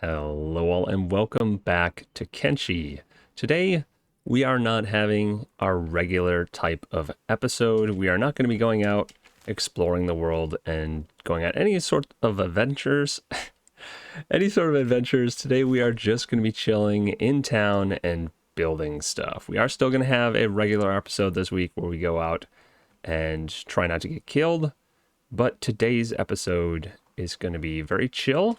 Hello all and welcome back to Kenshi. Today we are not having our regular type of episode. We are not going to be going out exploring the world and going on any sort of adventures. Today we are just going to be chilling in town and building stuff. We are still going to have a regular episode this week where we go out and try not to get killed. But today's episode is going to be very chill.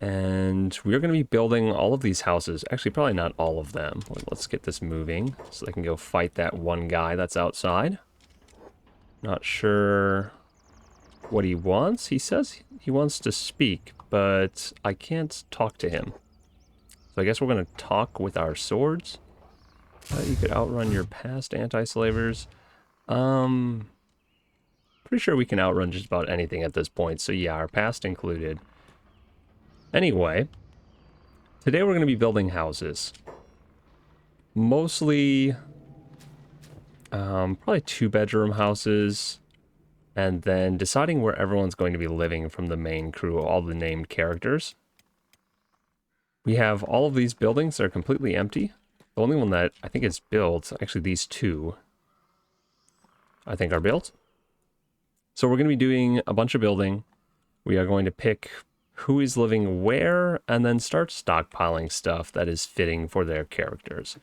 And we're going to be building all of these houses. Actually, probably not all of them. Let's get this moving so they can go fight that one guy that's outside. Not sure what he wants. He says he wants to speak, but I can't talk to him. So I guess we're going to talk with our swords. You could outrun your past anti-slavers. Pretty sure we can outrun just about anything at this point. So yeah, our past included. Anyway, today we're going to be building houses. Mostly, probably 2-bedroom houses. And then deciding where everyone's going to be living from the main crew, all the named characters. We have all of these buildings that are completely empty. The only one that I think is built, actually these two, I think are built. So we're going to be doing a bunch of building. We are going to pick who is living where, and then start stockpiling stuff that is fitting for their characters.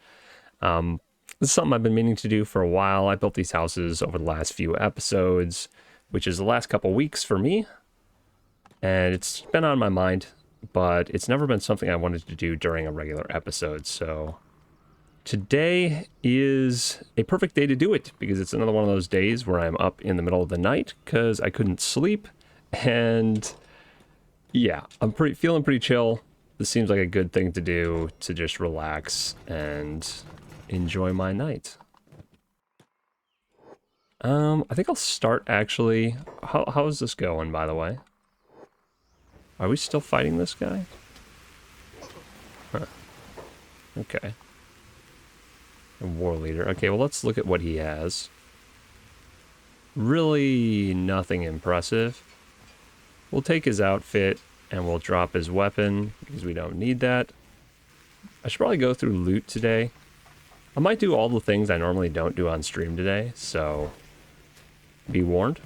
This is something I've been meaning to do for a while. I built these houses over the last few episodes, which is the last couple weeks for me. And it's been on my mind, but it's never been something I wanted to do during a regular episode. So today is a perfect day to do it, because it's another one of those days where I'm up in the middle of the night because I couldn't sleep. And yeah, I'm feeling pretty chill. This seems like a good thing to do, to just relax and enjoy my night. I think I'll start actually. How is this going, by the way? Are we still fighting this guy? Huh. Okay. A war leader. Okay, well, let's look at what he has. Really nothing impressive. We'll take his outfit and we'll drop his weapon because we don't need that. I should probably go through loot today. I might do all the things I normally don't do on stream today, so be warned.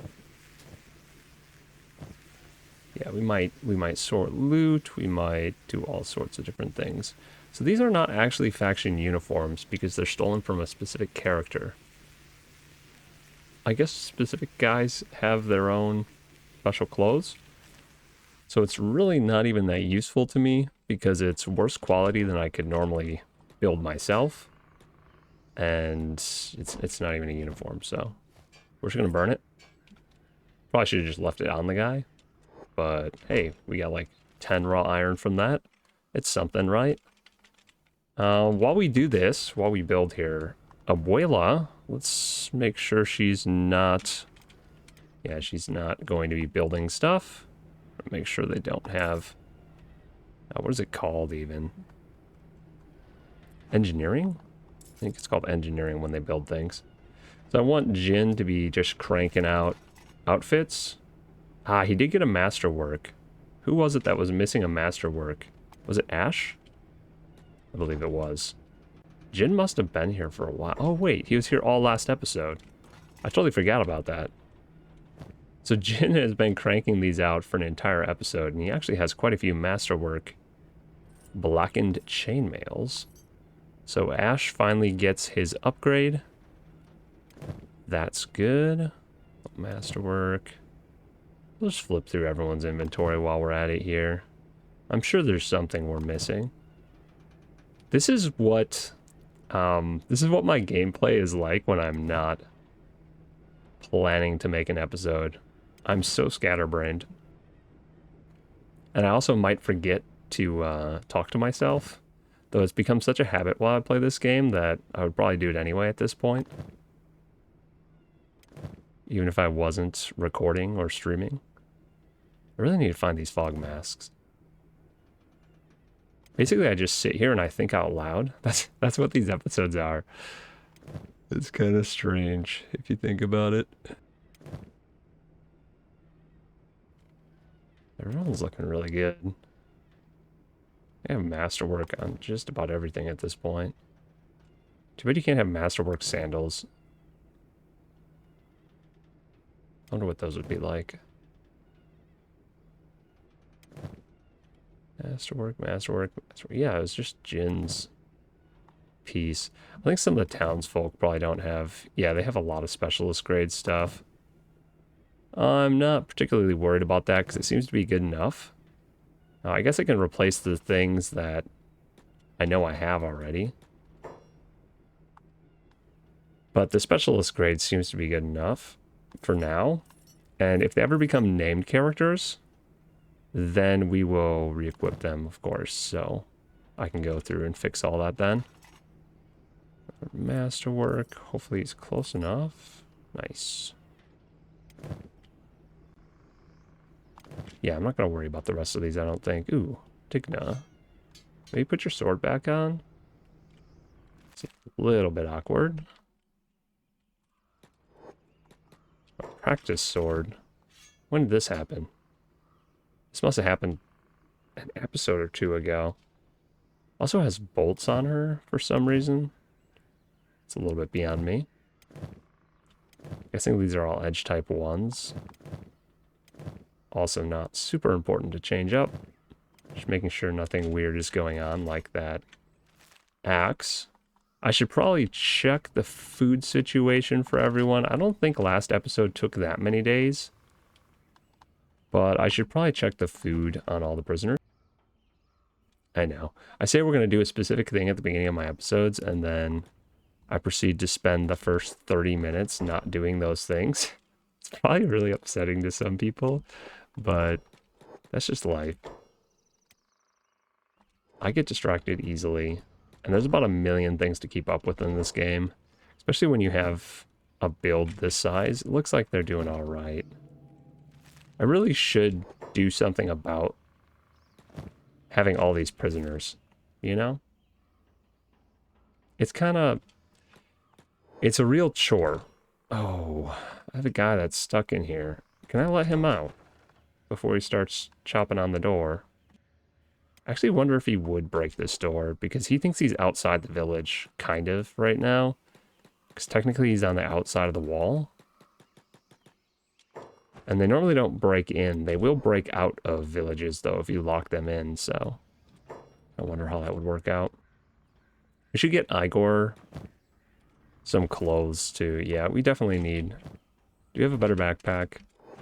Yeah, we might sort loot, we might do all sorts of different things. So these are not actually faction uniforms because they're stolen from a specific character. I guess specific guys have their own special clothes. So it's really not even that useful to me because it's worse quality than I could normally build myself. And it's not even a uniform, so we're just gonna burn it. Probably should have just left it on the guy. But hey, we got like 10 raw iron from that. It's something, right? While we do this, while we build here, Abuela, let's make sure she's not... Yeah, she's not going to be building stuff. Make sure they don't have... what is it called even? Engineering? I think it's called engineering when they build things. So I want Jin to be just cranking out outfits. He did get a masterwork. Who was it that was missing a masterwork? Was it Ash? I believe it was. Jin must have been here for a while. Oh wait, he was here all last episode. I totally forgot about that. So Jin has been cranking these out for an entire episode, and he actually has quite a few masterwork blackened chainmails. So Ash finally gets his upgrade. That's good. Masterwork. We'll just flip through everyone's inventory while we're at it here. I'm sure there's something we're missing. This is what my gameplay is like when I'm not planning to make an episode. I'm so scatterbrained. And I also might forget to talk to myself. Though it's become such a habit while I play this game that I would probably do it anyway at this point. Even if I wasn't recording or streaming. I really need to find these fog masks. Basically, I just sit here and I think out loud. That's what these episodes are. It's kind of strange if you think about it. Everyone's looking really good. I have masterwork on just about everything at this point. Too bad you can't have masterwork sandals. I wonder what those would be like. Masterwork, masterwork, masterwork. Yeah, it was just Jin's piece. I think some of the townsfolk probably don't have... Yeah, they have a lot of specialist grade stuff. I'm not particularly worried about that because it seems to be good enough. I guess I can replace the things that I know I have already. But the specialist grade seems to be good enough for now. And if they ever become named characters, then we will re-equip them, of course. So I can go through and fix all that then. Masterwork. Hopefully it's close enough. Nice. Yeah, I'm not going to worry about the rest of these, I don't think. Ooh, Tigna. Maybe put your sword back on. It's a little bit awkward. A practice sword. When did this happen? This must have happened an episode or two ago. Also has bolts on her for some reason. It's a little bit beyond me. Guessing these are all edge type ones. Also not super important to change up. Just making sure nothing weird is going on like that axe. I should probably check the food situation for everyone. I don't think last episode took that many days. But I should probably check the food on all the prisoners. I know. I say we're going to do a specific thing at the beginning of my episodes, and then I proceed to spend the first 30 minutes not doing those things. It's probably really upsetting to some people, but that's just life. I get distracted easily, and there's about a million things to keep up with in this game, especially when you have a build this size. It looks like they're doing all right. I really should do something about having all these prisoners, you know? It's kind of... It's a real chore. Oh, I have a guy that's stuck in here. Can I let him out before he starts chopping on the door? I actually wonder if he would break this door, because he thinks he's outside the village, kind of, right now. Because technically he's on the outside of the wall. And they normally don't break in. They will break out of villages, though, if you lock them in, so... I wonder how that would work out. We should get Igor some clothes, too. Yeah, we definitely need... Do you have a better backpack?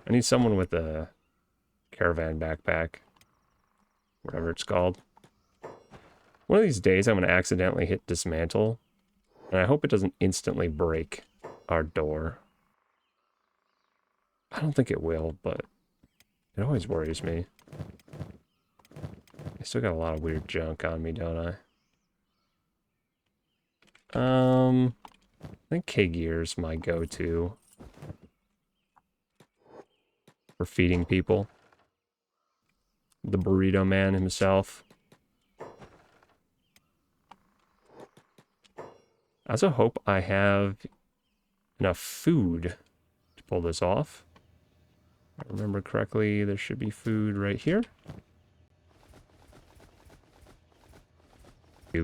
I need someone with a caravan backpack. Whatever it's called. One of these days, I'm going to accidentally hit dismantle. And I hope it doesn't instantly break our door. I don't think it will, but it always worries me. I still got a lot of weird junk on me, don't I? I think K-Gear's my go-to for feeding people. The burrito man himself. I also hope I have enough food to pull this off. If I remember correctly, there should be food right here.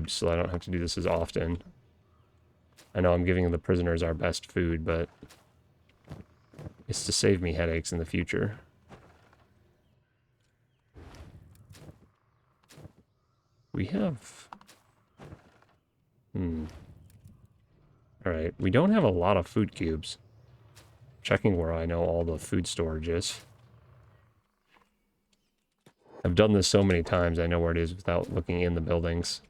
So I don't have to do this as often. I know I'm giving the prisoners our best food, but it's to save me headaches in the future. We have... Alright, we don't have a lot of food cubes. Checking where I know all the food storage is. I've done this so many times, I know where it is without looking in the buildings.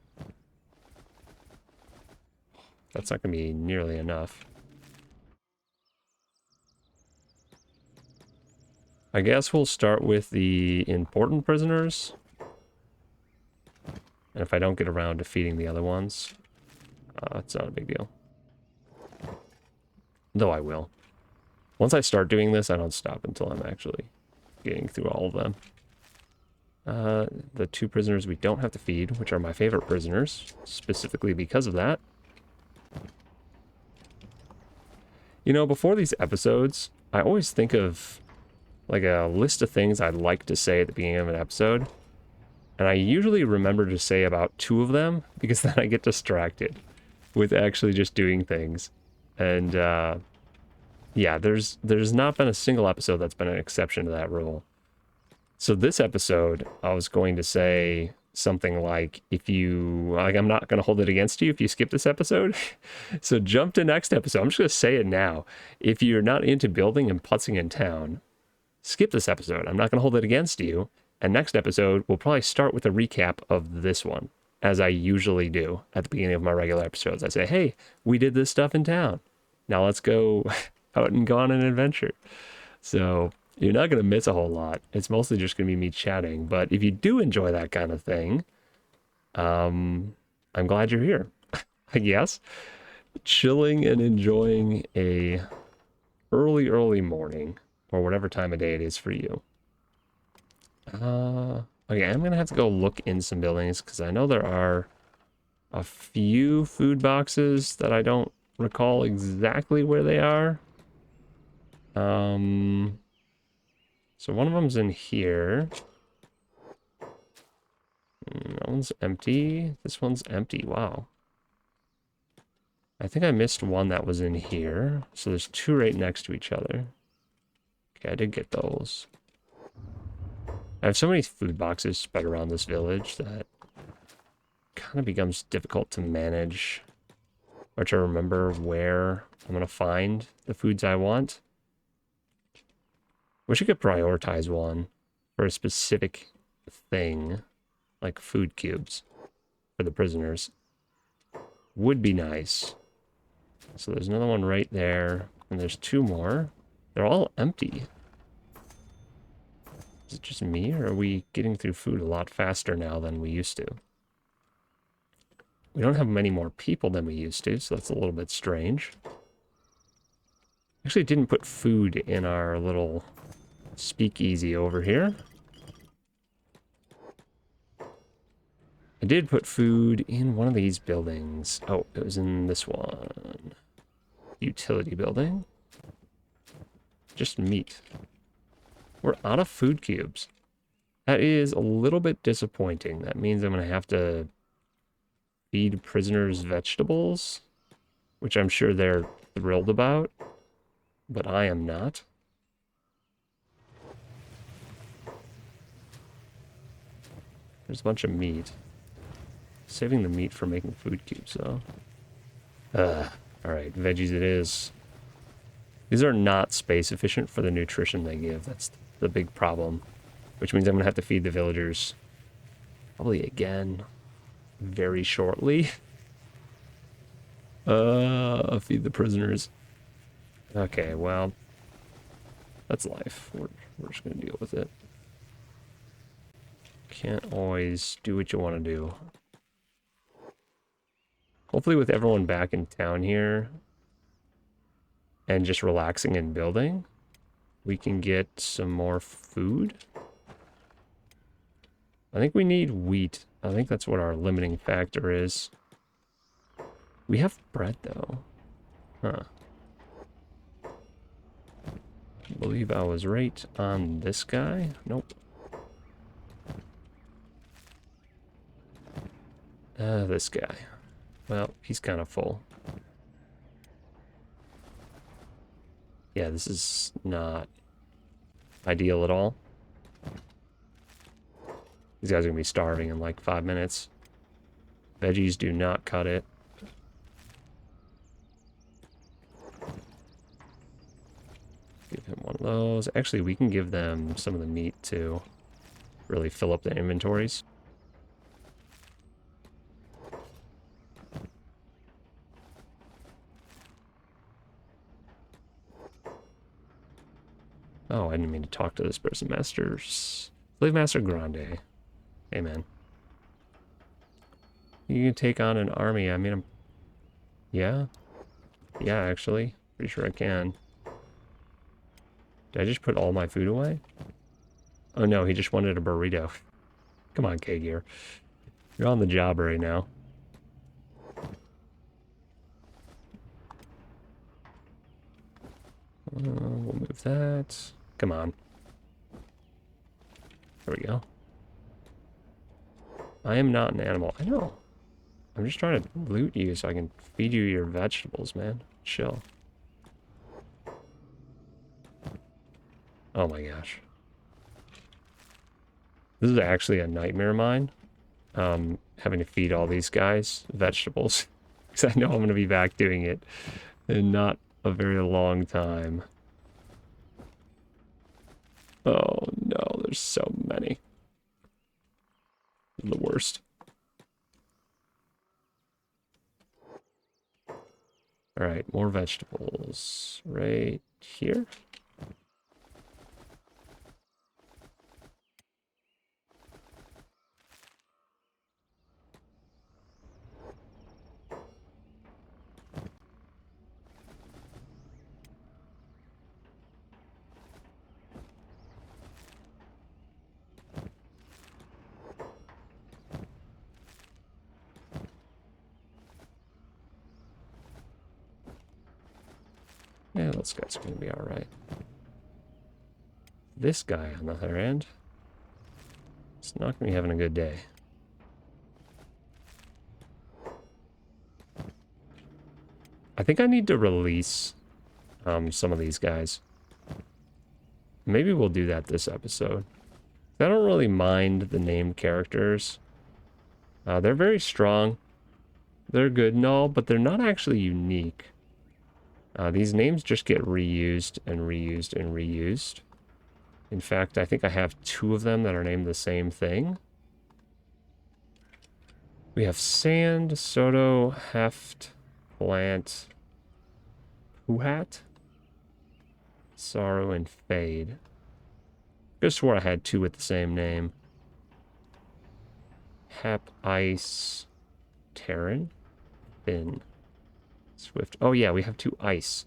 That's not going to be nearly enough. I guess we'll start with the important prisoners. And if I don't get around to feeding the other ones, it's not a big deal. Though I will. Once I start doing this, I don't stop until I'm actually getting through all of them. The two prisoners we don't have to feed, which are my favorite prisoners, specifically because of that. You know, before these episodes, I always think of like a list of things I'd like to say at the beginning of an episode. And I usually remember to say about 2 of them because then I get distracted with actually just doing things. And yeah, there's not been a single episode that's been an exception to that rule. So this episode, I was going to say something like, if you, like, I'm not going to hold it against you if you skip this episode. So jump to next episode. I'm just going to say it now. If you're not into building and putzing in town, skip this episode. I'm not going to hold it against you. And next episode, we'll probably start with a recap of this one, as I usually do at the beginning of my regular episodes. I say, hey, we did this stuff in town. Now let's go out and go on an adventure. So you're not going to miss a whole lot. It's mostly just going to be me chatting. But if you do enjoy that kind of thing, I'm glad you're here. I guess. Chilling and enjoying a early morning, or whatever time of day it is for you. Okay, I'm going to have to go look in some buildings, because I know there are a few food boxes that I don't recall exactly where they are. So one of them's in here. That one's empty. This one's empty. Wow. I think I missed one that was in here. So there's 2 right next to each other. Okay, I did get those. I have so many food boxes spread around this village that kind of becomes difficult to manage or to remember where I'm going to find the foods I want. Wish I could prioritize one for a specific thing, like food cubes for the prisoners. Would be nice. So there's another one right there, and there's 2 more. They're all empty. Is it just me, or are we getting through food a lot faster now than we used to? We don't have many more people than we used to, so that's a little bit strange. Actually didn't put food in our little speakeasy over here. I did put food in one of these buildings. Oh, it was in this one. Utility building. Just meat. We're out of food cubes. That is a little bit disappointing. That means I'm going to have to feed prisoners vegetables, which I'm sure they're thrilled about, but I am not. There's a bunch of meat. Saving the meat for making food cubes, though. Alright, veggies it is. These are not space efficient for the nutrition they give. That's the big problem. Which means I'm going to have to feed the villagers probably again very shortly. Feed the prisoners. Okay, well, that's life. We're just going to deal with it. Can't always do what you want to do. Hopefully with everyone back in town here and just relaxing and building, we can get some more food. I think we need wheat. I think that's what our limiting factor is. We have bread, though. Huh. I believe I was right on this guy. Nope. This guy. Well, he's kind of full. Yeah, this is not ideal at all. These guys are going to be starving in like 5 minutes. Veggies do not cut it. Give him one of those. Actually, we can give them some of the meat to really fill up their inventories. Oh, I didn't mean to talk to this person. Slave Master Grande. Hey, man. You can take on an army. I mean, yeah? Yeah, actually. Pretty sure I can. Did I just put all my food away? Oh, no, he just wanted a burrito. Come on, K-Gear. You're on the job right now. We'll move that. Come on. There we go. I am not an animal. I know. I'm just trying to loot you so I can feed you your vegetables, man. Chill. Oh my gosh. This is actually a nightmare of mine. Having to feed all these guys vegetables. Because I know I'm going to be back doing it in not a very long time. Oh no, there's so many. The worst. Alright, more vegetables. Right here. Yeah, those guys are going to be alright. This guy, on the other hand, it's not going to be having a good day. I think I need to release some of these guys. Maybe we'll do that this episode. I don't really mind the named characters. They're very strong. They're good and all, but they're not actually unique. These names just get reused and reused and reused. In fact, I think I have 2 of them that are named the same thing. We have Sand, Soto, Heft, Plant, Puhat, Sorrow, and Fade. I just swore I had 2 with the same name. Hep, Ice, Terran, Thin, Swift. Oh yeah, we have 2 Ice.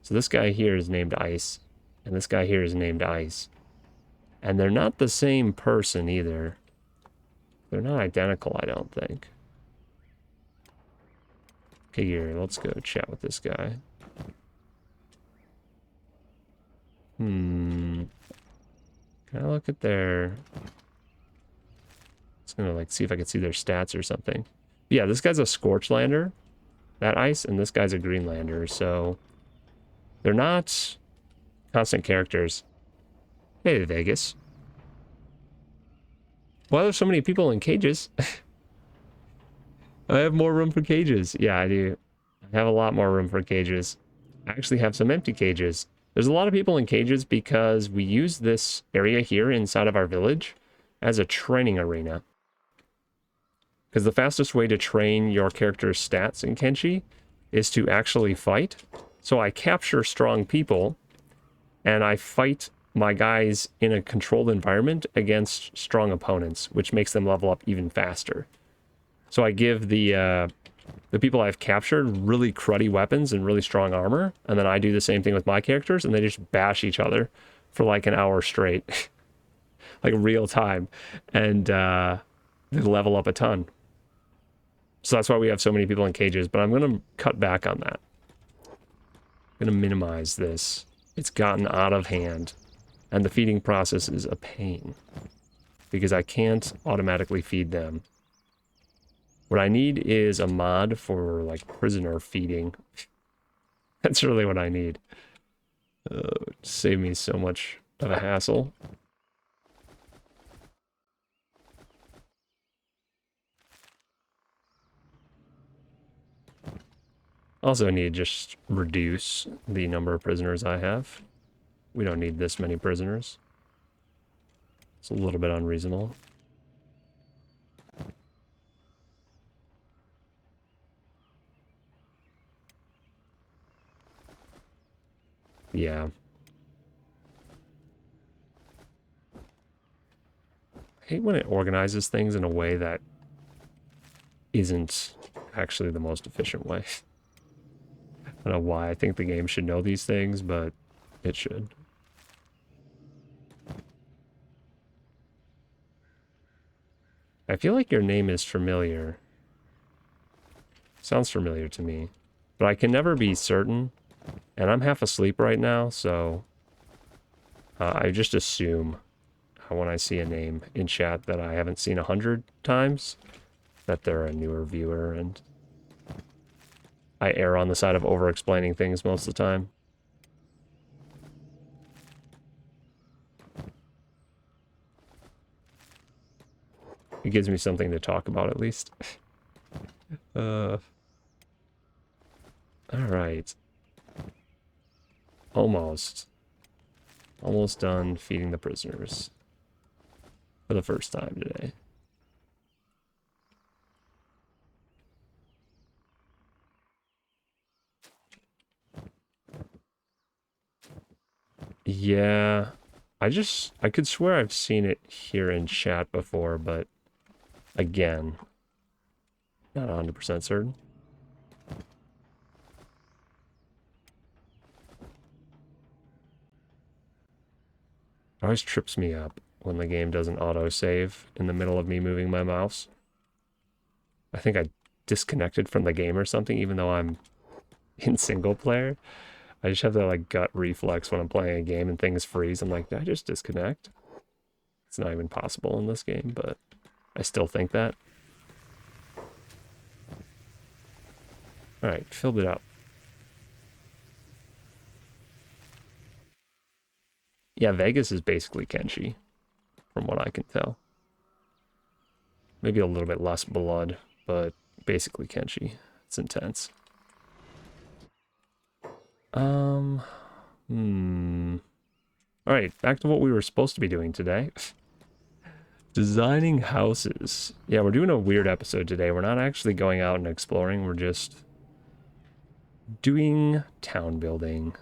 So this guy here is named Ice, and this guy here is named Ice. And they're not the same person either. They're not identical, I don't think. Okay, here, let's go chat with this guy. Can I look at their... Just gonna like see if I can see their stats or something. Yeah, this guy's a Scorchlander, that Ice, and this guy's a Greenlander, so... They're not constant characters. Hey, Vegas. Why there's so many people in cages? I have more room for cages. Yeah, I do. I have a lot more room for cages. I actually have some empty cages. There's a lot of people in cages because we use this area here inside of our village as a training arena. Because the fastest way to train your character's stats in Kenshi is to actually fight. So I capture strong people, and I fight my guys in a controlled environment against strong opponents, which makes them level up even faster. So I give the people I've captured really cruddy weapons and really strong armor, and then I do the same thing with my characters, and they just bash each other for like an hour straight. Like real time. And they level up a ton. So that's why we have so many people in cages, but I'm going to cut back on that. I'm going to minimize this. It's gotten out of hand, and the feeding process is a pain because I can't automatically feed them. What I need is a mod for like prisoner feeding. That's really what I need. Save me so much of a hassle. Also need to just reduce the number of prisoners I have. We don't need this many prisoners. It's a little bit unreasonable. Yeah. I hate when it organizes things in a way that isn't actually the most efficient way. I don't know why I think the game should know these things, but it should. I feel like your name is familiar. Sounds familiar to me. But I can never be certain. And I'm half asleep right now, so I just assume when I see a name in chat that I haven't seen 100 times, that they're a newer viewer, and I err on the side of over-explaining things most of the time. It gives me something to talk about, at least. Alright. Almost done feeding the prisoners. For the first time today. Yeah. I could swear I've seen it here in chat before, but again, not 100% certain. It always trips me up when the game doesn't auto-save in the middle of me moving my mouse. I think I disconnected from the game or something, even though I'm in single player. I just have that like gut reflex when I'm playing a game and things freeze. I'm like, did I just disconnect? It's not even possible in this game, but I still think that. Alright, filled it up. Yeah, Vegas is basically Kenshi, from what I can tell. Maybe a little bit less blood, but basically Kenshi. It's intense. Alright, back to what we were supposed to be doing today. Designing houses. Yeah, we're doing a weird episode today. We're not actually going out and exploring. We're just doing town building.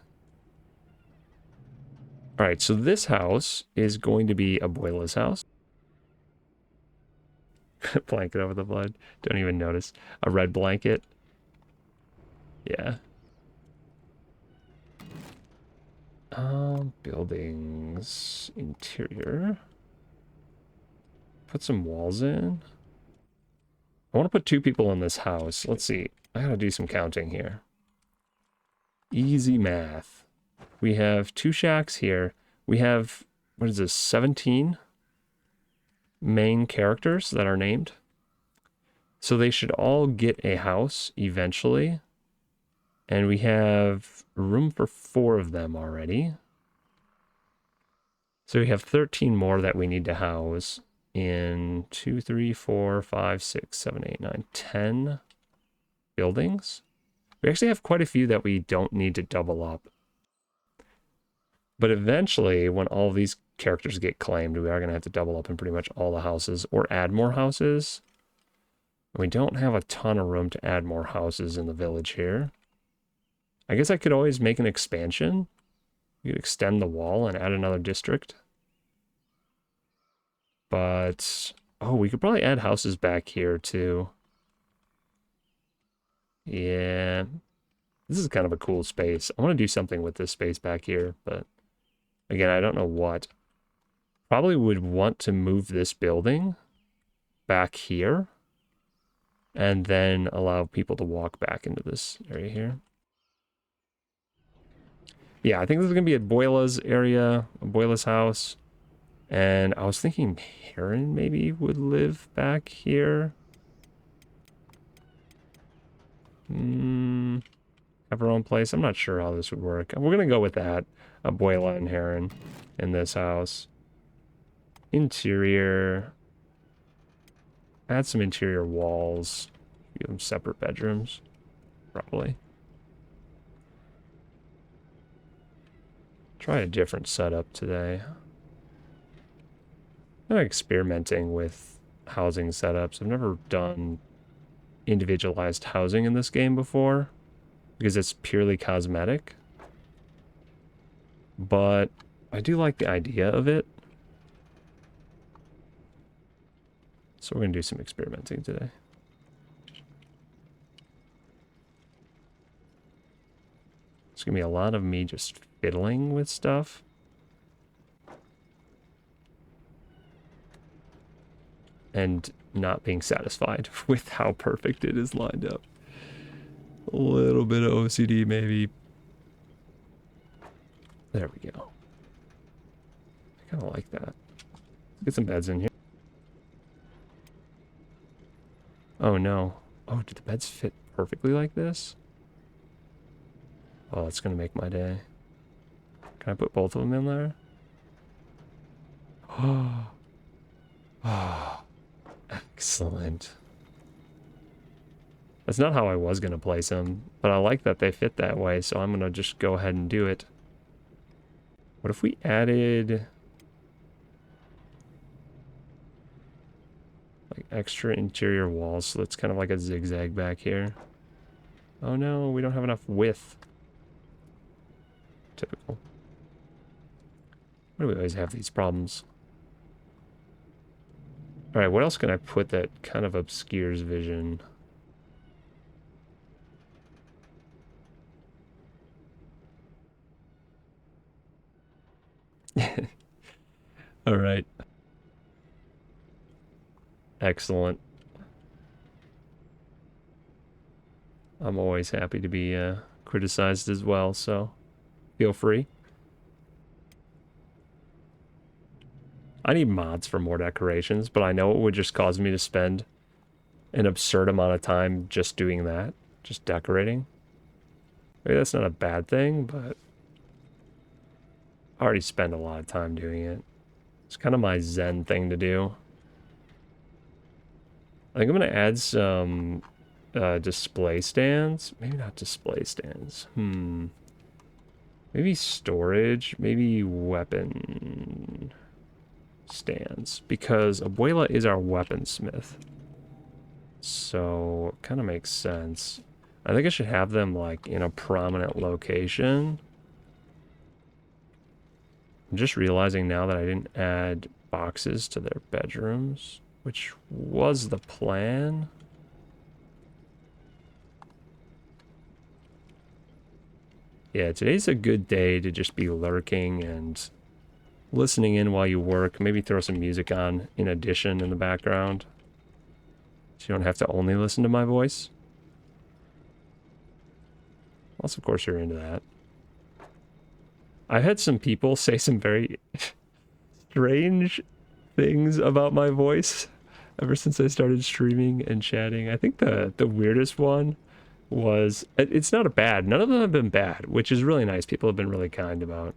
Alright, so this house is going to be Abuela's house. Blanket over the blood. Don't even notice. A red blanket. Yeah. Buildings. Interior. Put some walls in. I want to put 2 people in this house. Let's see. I gotta do some counting here. Easy math. We have 2 shacks here. We have, what is this, 17 main characters that are named. So they should all get a house eventually. And we have room for 4 of them already. So we have 13 more that we need to house in 2, 3, 4, 5, 6, 7, 8, 9, 10 buildings. We actually have quite a few that we don't need to double up. But eventually, when all of these characters get claimed, we are going to have to double up in pretty much all the houses or add more houses. We don't have a ton of room to add more houses in the village here. I guess I could always make an expansion. We could extend the wall and add another district. But, oh, we could probably add houses back here too. Yeah. This is kind of a cool space. I want to do something with this space back here, but again, I don't know what. Probably would want to move this building back here and then allow people to walk back into this area here. Yeah, I think this is going to be Abuela's area, Abuela's house. And I was thinking Heron maybe would live back here. Have her own place. I'm not sure how this would work. We're going to go with that. Abuela and Heron in this house. Interior. Add some interior walls. Give them separate bedrooms. Probably. Try a different setup today. I'm experimenting with housing setups. I've never done individualized housing in this game before because it's purely cosmetic. But I do like the idea of it. So we're going to do some experimenting today. It's going to be a lot of me just fiddling with stuff. And not being satisfied with how perfect it is lined up. A little bit of OCD maybe. There we go. I kind of like that. Get some beds in here. Oh no. Oh, did the beds fit perfectly like this? Oh, that's gonna make my day. Can I put both of them in there? Oh, excellent. That's not how I was gonna place them, but I like that they fit that way, so I'm gonna just go ahead and do it. What if we added like extra interior walls, so it's kind of like a zigzag back here? Oh no, we don't have enough width. Typical. Why do we always have these problems? Alright, what else can I put that kind of obscures vision? Alright. Excellent. I'm always happy to be criticized as well, so feel free. I need mods for more decorations, but I know it would just cause me to spend an absurd amount of time just doing that, just decorating. Maybe that's not a bad thing, but I already spend a lot of time doing it. It's kind of my zen thing to do. I think I'm going to add some display stands. Maybe not display stands. Maybe storage. Maybe weapon stands. Because Abuela is our weaponsmith. So, it kind of makes sense. I think I should have them, like, in a prominent location. I'm just realizing now that I didn't add boxes to their bedrooms, which was the plan. Yeah, today's a good day to just be lurking and listening in while you work. Maybe throw some music on in addition in the background, so you don't have to only listen to my voice. Unless, of course, you're into that. I've had some people say some very strange things about my voice ever since I started streaming and chatting. I think the weirdest one was, it's not a bad, none of them have been bad, which is really nice. People have been really kind about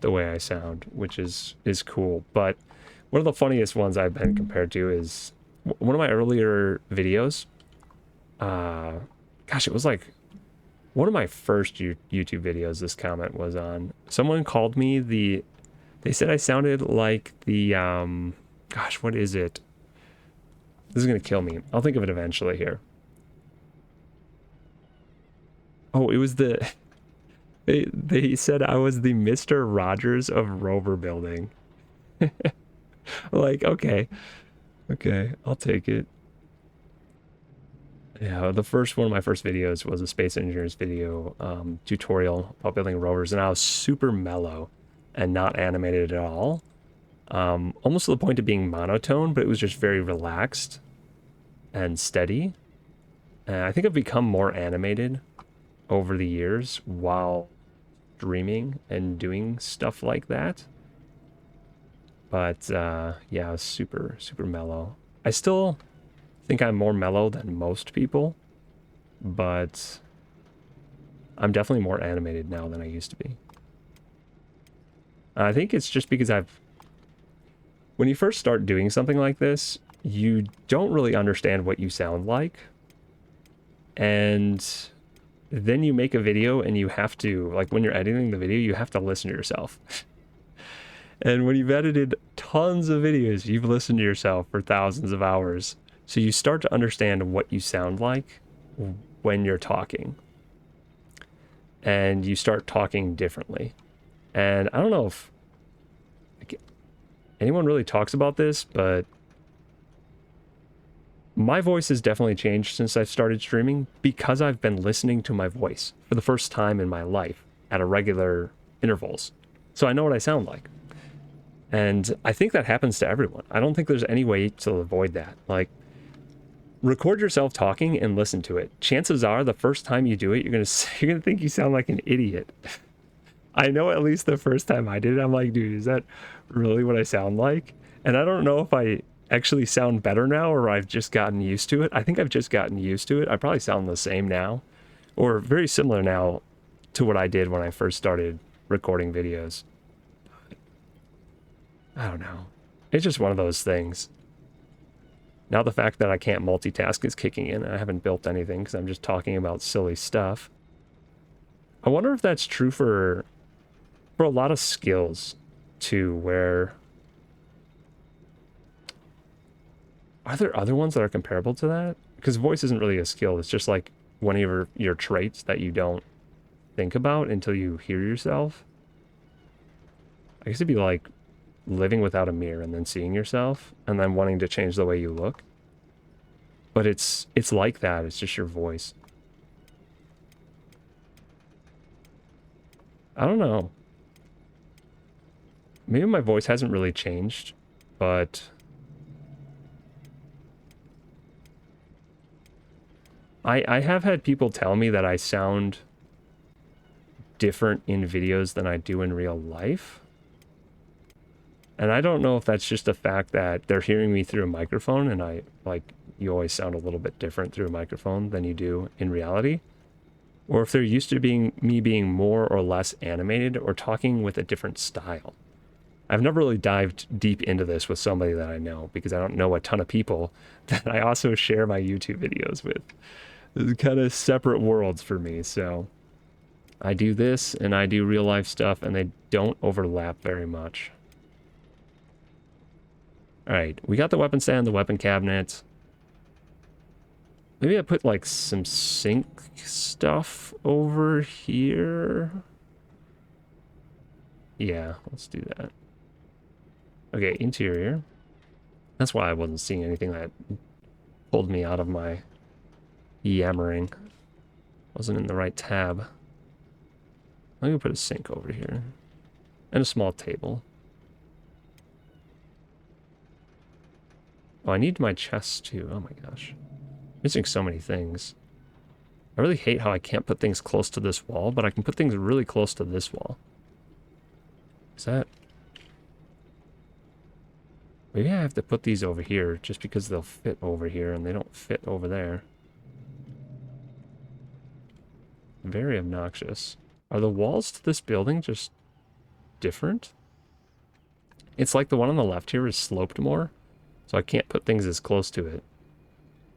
the way I sound, which is cool. But one of the funniest ones I've been compared to is one of my earlier videos. Gosh, it was like one of my first YouTube videos this comment was on. Someone called me they said I sounded like the, gosh, what is it? This is going to kill me. I'll think of it eventually here. Oh, it was they said I was the Mr. Rogers of Rover Building. Like, okay, I'll take it. Yeah, the first one of my first videos was a space engineer's video tutorial about building rovers, and I was super mellow and not animated at all. Almost to the point of being monotone, but it was just very relaxed and steady. And I think I've become more animated over the years while streaming and doing stuff like that. But yeah, I was super mellow. I still think I'm more mellow than most people, but I'm definitely more animated now than I used to be. I think it's just because when you first start doing something like this, you don't really understand what you sound like. And then you make a video and you have to, like when you're editing the video, you have to listen to yourself. And when you've edited tons of videos, you've listened to yourself for thousands of hours. So you start to understand what you sound like when you're talking. And you start talking differently. And I don't know if anyone really talks about this, but my voice has definitely changed since I've started streaming because I've been listening to my voice for the first time in my life at a regular intervals. So I know what I sound like. And I think that happens to everyone. I don't think there's any way to avoid that. Like, record yourself talking and listen to it. Chances are the first time you do it, you're gonna think you sound like an idiot. I know at least the first time I did it, I'm like, dude, is that really what I sound like. And I don't know if I actually sound better now or I've just gotten used to it. I think I've just gotten used to it. I probably sound the same now or very similar now to what I did when I first started recording videos. I don't know. It's just one of those things. Now the fact that I can't multitask is kicking in. I haven't built anything because I'm just talking about silly stuff. I wonder if that's true for a lot of skills too, where are there other ones that are comparable to that? Because voice isn't really a skill. It's just like one of your traits that you don't think about until you hear yourself. I guess it'd be like living without a mirror and then seeing yourself and then wanting to change the way you look. But it's like that. It's just your voice. I don't know. Maybe my voice hasn't really changed, but I have had people tell me that I sound different in videos than I do in real life. And I don't know if that's just the fact that they're hearing me through a microphone and you always sound a little bit different through a microphone than you do in reality. Or if they're used to me being more or less animated or talking with a different style. I've never really dived deep into this with somebody that I know because I don't know a ton of people that I also share my YouTube videos with. It's kind of separate worlds for me, so I do this and I do real life stuff and they don't overlap very much. Alright, we got the weapon stand, the weapon cabinet. Maybe I put like some sink stuff over here. Yeah, let's do that. Okay, interior. That's why I wasn't seeing anything that pulled me out of my yammering. Wasn't in the right tab. I'm gonna put a sink over here. And a small table. Oh, I need my chest too. Oh my gosh. Missing so many things. I really hate how I can't put things close to this wall, but I can put things really close to this wall. Is that... Maybe I have to put these over here just because they'll fit over here and they don't fit over there. Very obnoxious. Are the walls to this building just different? It's like the one on the left here is sloped more, so I can't put things as close to it.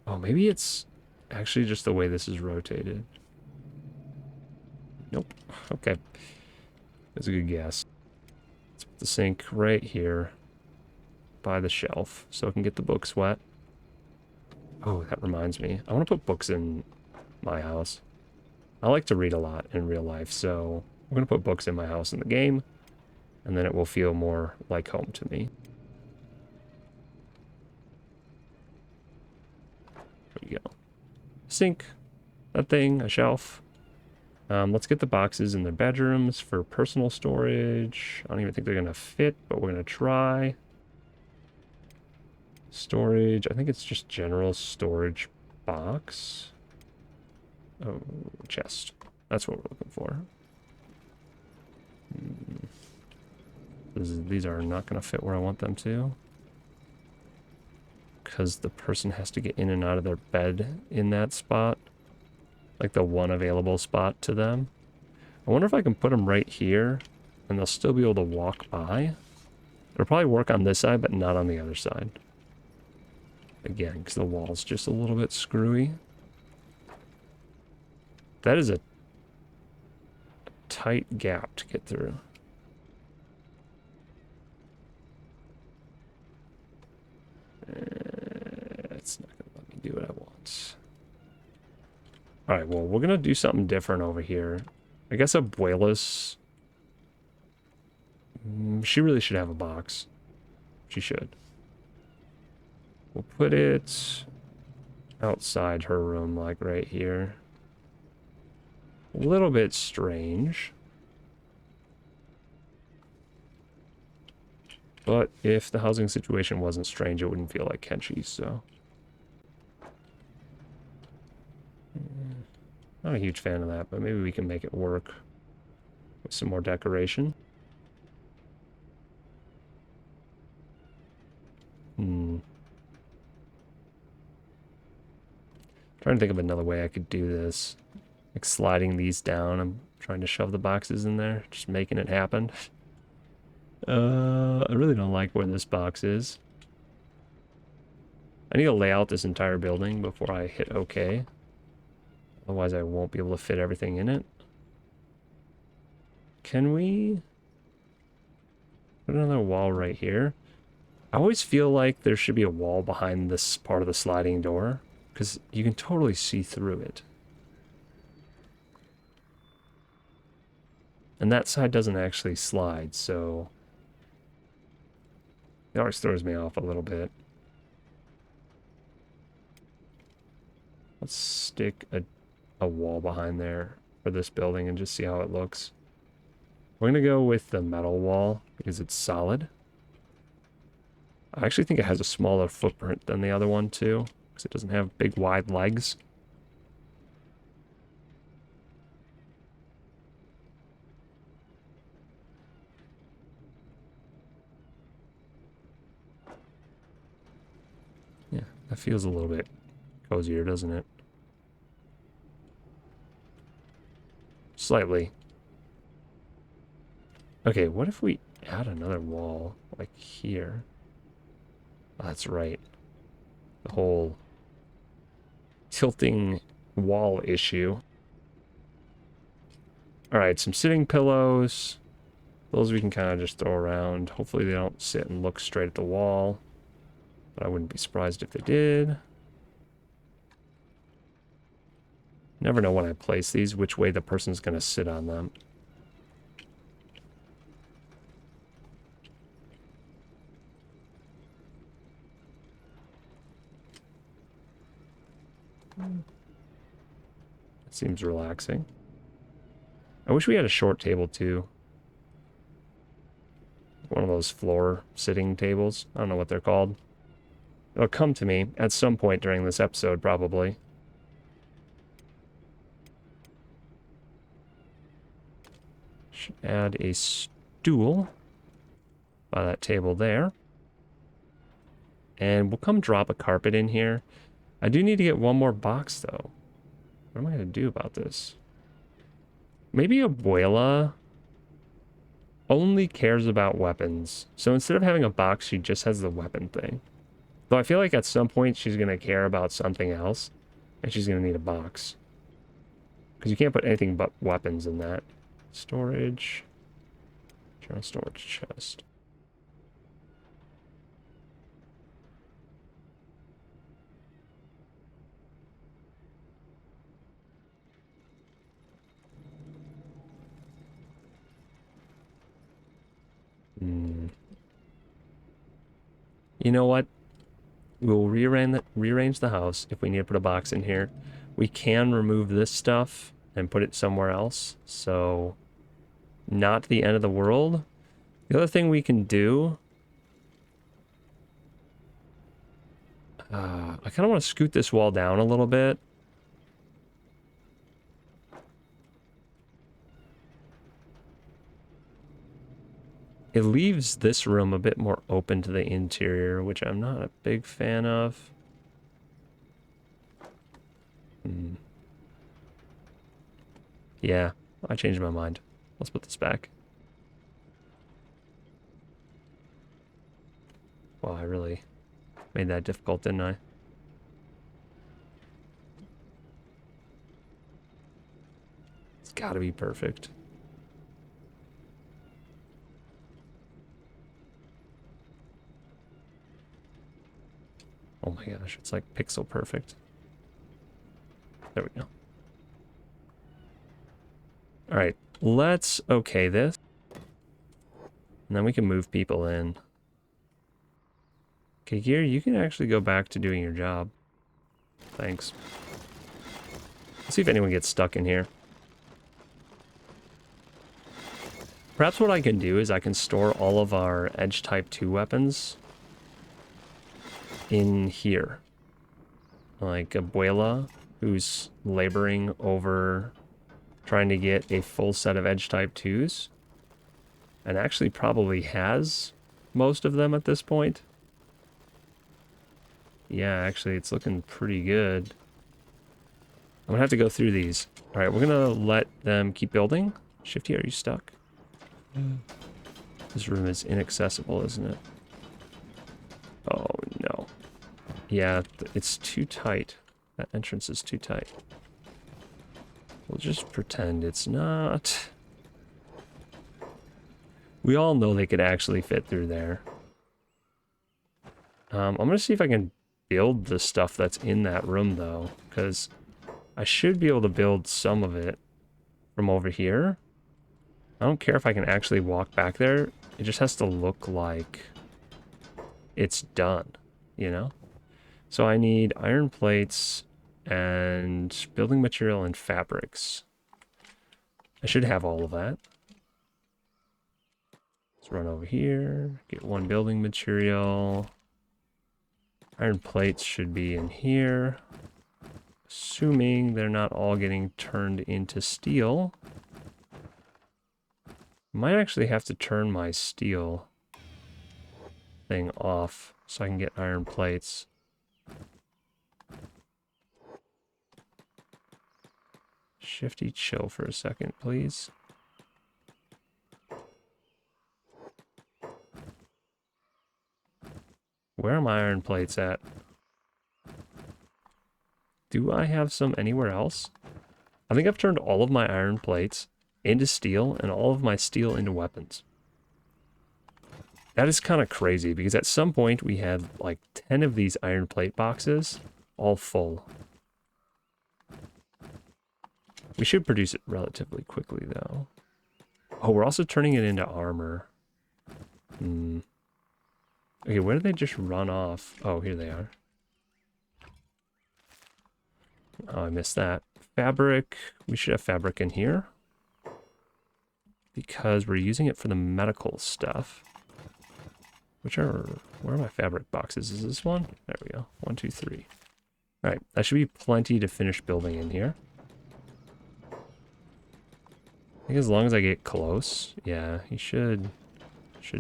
Oh, maybe it's actually just the way this is rotated. Nope. Okay. That's a good guess. Let's put the sink right here by the shelf so I can get the books wet. Oh, that reminds me. I want to put books in my house. I like to read a lot in real life, so I'm going to put books in my house in the game, and then it will feel more like home to me. There you go. Sink, that thing, a shelf. Let's get the boxes in their bedrooms for personal storage. I don't even think they're going to fit, but we're going to try. Storage, I think it's just general storage box. Oh, chest. That's what we're looking for. These are not going to fit where I want them to. Because the person has to get in and out of their bed in that spot. Like the one available spot to them. I wonder if I can put them right here and they'll still be able to walk by. It'll probably work on this side, but not on the other side. Again, because the wall's just a little bit screwy. That is a tight gap to get through. It's not going to let me do what I want. Alright, well, we're going to do something different over here. I guess Abuela's... She really should have a box. She should. We'll put it outside her room, like right here. A little bit strange. But if the housing situation wasn't strange, it wouldn't feel like Kenshi, so... Not a huge fan of that, but maybe we can make it work with some more decoration. Trying to think of another way I could do this. Like sliding these down. I'm trying to shove the boxes in there. Just making it happen. I really don't like where this box is. I need to lay out this entire building before I hit OK. Otherwise I won't be able to fit everything in it. Can we put another wall right here? I always feel like there should be a wall behind this part of the sliding door, because you can totally see through it. And that side doesn't actually slide, so it always throws me off a little bit. Let's stick a wall behind there for this building and just see how it looks. We're going to go with the metal wall because it's solid. I actually think it has a smaller footprint than the other one too, because it doesn't have big wide legs. Yeah, that feels a little bit cozier, doesn't it? Slightly. Okay, what if we add another wall, like here? Oh, that's right. The whole tilting wall issue. Alright, some sitting pillows. Those we can kind of just throw around. Hopefully they don't sit and look straight at the wall. But I wouldn't be surprised if they did. Never know when I place these, which way the person's going to sit on them. It seems relaxing. I wish we had a short table too. One of those floor sitting tables. I don't know what they're called. It'll come to me at some point during this episode, probably. Should add a stool by that table there. And we'll come drop a carpet in here. I do need to get one more box, though. What am I going to do about this? Maybe Abuela only cares about weapons. So instead of having a box, she just has the weapon thing. Though I feel like at some point she's going to care about something else. And she's going to need a box. Because you can't put anything but weapons in that. Storage. General storage chest. You know what? We'll rearrange the house if we need to put a box in here. We can remove this stuff and put it somewhere else. So, not the end of the world. The other thing we can do... I kind of want to scoot this wall down a little bit. It leaves this room a bit more open to the interior, which I'm not a big fan of. Yeah, I changed my mind. Let's put this back. Wow, I really made that difficult, didn't I? It's gotta be perfect. Oh my gosh, it's like pixel perfect. There we go. Alright, let's okay this. And then we can move people in. Okay, Gear, you can actually go back to doing your job. Thanks. Let's see if anyone gets stuck in here. Perhaps what I can do is I can store all of our Edge Type 2 weapons in here. Like Abuela, who's laboring over trying to get a full set of Edge Type 2s. And actually probably has most of them at this point. Yeah, actually it's looking pretty good. I'm gonna have to go through these. All right, we're gonna let them keep building. Shifty, are you stuck? This room is inaccessible, isn't it? Oh, no. Yeah, it's too tight. That entrance is too tight. We'll just pretend it's not. We all know they could actually fit through there. I'm going to see if I can build the stuff that's in that room, though, because I should be able to build some of it from over here. I don't care if I can actually walk back there. It just has to look like it's done, you know? So I need iron plates and building material and fabrics. I should have all of that. Let's run over here, get one building material. Iron plates should be in here. Assuming they're not all getting turned into steel. Might actually have to turn my steel thing off so I can get iron plates. Shifty, chill for a second, please. Where are my iron plates at? Do I have some anywhere else? I think I've turned all of my iron plates into steel and all of my steel into weapons. That is kind of crazy because at some point we had like 10 of these iron plate boxes all full. We should produce it relatively quickly though. Oh, we're also turning it into armor. Okay, where did they just run off? Oh, here they are. Oh, I missed that. Fabric. We should have fabric in here. Because we're using it for the medical stuff. Where are my fabric boxes? Is this one? There we go. 1, 2, 3. All right, that should be plenty to finish building in here. I think as long as I get close, yeah, he should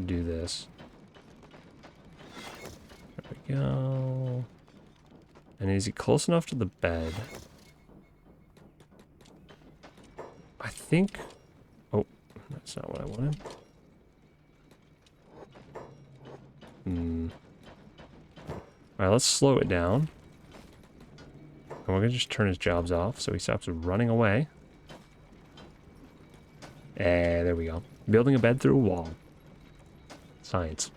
do this. There we go. And is he close enough to the bed? I think... Oh, that's not what I wanted. Alright, let's slow it down. And we're going to just turn his jobs off so he stops running away. There we go. Building a bed through a wall. Science.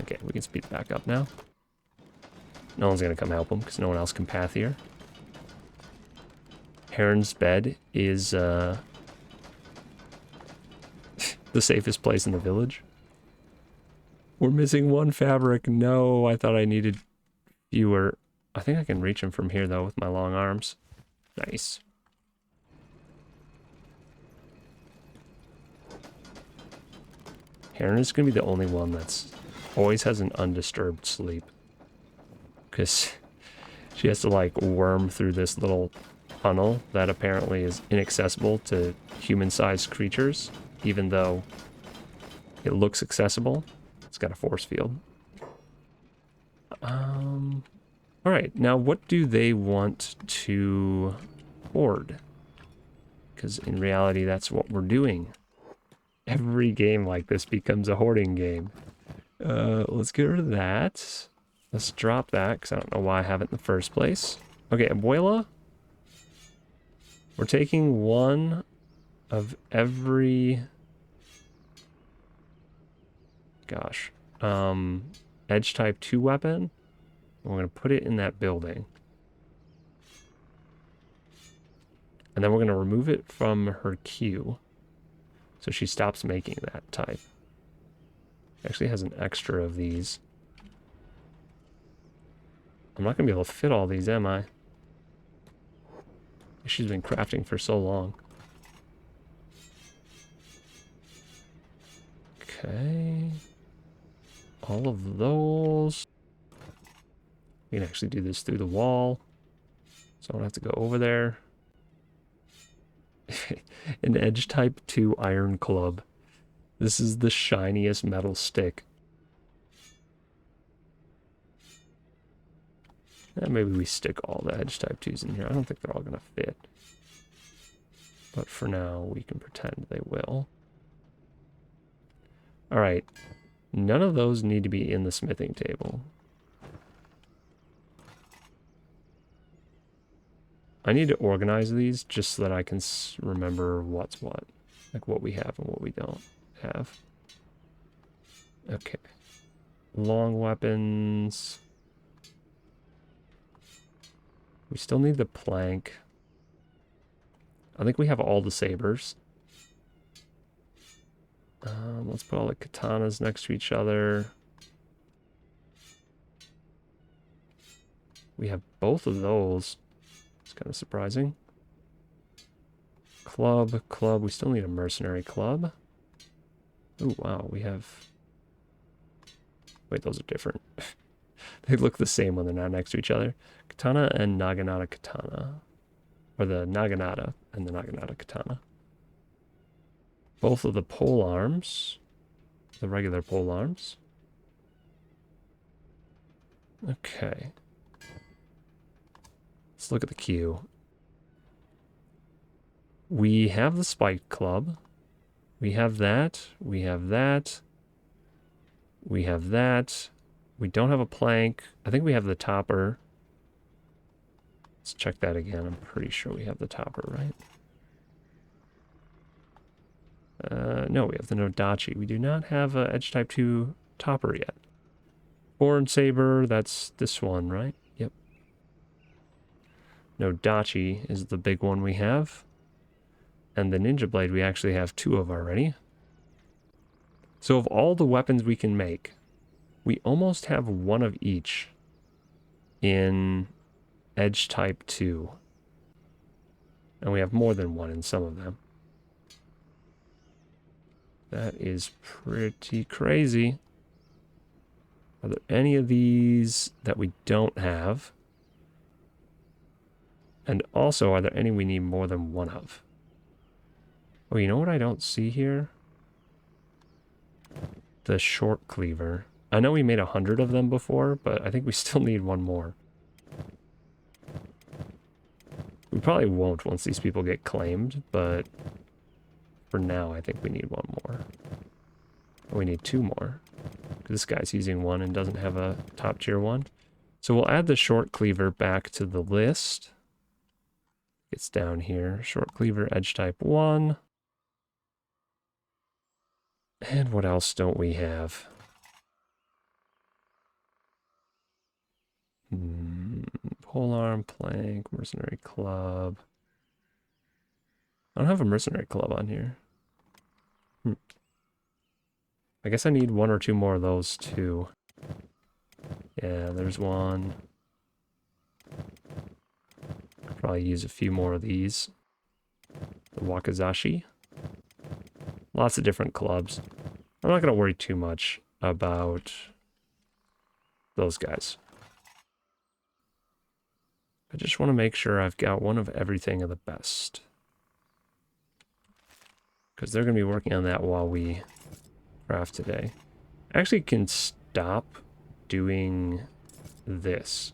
Okay, we can speed back up now. No one's going to come help him because no one else can path here. Heron's bed is the safest place in the village. We're missing one fabric. No, I thought I needed fewer. I think I can reach him from here, though, with my long arms. Nice. Heron is going to be the only one that's always has an undisturbed sleep. Because she has to, like, worm through this little tunnel that apparently is inaccessible to human-sized creatures, even though it looks accessible. It's got a force field. Alright, now what do they want to hoard? Because in reality, that's what we're doing. Every game like this becomes a hoarding game. Let's get rid of that. Let's drop that, because I don't know why I have it in the first place. Okay, Abuela. We're taking one of every... Gosh. Edge type 2 weapon. We're going to put it in that building. And then we're going to remove it from her queue. So she stops making that type. She actually has an extra of these. I'm not going to be able to fit all these, am I? She's been crafting for so long. Okay. All of those. We can actually do this through the wall. So I don't have to go over there. An edge type 2 iron club. This is the shiniest metal stick. Maybe we stick all the edge type 2s in here. I don't think they're all going to fit. But for now, we can pretend they will. Alright. None of those need to be in the smithing table. I need to organize these just so that I can remember what's what. Like what we have and what we don't have. Okay. Long weapons. We still need the plank. I think we have all the sabers. Let's put all the katanas next to each other. We have both of those. It's kind of surprising. Club. We still need a mercenary club. Oh, wow. We have... Wait, those are different. They look the same when they're not next to each other. Katana and Naginata katana. Or the Naginata and the Naginata katana. Both of the pole arms. The regular pole arms. Okay. Let's look at the queue. We have the spike club. We have that. We have that. We have that. We don't have a plank. I think we have the topper. Let's check that again. I'm pretty sure we have the topper, right? No, we have the Nodachi. We do not have a Edge Type 2 topper yet. Horn Saber, that's this one, right? Yep. Nodachi is the big one we have. And the Ninja Blade we actually have 2 of already. So of all the weapons we can make, we almost have 1 of each in Edge Type 2. And we have more than 1 in some of them. That is pretty crazy. Are there any of these that we don't have? And also, are there any we need more than 1 of? Oh, you know what I don't see here? The short cleaver. I know we made 100 of them before, but I think we still need 1 more. We probably won't once these people get claimed, but for now I think we need 1 more. We need 2 more. This guy's using 1 and doesn't have a top tier 1. So we'll add the short cleaver back to the list. It's down here. Short cleaver, edge type 1. And what else don't we have? Polearm, plank, mercenary club. I don't have a mercenary club on here. I guess I need 1 or 2 more of those too. Yeah, there's 1. Could probably use a few more of these. The Wakizashi. Lots of different clubs. I'm not going to worry too much about those guys. I just want to make sure I've got 1 of everything of the best. Because they're going to be working on that while we craft today. I actually can stop doing this.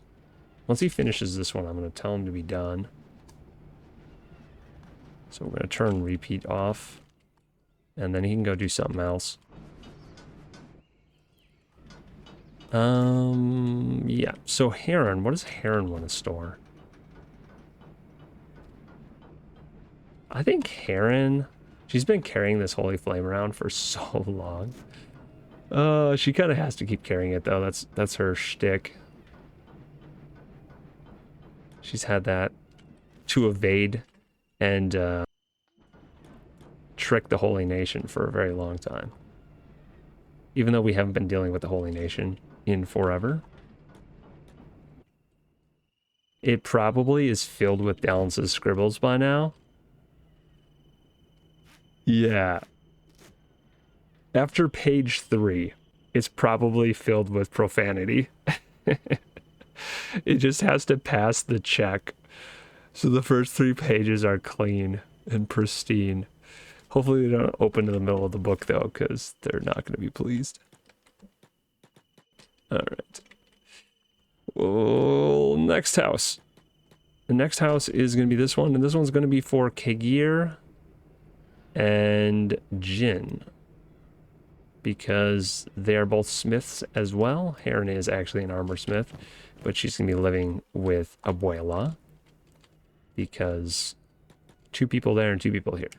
Once he finishes this one, I'm going to tell him to be done. So we're going to turn repeat off. And then he can go do something else. Yeah. So Heron, what does Heron want to store? I think Heron, she's been carrying this Holy Flame around for so long. She kind of has to keep carrying it though. That's her shtick. She's had that to evade and trick the Holy Nation for a very long time. Even though we haven't been dealing with the Holy Nation in forever. It probably is filled with Dalence's scribbles by now. Yeah. After page 3, it's probably filled with profanity. It just has to pass the check. So the first 3 pages are clean and pristine. Hopefully they don't open in the middle of the book though, because they're not going to be pleased. Alright. Oh, next house. The next house is going to be this one, and this one's going to be for Kagir and Jin, because they are both smiths as well. Heron is actually an armor smith, but she's going to be living with Abuela, because 2 people there and 2 people here.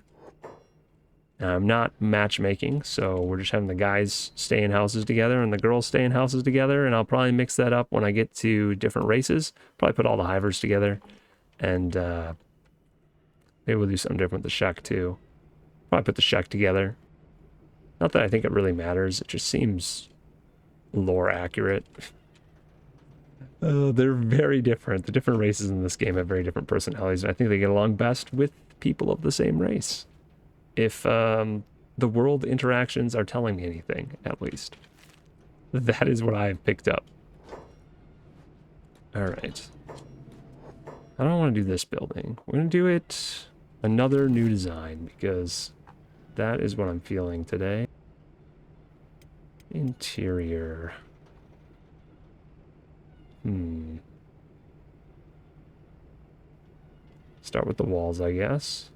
Now, I'm not matchmaking, so we're just having the guys stay in houses together and the girls stay in houses together, and I'll probably mix that up when I get to different races. Probably put all the hivers together, and maybe we'll do something different with the Shek too. Probably put the Shek together. Not that I think it really matters, it just seems lore accurate. They're very different. The different races in this game have very different personalities, and I think they get along best with people of the same race. If the world interactions are telling me anything, at least. That is what I've picked up. Alright. I don't want to do this building. We're going to do it another new design, because that is what I'm feeling today. Interior. Start with the walls, I guess.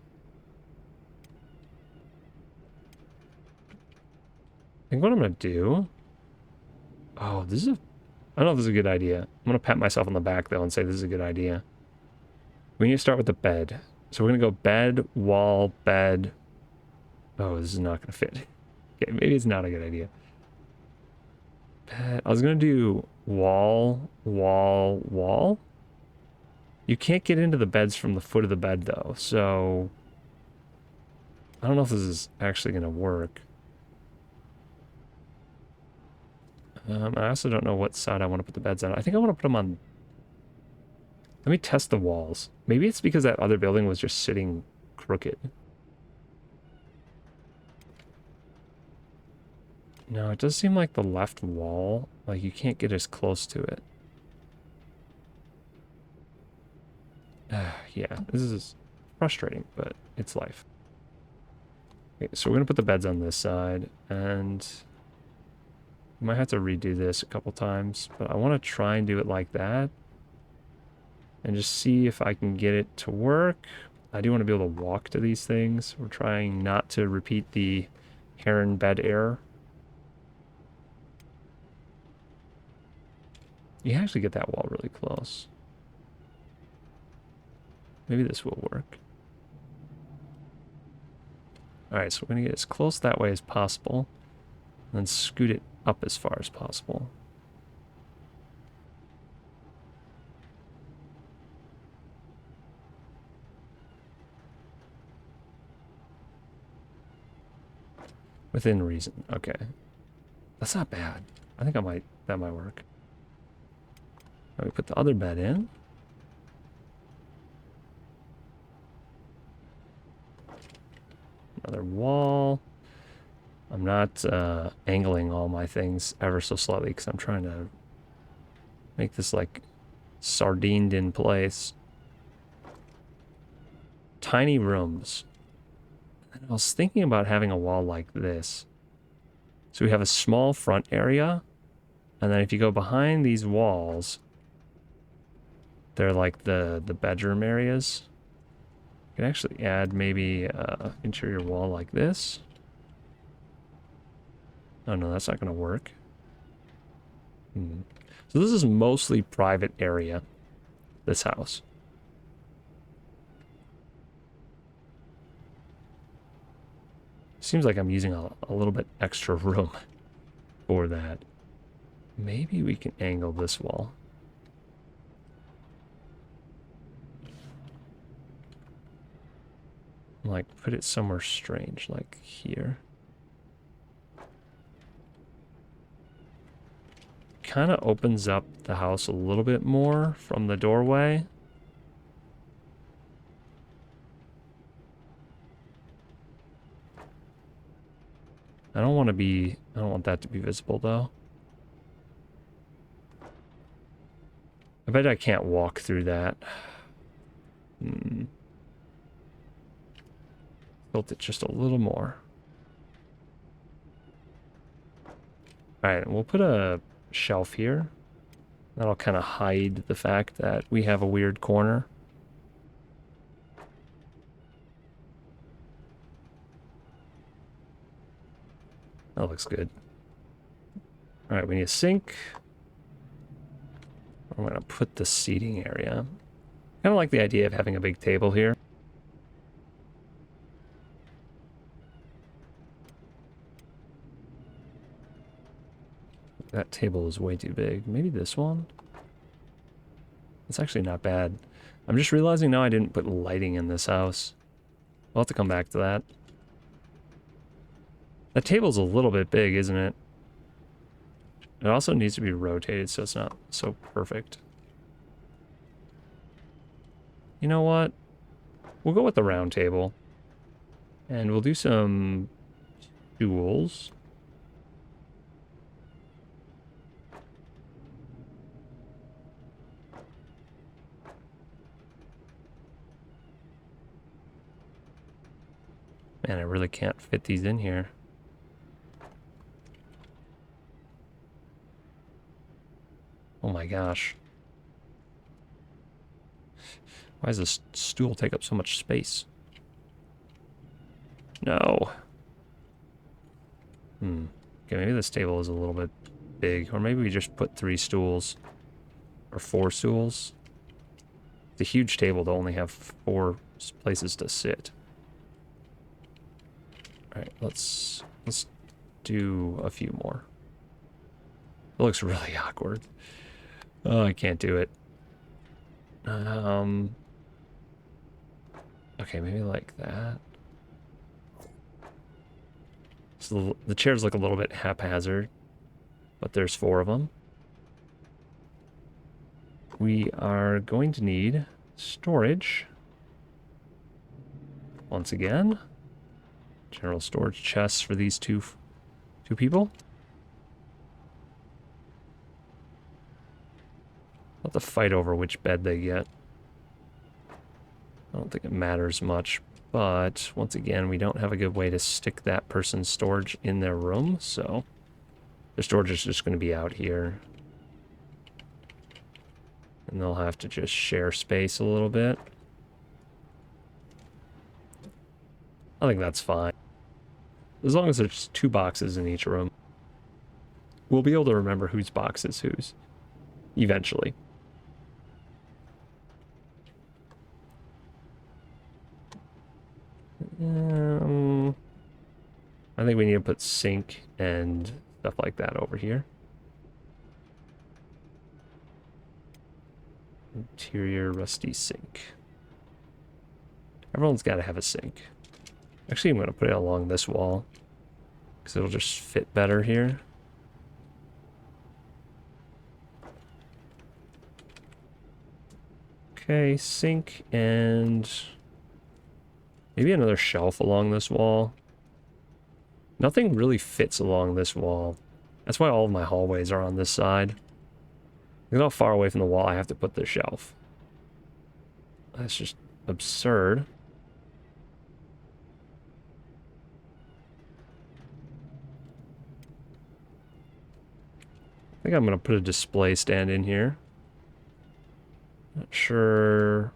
I think what I'm going to do... Oh, this is a... I don't know if this is a good idea. I'm going to pat myself on the back, though, and say this is a good idea. We need to start with the bed. So we're going to go bed, wall, bed. Oh, this is not going to fit. Okay, maybe it's not a good idea. Bed. I was going to do wall, wall, wall. You can't get into the beds from the foot of the bed, though, so... I don't know if this is actually going to work. I also don't know what side I want to put the beds on. I think I want to put them on... Let me test the walls. Maybe it's because that other building was just sitting crooked. No, it does seem like the left wall, like you can't get as close to it. Yeah, this is frustrating, but it's life. Okay, so we're going to put the beds on this side, and we might have to redo this a couple times, but I want to try and do it like that and just see if I can get it to work. I do want to be able to walk to these things. We're trying not to repeat the Heron bed error. You actually get that wall really close. Maybe this will work. Alright, so we're going to get as close that way as possible, and then scoot it up as far as possible. Within reason. Okay. That's not bad. I think that might work. Now we put the other bed in. Another wall. I'm not angling all my things ever so slightly because I'm trying to make this like sardined in place. Tiny rooms. And I was thinking about having a wall like this. So we have a small front area, and then if you go behind these walls, they're like the bedroom areas. You can actually add maybe an interior wall like this. Oh no, that's not going to work. So this is mostly private area, this house. Seems like I'm using a little bit extra room for that. Maybe we can angle this wall. Like, put it somewhere strange, like here. Kind of opens up the house a little bit more from the doorway. I don't want that to be visible though. I bet I can't walk through that. Built it just a little more. Alright, we'll put a shelf here. That'll kind of hide the fact that we have a weird corner. That looks good. All right, we need a sink. I'm going to put the seating area. Kind of like the idea of having a big table here. That table is way too big. Maybe this one? It's actually not bad. I'm just realizing now I didn't put lighting in this house. We'll have to come back to that. That table's a little bit big, isn't it? It also needs to be rotated so it's not so perfect. You know what? We'll go with the round table. And we'll do some stools. Man, I really can't fit these in here. Oh my gosh. Why does this stool take up so much space? No. Okay, maybe this table is a little bit big. Or maybe we just put 3 stools. Or 4 stools. It's a huge table to only have 4 places to sit. Alright, let's do a few more. It looks really awkward. Oh, I can't do it. Okay, maybe like that. So the chairs look a little bit haphazard, but there's 4 of them. We are going to need storage. Once again. General storage chests for these two people. I'll have to fight over which bed they get. I don't think it matters much, but once again, we don't have a good way to stick that person's storage in their room, so their storage is just going to be out here. And they'll have to just share space a little bit. I think that's fine. As long as there's 2 boxes in each room. We'll be able to remember whose box is whose. Eventually. I think we need to put sink and stuff like that over here. Interior rusty sink. Everyone's got to have a sink. Actually, I'm going to put it along this wall because it'll just fit better here. Okay, sink and maybe another shelf along this wall. Nothing really fits along this wall. That's why all of my hallways are on this side. Look how far away from the wall I have to put the shelf. That's just absurd. I think I'm going to put a display stand in here. Not sure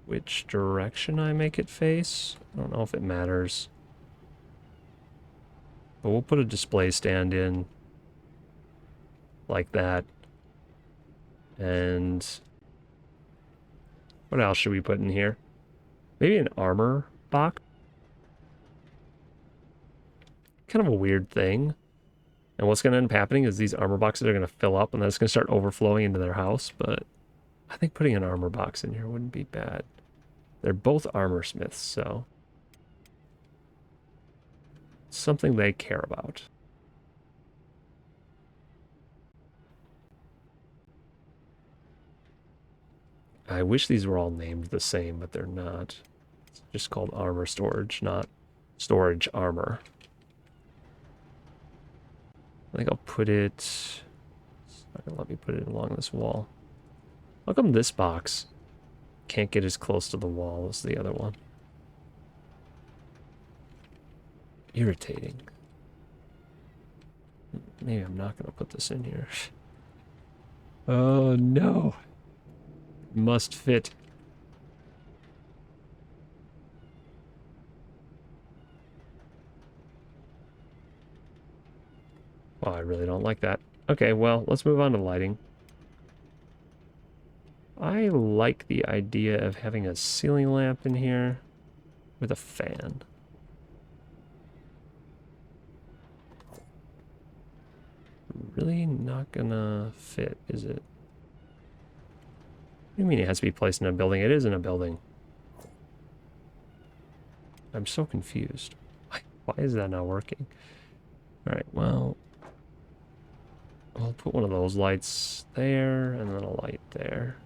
which direction I make it face. I don't know if it matters. But we'll put a display stand in like that. And what else should we put in here? Maybe an armor box? Kind of a weird thing. And what's going to end up happening is these armor boxes are going to fill up and then it's going to start overflowing into their house. But I think putting an armor box in here wouldn't be bad. They're both armor smiths, so it's something they care about. I wish these were all named the same, but they're not. It's just called armor storage, not storage armor. I think I'll put it... It's not gonna let me put it along this wall. How come this box can't get as close to the wall as the other one? Irritating. Maybe I'm not gonna put this in here. Oh, no. Must fit. Oh, I really don't like that. Okay, well, let's move on to lighting. I like the idea of having a ceiling lamp in here with a fan. Really not gonna fit, is it? What do you mean it has to be placed in a building? It is in a building. I'm so confused. Why is that not working? Alright, well, I'll put one of those lights there, and then a light there.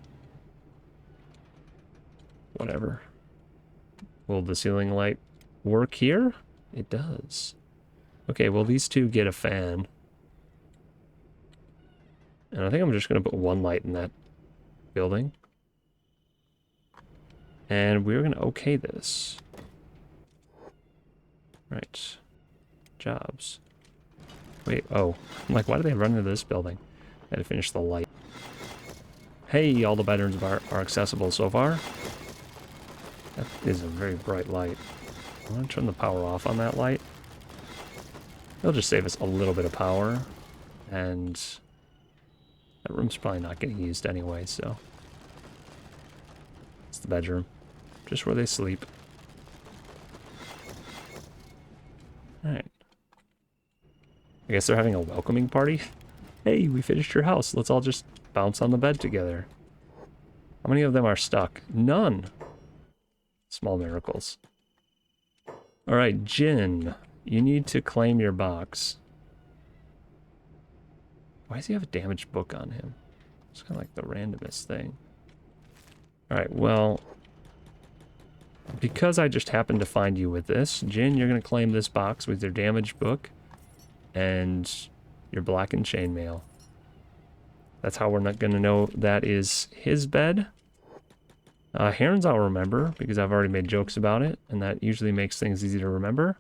Whatever. Will the ceiling light work here? It does. Okay, well, these two get a fan. And I think I'm just going to put one light in that building. And we're going to okay this. Right. Jobs. Wait, oh. I'm like, why do they run into this building? I had to finish the light. Hey, all the bedrooms are accessible so far. That is a very bright light. I'm going to turn the power off on that light. It'll just save us a little bit of power. And that room's probably not getting used anyway, so. It's the bedroom. Just where they sleep. Alright. I guess they're having a welcoming party. Hey, we finished your house. Let's all just bounce on the bed together. How many of them are stuck? None. Small miracles. Alright, Jin. You need to claim your box. Why does he have a damaged book on him? It's kind of like the randomest thing. Alright, well, because I just happened to find you with this, Jin, you're going to claim this box with your damaged book and your blackened chainmail. That's how we're not going to know that is his bed. Herons I'll remember, because I've already made jokes about it, and that usually makes things easy to remember.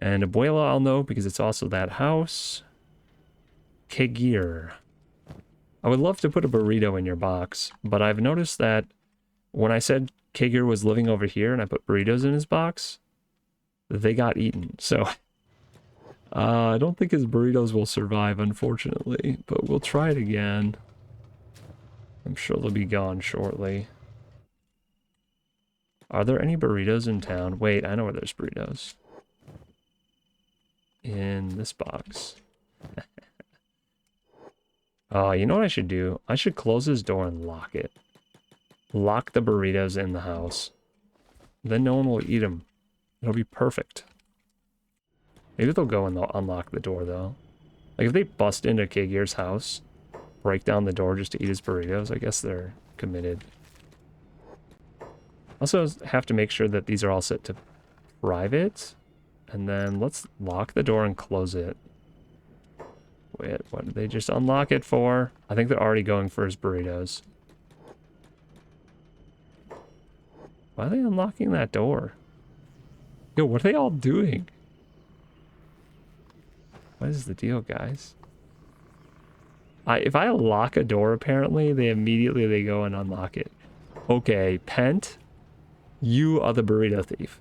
And Abuela I'll know, because it's also that house. Kegir. I would love to put a burrito in your box, but I've noticed that when I said Kegir was living over here and I put burritos in his box, they got eaten. So I don't think his burritos will survive, unfortunately, but we'll try it again. I'm sure they'll be gone shortly. Are there any burritos in town? Wait, I know where there's burritos. In this box. Oh, you know what I should do? I should close this door and lock it. Lock the burritos in the house. Then no one will eat them. It'll be perfect. Maybe they'll go and they'll unlock the door, though. Like, if they bust into Kagir's house, break down the door just to eat his burritos, I guess they're committed. Also have to make sure that these are all set to private. And then let's lock the door and close it. Wait, what did they just unlock it for? I think they're already going for his burritos. Why are they unlocking that door? Yo, what are they all doing? What is the deal, guys? If I lock a door, apparently, they go and unlock it. Okay, Pent, you are the burrito thief.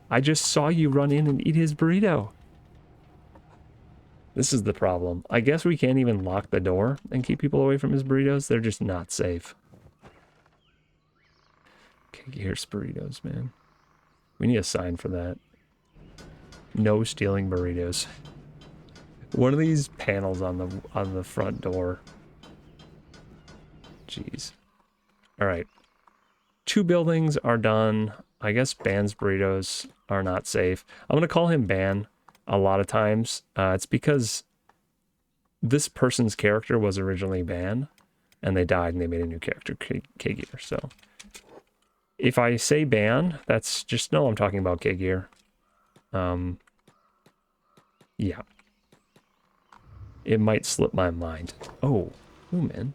I just saw you run in and eat his burrito. This is the problem. I guess we can't even lock the door and keep people away from his burritos. They're just not safe. Okay, here's burritos, man. We need a sign for that. No stealing burritos. One of these panels on the front door. Jeez. All right. 2 buildings are done. I guess Ban's burritos are not safe. I'm going to call him Ban a lot of times. It's because this person's character was originally Ban, and they died and they made a new character, Kagir. So if I say Ban, that's just know I'm talking about Kagir. Yeah. It might slip my mind. Oh, man.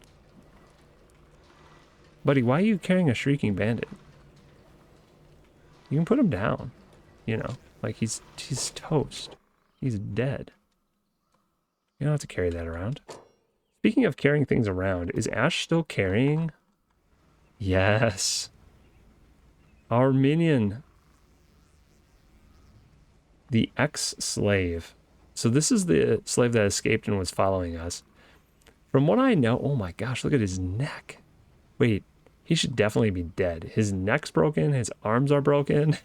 Buddy, why are you carrying a shrieking bandit? You can put him down. You know, like he's toast. He's dead. You don't have to carry that around. Speaking of carrying things around, is Ash still carrying? Yes. Our minion. The ex-slave. So this is the slave that escaped and was following us. From what I know, oh my gosh, look at his neck. Wait, he should definitely be dead. His neck's broken, his arms are broken.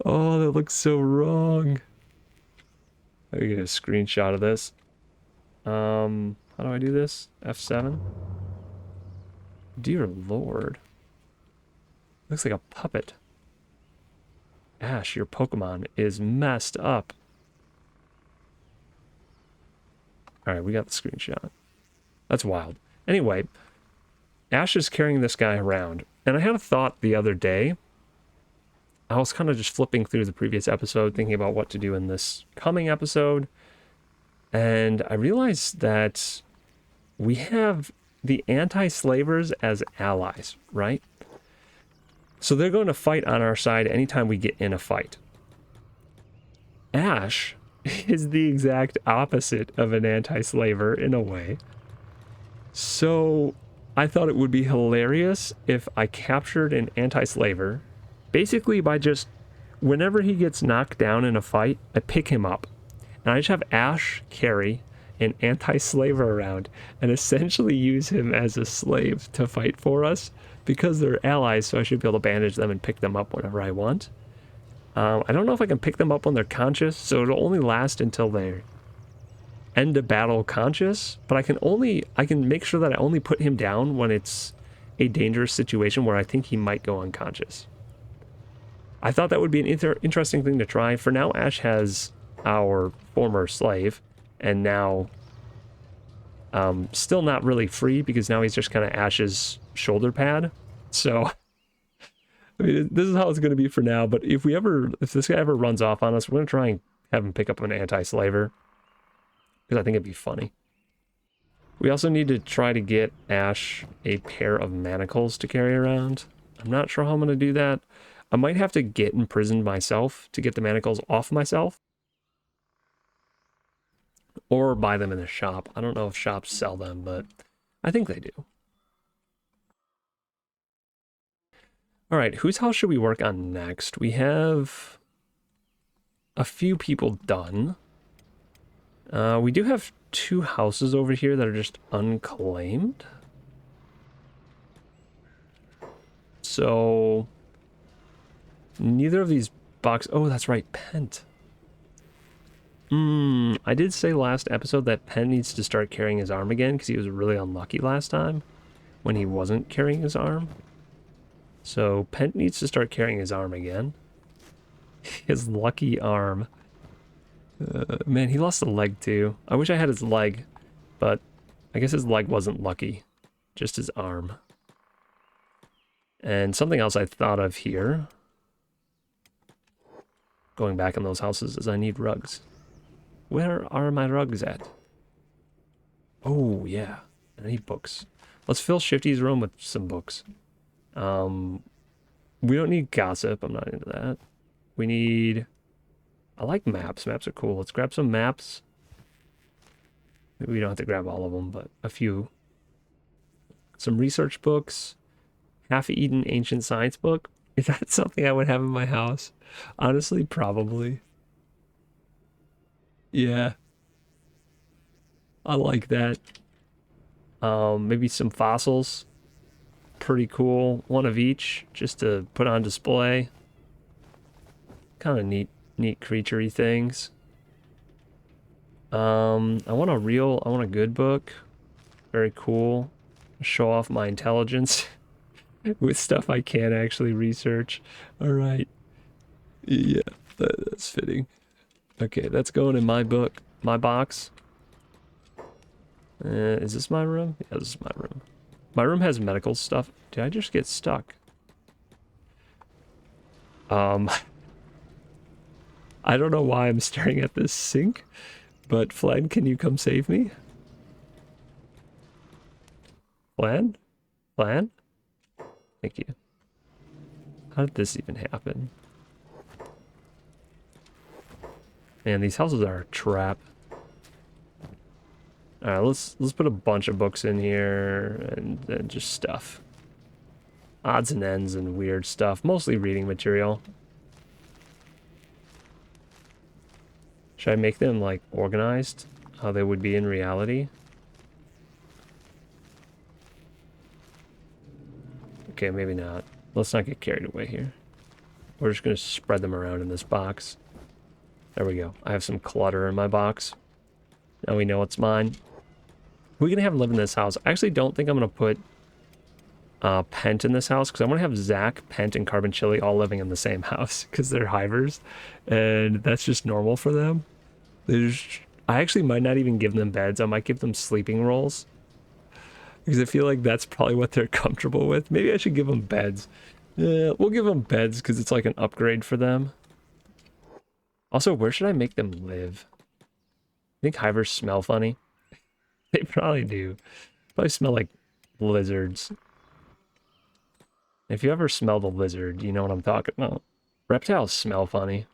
Oh, that looks so wrong. Let me get a screenshot of this. How do I do this? F7? Dear Lord. Looks like a puppet. Ash, your Pokemon is messed up. Alright, we got the screenshot. That's wild. Anyway, Ash is carrying this guy around. And I had a thought the other day. I was kind of just flipping through the previous episode, thinking about what to do in this coming episode. And I realized that we have the anti-slavers as allies, right? So they're going to fight on our side anytime we get in a fight. Ash is the exact opposite of an anti-slaver in a way. So I thought it would be hilarious if I captured an anti-slaver, basically by just, whenever he gets knocked down in a fight, I pick him up. And I just have Ash carry an anti-slaver around and essentially use him as a slave to fight for us because they're allies, so I should be able to bandage them and pick them up whenever I want. I don't know if I can pick them up when they're conscious, so it'll only last until they're end of battle conscious, but I can make sure that I only put him down when it's a dangerous situation where I think he might go unconscious. I thought that would be an interesting thing to try. For now, Ash has our former slave, and now still not really free because now he's just kind of Ash's shoulder pad. So I mean, this is how it's going to be for now, but if this guy ever runs off on us, we're going to try and have him pick up an anti-slaver because I think it'd be funny. We also need to try to get Ash a pair of manacles to carry around. I'm not sure how I'm going to do that. I might have to get imprisoned myself to get the manacles off myself, or buy them in a shop. I don't know if shops sell them, but I think they do. All right, whose house should we work on next? We have a few people done. We do have 2 houses over here that are just unclaimed. So neither of these oh, that's right, Pent. I did say last episode that Pent needs to start carrying his arm again because he was really unlucky last time when he wasn't carrying his arm. So Pent needs to start carrying his arm again. His lucky arm. Man, he lost a leg too. I wish I had his leg, but I guess his leg wasn't lucky. Just his arm. And something else I thought of here, going back in those houses, is I need rugs. Where are my rugs at? Oh, yeah. I need books. Let's fill Shifty's room with some books. We don't need gossip. I'm not into that. We need... I like maps. Maps are cool. Let's grab some maps. Maybe we don't have to grab all of them, but a few. Some research books. Half-eaten ancient science book. Is that something I would have in my house? Honestly, probably. Yeah. I like that. Maybe some fossils. Pretty cool. One of each, just to put on display. Kind of neat creature-y things. I want a good book. Very cool. Show off my intelligence with stuff I can't actually research. All right. Yeah, that's fitting. Okay, that's going in my book, my box. Is this my room? Yeah, this is my room. My room has medical stuff. Did I just get stuck? I don't know why I'm staring at this sink, but Flan, can you come save me? Flan? Flan? Thank you. How did this even happen? Man, these houses are a trap. All right, let's put a bunch of books in here and just stuff. Odds and ends and weird stuff, mostly reading material. Should I make them like organized, how they would be in reality? Okay, maybe not. Let's not get carried away here. We're just gonna spread them around in this box. There we go. I have some clutter in my box. Now we know what's mine. We're gonna have him live in this house. I actually don't think I'm gonna put Pent in this house because I want to have Zach, Pent, and Carbon Chili all living in the same house because they're hivers, and that's just normal for them. I actually might not even give them beds. I might give them sleeping rolls because I feel like that's probably what they're comfortable with. Maybe I should give them beds. Yeah, we'll give them beds because it's like an upgrade for them. Also, where should I make them live? I think hivers smell funny. They probably do. Probably smell like lizards. If you ever smelled a lizard, you know what I'm talking about. Reptiles smell funny.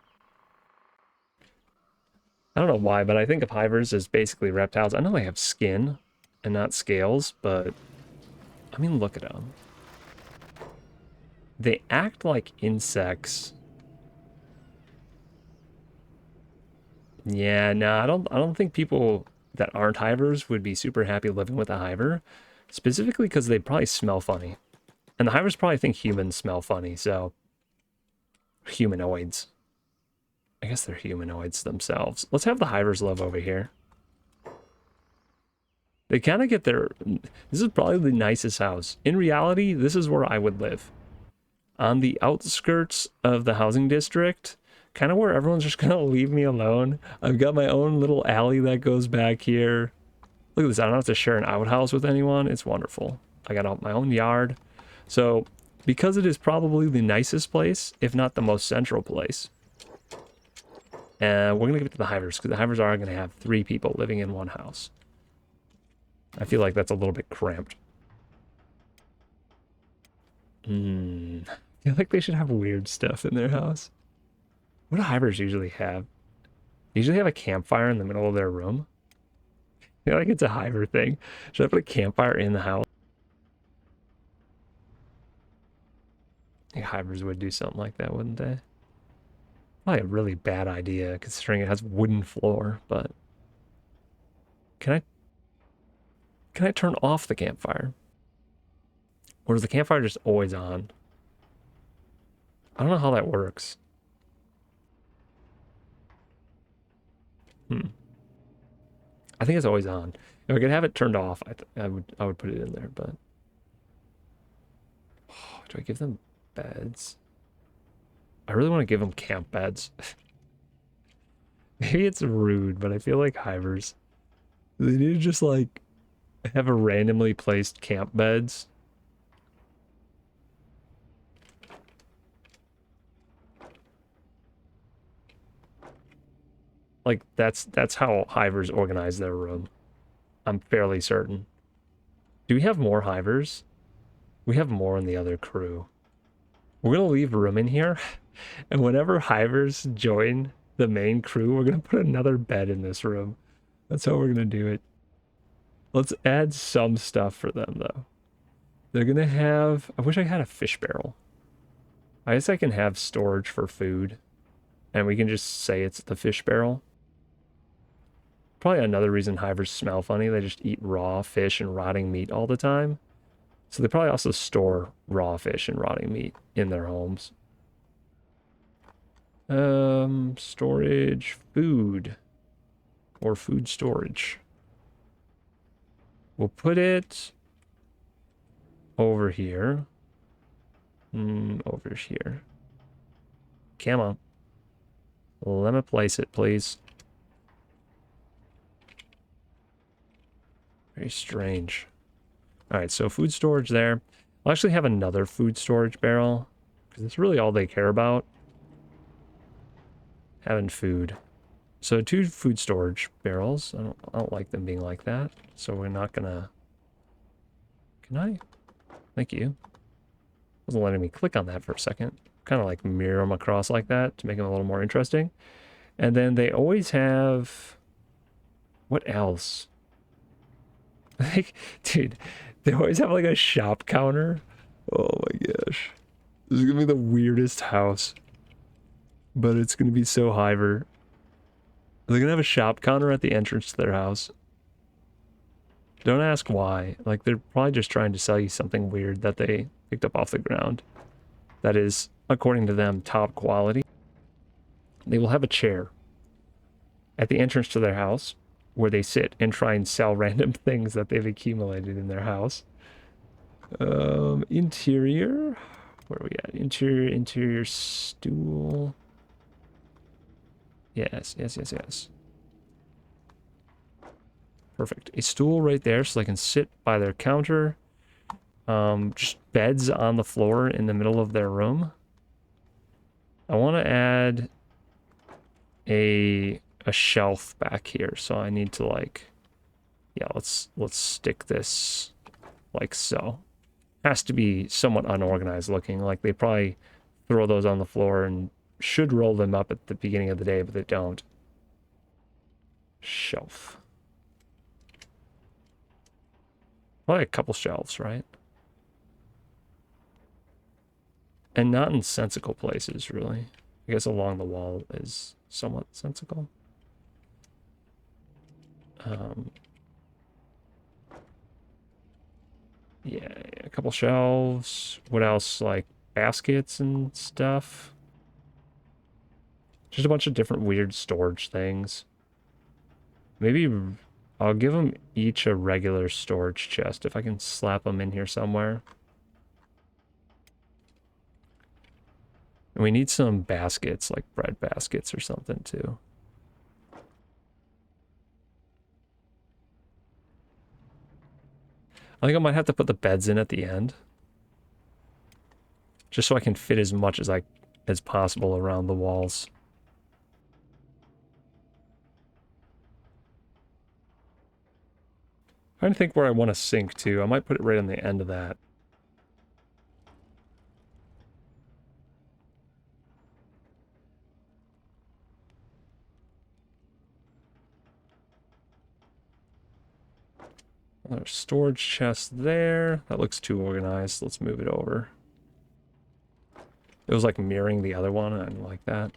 I don't know why, but I think of hivers as basically reptiles. I know they have skin and not scales, but I mean, look at them. They act like insects. Yeah, no, I don't think people that aren't hivers would be super happy living with a hiver, specifically because they probably smell funny. And the hivers probably think humans smell funny, so humanoids. I guess they're humanoids themselves. Let's have the hivers live over here. They kind of get their... This is probably the nicest house. In reality, this is where I would live. On the outskirts of the housing district, kind of where everyone's just going to leave me alone. I've got my own little alley that goes back here. Look at this. I don't have to share an outhouse with anyone. It's wonderful. I got my own yard. So, because it is probably the nicest place, if not the most central place, we're going to give it to the hivers, because the hivers are going to have 3 people living in one house. I feel like that's a little bit cramped. I feel like they should have weird stuff in their house. What do hivers usually have? They usually have a campfire in the middle of their room. I feel like it's a hiver thing. Should I put a campfire in the house? I think hivers would do something like that, wouldn't they? Probably a really bad idea considering it has wooden floor, but can I turn off the campfire? Or is the campfire just always on? I don't know how that works. I think it's always on. If I could have it turned off, I would put it in there, but do I give them beds? I really want to give them camp beds. Maybe it's rude, but I feel like hivers, they need to just like have a randomly placed camp beds. Like that's how hivers organize their room. I'm fairly certain. Do we have more hivers? We have more in the other crew. We're gonna leave room in here, and whenever hivers join the main crew, we're gonna put another bed in this room. That's how we're gonna do it. Let's add some stuff for them though. They're gonna have, I wish I had a fish barrel. I guess I can have storage for food, and we can just say it's the fish barrel. Probably another reason hivers smell funny. They just eat raw fish and rotting meat all the time. So they probably also store raw fish and rotting meat in their homes. Storage, food, or food storage. We'll put it over here. Over here. Come on. Let me place it, please. Very strange. All right, so food storage there. I'll actually have another food storage barrel because it's really all they care about. Having food. So 2 food storage barrels. I don't like them being like that. So we're not gonna. Can I? Thank you. Wasn't letting me click on that for a second. Kind of like mirror them across like that to make them a little more interesting. And then they always have. What else? Like, dude, they always have like a shop counter. Oh my gosh. This is gonna be the weirdest house. But it's gonna be so hyper. They're gonna have a shop counter at the entrance to their house. Don't ask why. Like, they're probably just trying to sell you something weird that they picked up off the ground. That is, according to them, top quality. They will have a chair at the entrance to their house where they sit and try and sell random things that they've accumulated in their house. Interior. Where are we at? Interior stool. Yes. Perfect. A stool right there so they can sit by their counter. Just beds on the floor in the middle of their room. I want to add a shelf back here, so I need to like, yeah, let's stick this like so. Has to be somewhat unorganized looking. Like they probably throw those on the floor and should roll them up at the beginning of the day, but they don't. Shelf. Probably a couple shelves, right? And not in sensical places, really. I guess along the wall is somewhat sensical. Yeah, a couple shelves. What else? Like baskets and stuff. Just a bunch of different weird storage things. Maybe I'll give them each a regular storage chest if I can slap them in here somewhere. And we need some baskets, like bread baskets or something too. I think I might have to put the beds in at the end. Just so I can fit as much as possible around the walls. I'm trying to think where I want to sink to. I might put it right on the end of that. Another storage chest there. That looks too organized. Let's move it over. It was like mirroring the other one. I didn't like that.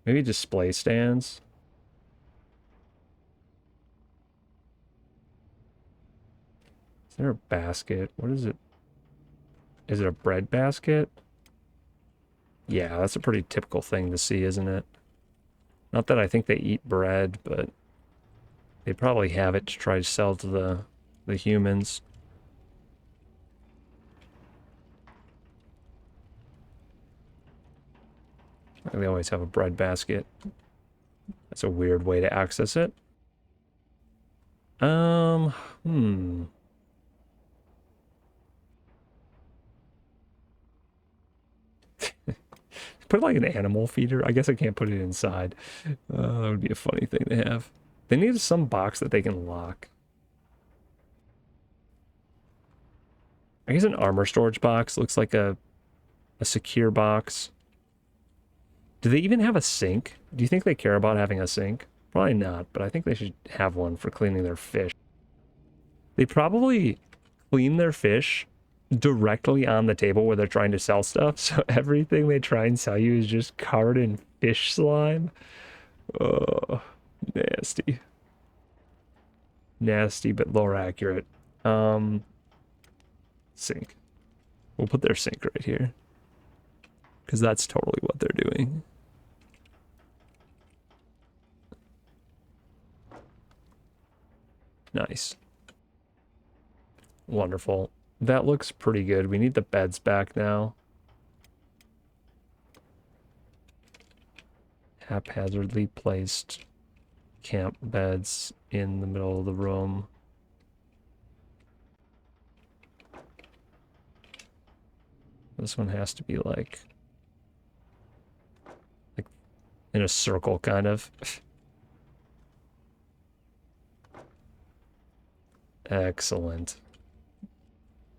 Maybe display stands. Is there a basket? What is it? Is it a bread basket? Yeah, that's a pretty typical thing to see, isn't it? Not that I think they eat bread, but they probably have it to try to sell to the humans. They always have a bread basket. That's a weird way to access it. Hmm. Put like an animal feeder. I guess I can't put it inside. That would be a funny thing to have. They need some box that they can lock. I guess an armor storage box looks like a secure box. Do they even have a sink? Do you think they care about having a sink? Probably not, but I think they should have one for cleaning their fish. They probably clean their fish directly on the table where they're trying to sell stuff, so everything they try and sell you is just covered in fish slime. Oh, nasty. Nasty, but lore accurate. Sink. We'll put their sink right here. Because that's totally what they're doing. Nice. Wonderful. That looks pretty good. We need the beds back now. Haphazardly placed camp beds in the middle of the room. This one has to be like in a circle, kind of. Excellent.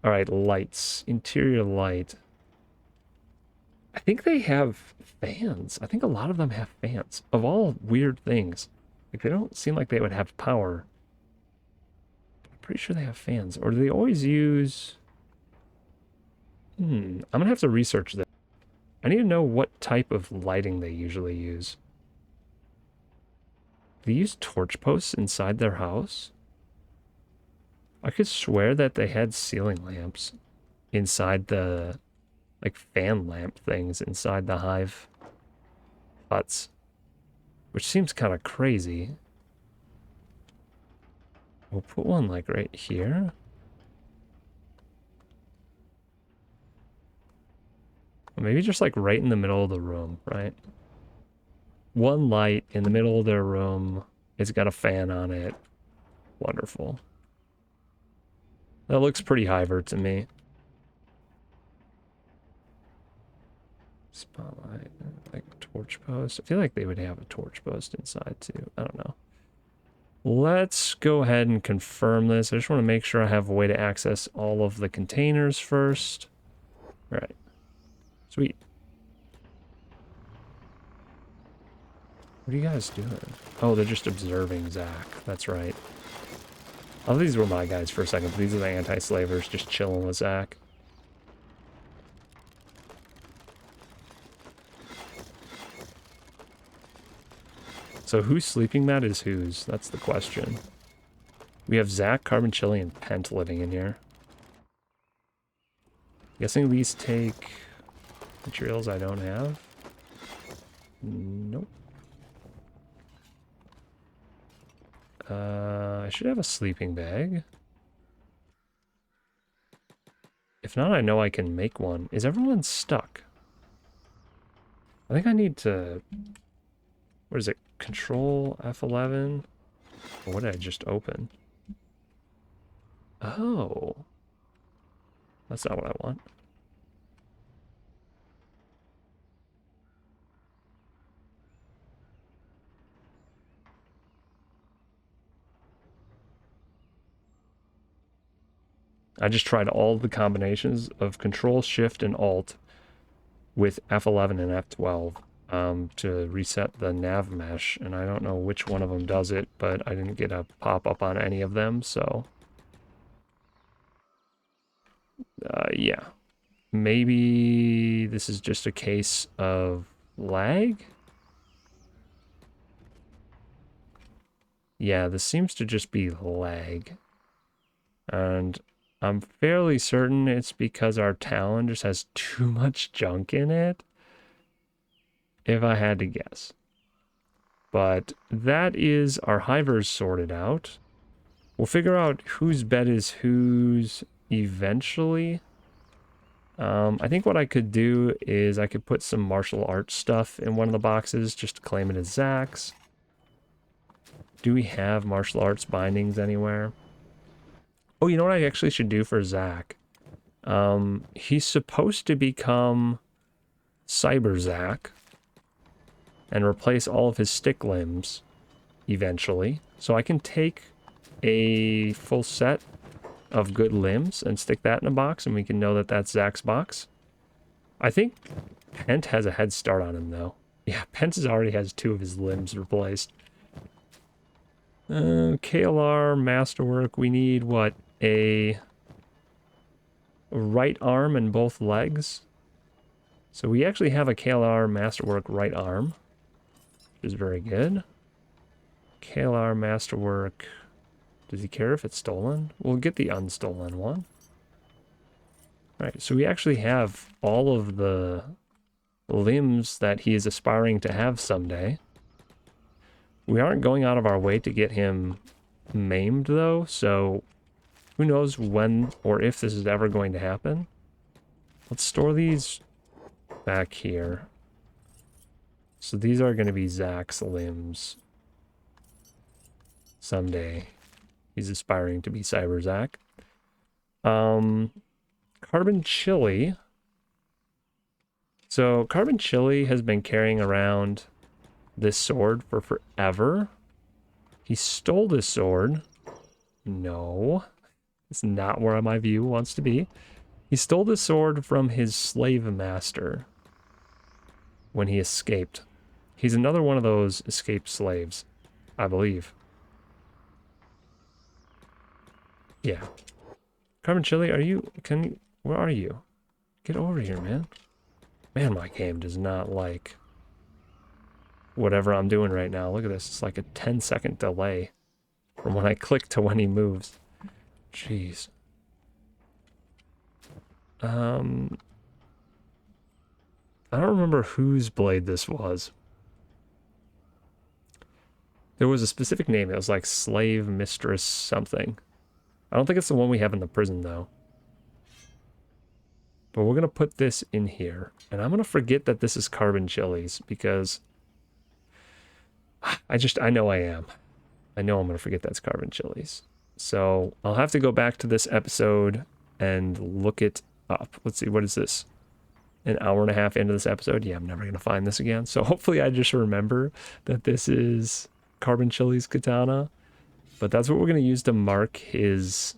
All right, lights. Interior light. I think they have fans. I think a lot of them have fans. Of all weird things. Like, they don't seem like they would have power. pretty sure they have fans. Or do they always use... I'm gonna have to research that. I need to know what type of lighting they usually use. Do they use torch posts inside their house? I could swear that they had ceiling lamps inside the, like, fan lamp things inside the hive huts, which seems kind of crazy. We'll put one, like, right here. Maybe just, like, right in the middle of the room, right? One light in the middle of their room. It's got a fan on it. Wonderful. That looks pretty hiver to me. Spotlight, like torch post. I feel like they would have a torch post inside too. I don't know. Let's go ahead and confirm this. I just want to make sure I have a way to access all of the containers first. All right. Sweet. What are you guys doing? Oh, they're just observing Zach. That's right. Oh, these were my guys for a second. These are the anti-slavers just chilling with Zach. So whose sleeping mat is whose? That's the question. We have Zach, Carbon Chili, and Pent living in here. Guessing these take materials I don't have. Nope. I should have a sleeping bag. If not, I know I can make one. Is everyone stuck? I think I need to... What is it? Control F11? Or what did I just open? Oh. That's not what I want. I just tried all the combinations of Control, Shift, and Alt with F11 and F12 to reset the nav mesh, and I don't know which one of them does it, but I didn't get a pop-up on any of them, so... yeah. Maybe this is just a case of lag? Yeah, this seems to just be lag. And I'm fairly certain it's because our Talon just has too much junk in it, if I had to guess. But that is our hivers sorted out. We'll figure out whose bed is whose eventually. I think what I could do is I could put some martial arts stuff in one of the boxes just to claim it as Zach's. Do we have martial arts bindings anywhere? Oh, you know what I actually should do for Zach? He's supposed to become Cyber Zach and replace all of his stick limbs eventually. So I can take a full set of good limbs and stick that in a box, and we can know that that's Zach's box. I think Pent has a head start on him, though. Yeah, Pent already has 2 of his limbs replaced. KLR, Masterwork, we need, what, a right arm and both legs? So we actually have a KLR Masterwork right arm, which is very good. KLR Masterwork... Does he care if it's stolen? We'll get the unstolen one. Alright, so we actually have all of the limbs that he is aspiring to have someday. We aren't going out of our way to get him maimed, though, so who knows when or if this is ever going to happen. Let's store these back here. So these are going to be Zach's limbs someday. He's aspiring to be Cyber Zach. Carbon Chili. So Carbon Chili has been carrying around this sword for forever. He stole this sword. No, it's not where my view wants to be. He stole this sword from his slave master when he escaped. He's another one of those escaped slaves, I believe. Yeah. Carbon Chili, where are you? Get over here, man. Man, my game does not like whatever I'm doing right now. Look at this. It's like a 10-second delay from when I click to when he moves. Jeez. I don't remember whose blade this was. There was a specific name. It was like slave mistress something. I don't think it's the one we have in the prison though. But we're going to put this in here. And I'm going to forget that this is Carbon Chilies because I know I am. I know I'm going to forget that's Carbon Chilies. So I'll have to go back to this episode and look it up. Let's see, what is this? An hour and a half into this episode? Yeah, I'm never going to find this again. So hopefully I just remember that this is Carbon Chilies katana. But that's what we're going to use to mark his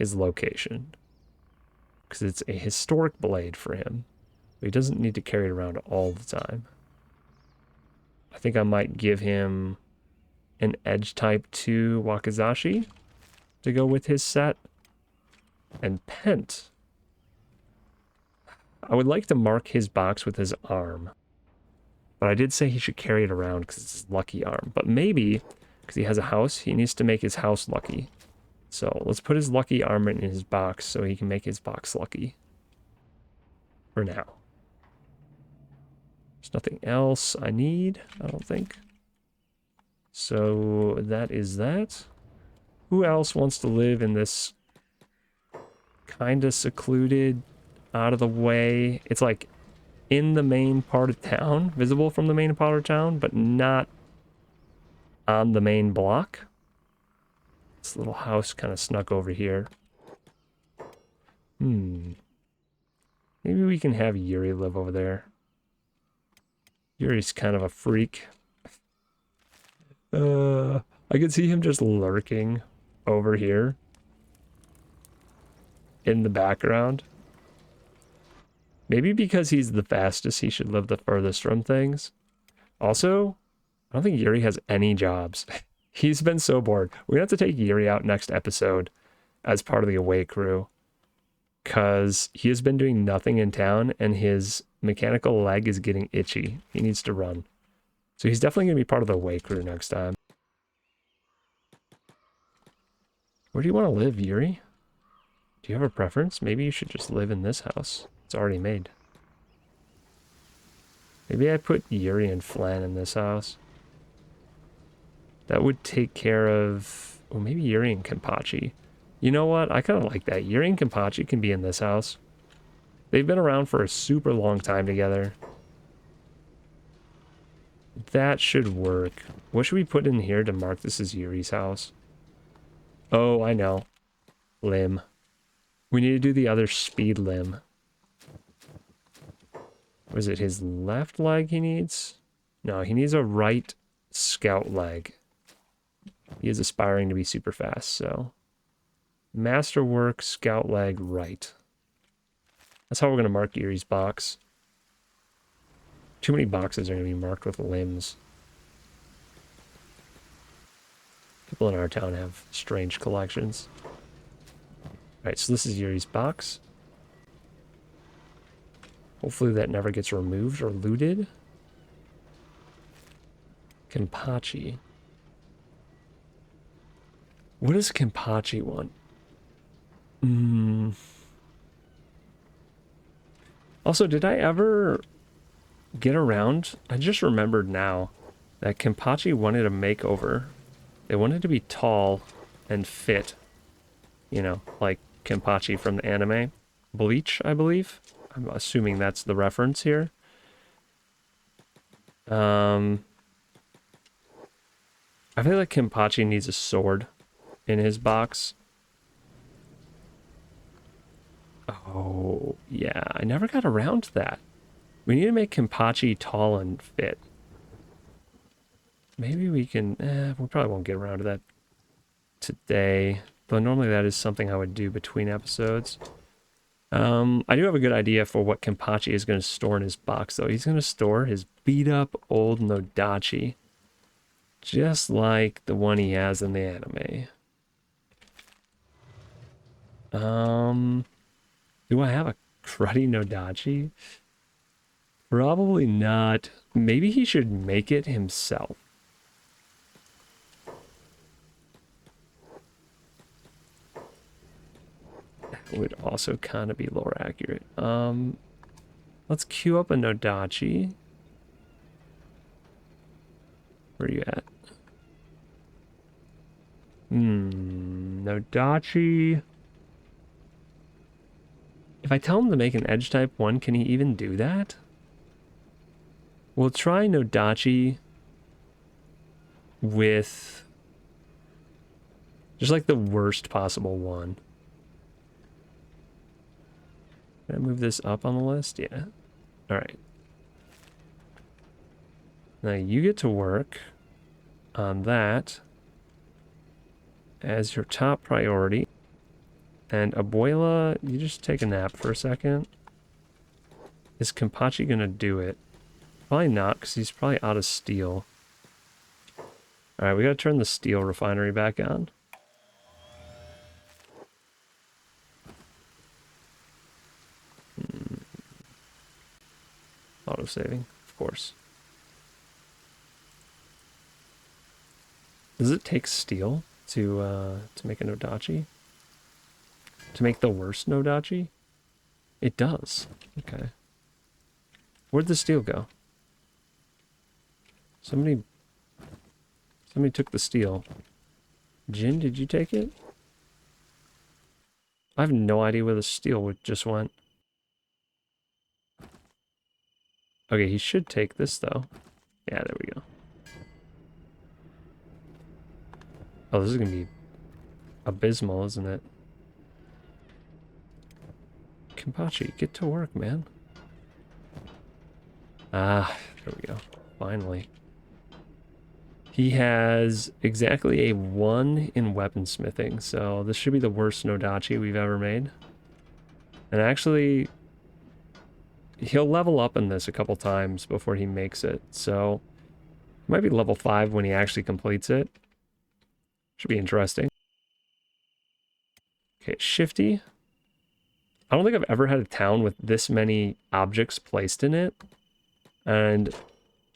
location. Because it's a historic blade for him. But he doesn't need to carry it around all the time. I think I might give him an edge type 2 wakizashi to go with his set. And pent. I would like to mark his box with his arm. But I did say he should carry it around because it's his lucky arm. But maybe, because he has a house, he needs to make his house lucky. So let's put his lucky arm in his box so he can make his box lucky. For now. There's nothing else I need, I don't think. So that is that. Who else wants to live in this kind of secluded, out of the way? It's like in the main part of town, visible from the main part of town, but not on the main block. This little house kind of snuck over here. Maybe we can have Yuri live over there. Yuri's kind of a freak. I could see him just lurking over here in the background. Maybe because he's the fastest, he should live the furthest from things. Also, I don't think Yuri has any jobs. He's been so bored. We're going to have to take Yuri out next episode as part of the away crew. Because he has been doing nothing in town and his mechanical leg is getting itchy. He needs to run. So he's definitely going to be part of the away crew next time. Where do you want to live, Yuri? Do you have a preference? Maybe you should just live in this house. It's already made. Maybe I put Yuri and Flan in this house. That would take care of... Well, maybe Yuri and Kenpachi. You know what? I kind of like that. Yuri and Kenpachi can be in this house. They've been around for a super long time together. That should work. What should we put in here to mark this as Yuri's house? Oh, I know. Limb. We need to do the other speed limb. Was it his left leg he needs? No, he needs a right scout leg. He is aspiring to be super fast, so... Masterwork, scout leg, right. That's how we're going to mark Yuri's box. Too many boxes are going to be marked with limbs. People in our town have strange collections. Alright, so this is Yuri's box. Hopefully that never gets removed or looted. Kenpachi. What does Kenpachi want? Also, did I ever get around? I just remembered now that Kenpachi wanted a makeover. They wanted to be tall and fit. You know, like Kenpachi from the anime. Bleach, I believe. I'm assuming that's the reference here. I feel like Kenpachi needs a sword in his box. Oh, yeah. I never got around to that. We need to make Kenpachi tall and fit. Maybe we can... we probably won't get around to that today. Though normally that is something I would do between episodes. I do have a good idea for what Kenpachi is going to store in his box, though. He's going to store his beat-up old Nodachi. Just like the one he has in the anime. Do I have a cruddy Nodachi? Probably not. Maybe he should make it himself. That would also kind of be lore accurate. Let's queue up a Nodachi. Where are you at? Nodachi. If I tell him to make an edge type 1, can he even do that? We'll try Nodachi with just like the worst possible one. Can I move this up on the list? Yeah. All right. Now you get to work on that as your top priority. And Abuela, you just take a nap for a second. Is Kenpachi gonna do it? Probably not, because he's probably out of steel. Alright, we gotta turn the steel refinery back on. Auto-saving, of course. Does it take steel to make a Nodachi? To make the worst Nodachi? It does. Okay. Where'd the steel go? Somebody took the steel. Jin, did you take it? I have no idea where the steel just went. Okay, he should take this though. Yeah, there we go. Oh, this is gonna be abysmal, isn't it? Kenpachi, get to work, man. Ah, there we go. Finally. He has exactly a 1 in weaponsmithing, so this should be the worst Nodachi we've ever made. And actually, he'll level up in this a couple times before he makes it, so it might be level 5 when he actually completes it. Should be interesting. Okay, Shifty. I don't think I've ever had a town with this many objects placed in it. And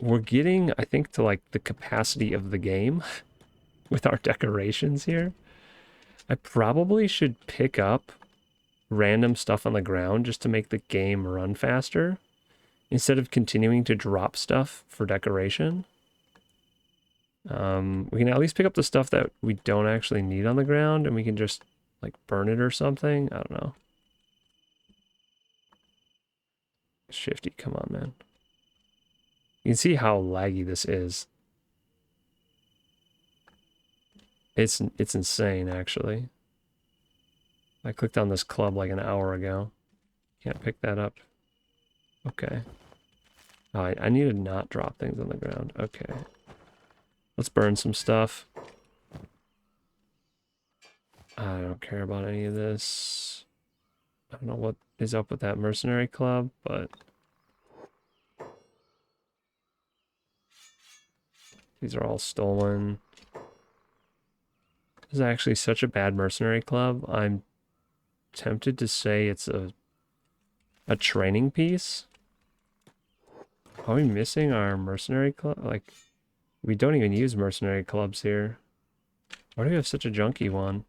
we're getting, I think, to like the capacity of the game with our decorations here. I probably should pick up random stuff on the ground just to make the game run faster instead of continuing to drop stuff for decoration. We can at least pick up the stuff that we don't actually need on the ground and we can just like burn it or something. I don't know. Shifty, come on, man. You can see how laggy this is. It's insane, actually. I clicked on this club like an hour ago. Can't pick that up. Okay. Oh, I need to not drop things on the ground. Okay. Let's burn some stuff. I don't care about any of this. I don't know what is up with that mercenary club, but these are all stolen. This is actually such a bad mercenary club. I'm tempted to say it's a training piece. Are we missing our mercenary club? Like, we don't even use mercenary clubs here. Why do we have such a junky one?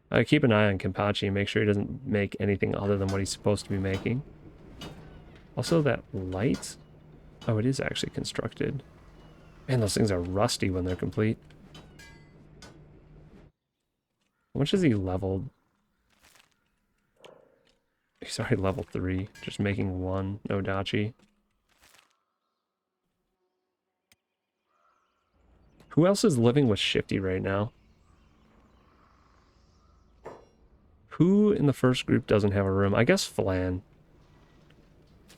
I keep an eye on Kenpachi and make sure he doesn't make anything other than what he's supposed to be making. Also, that light. Oh, it is actually constructed. Man, those things are rusty when they're complete. How much has he leveled? He's already level 3, just making 1 Nodachi. Who else is living with Shifty right now? Who in the first group doesn't have a room? I guess Flan.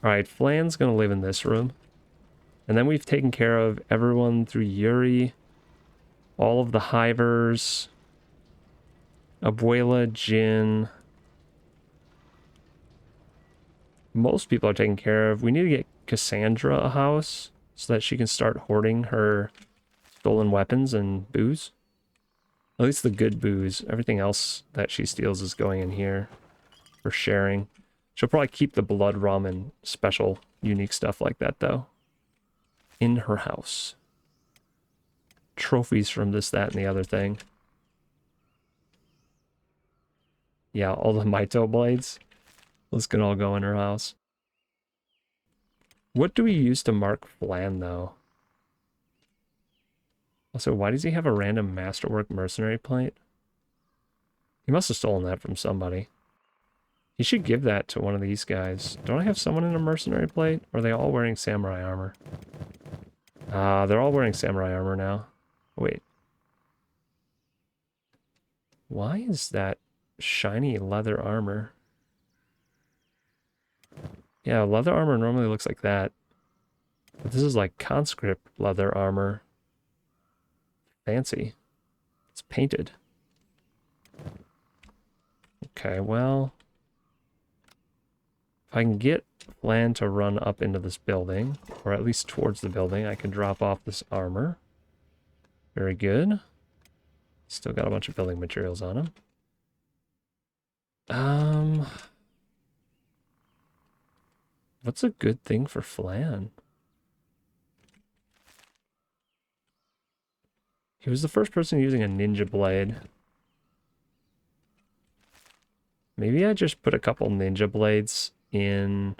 Alright, Flan's gonna live in this room. And then we've taken care of everyone through Yuri. All of the hivers. Abuela, Jin. Most people are taken care of. We need to get Cassandra a house so that she can start hoarding her stolen weapons and booze. At least the good booze. Everything else that she steals is going in here for sharing. She'll probably keep the blood rum and special, unique stuff like that, though, in her house. Trophies from this, that, and the other thing. Yeah, all the Mito blades. Those can all go in her house. What do we use to mark Flan, though? Also, why does he have a random Masterwork mercenary plate? He must have stolen that from somebody. He should give that to one of these guys. Don't I have someone in a mercenary plate? Or are they all wearing samurai armor? They're all wearing samurai armor now. Wait. Why is that shiny leather armor? Yeah, leather armor normally looks like that. But this is like conscript leather armor. Fancy. It's painted. Okay, well... if I can get land to run up into this building, or at least towards the building, I can drop off this armor. Very good. Still got a bunch of building materials on him. What's a good thing for Flan? He was the first person using a ninja blade. Maybe I just put a couple ninja blades in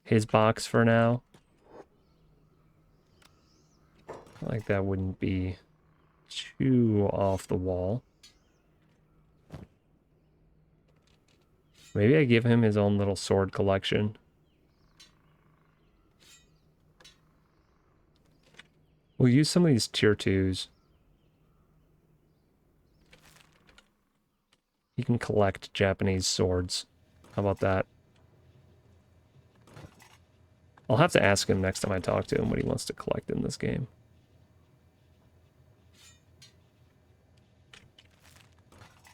his box for now. Like that wouldn't be too off the wall. Maybe I give him his own little sword collection. We'll use some of these tier 2s. He can collect Japanese swords. How about that? I'll have to ask him next time I talk to him what he wants to collect in this game.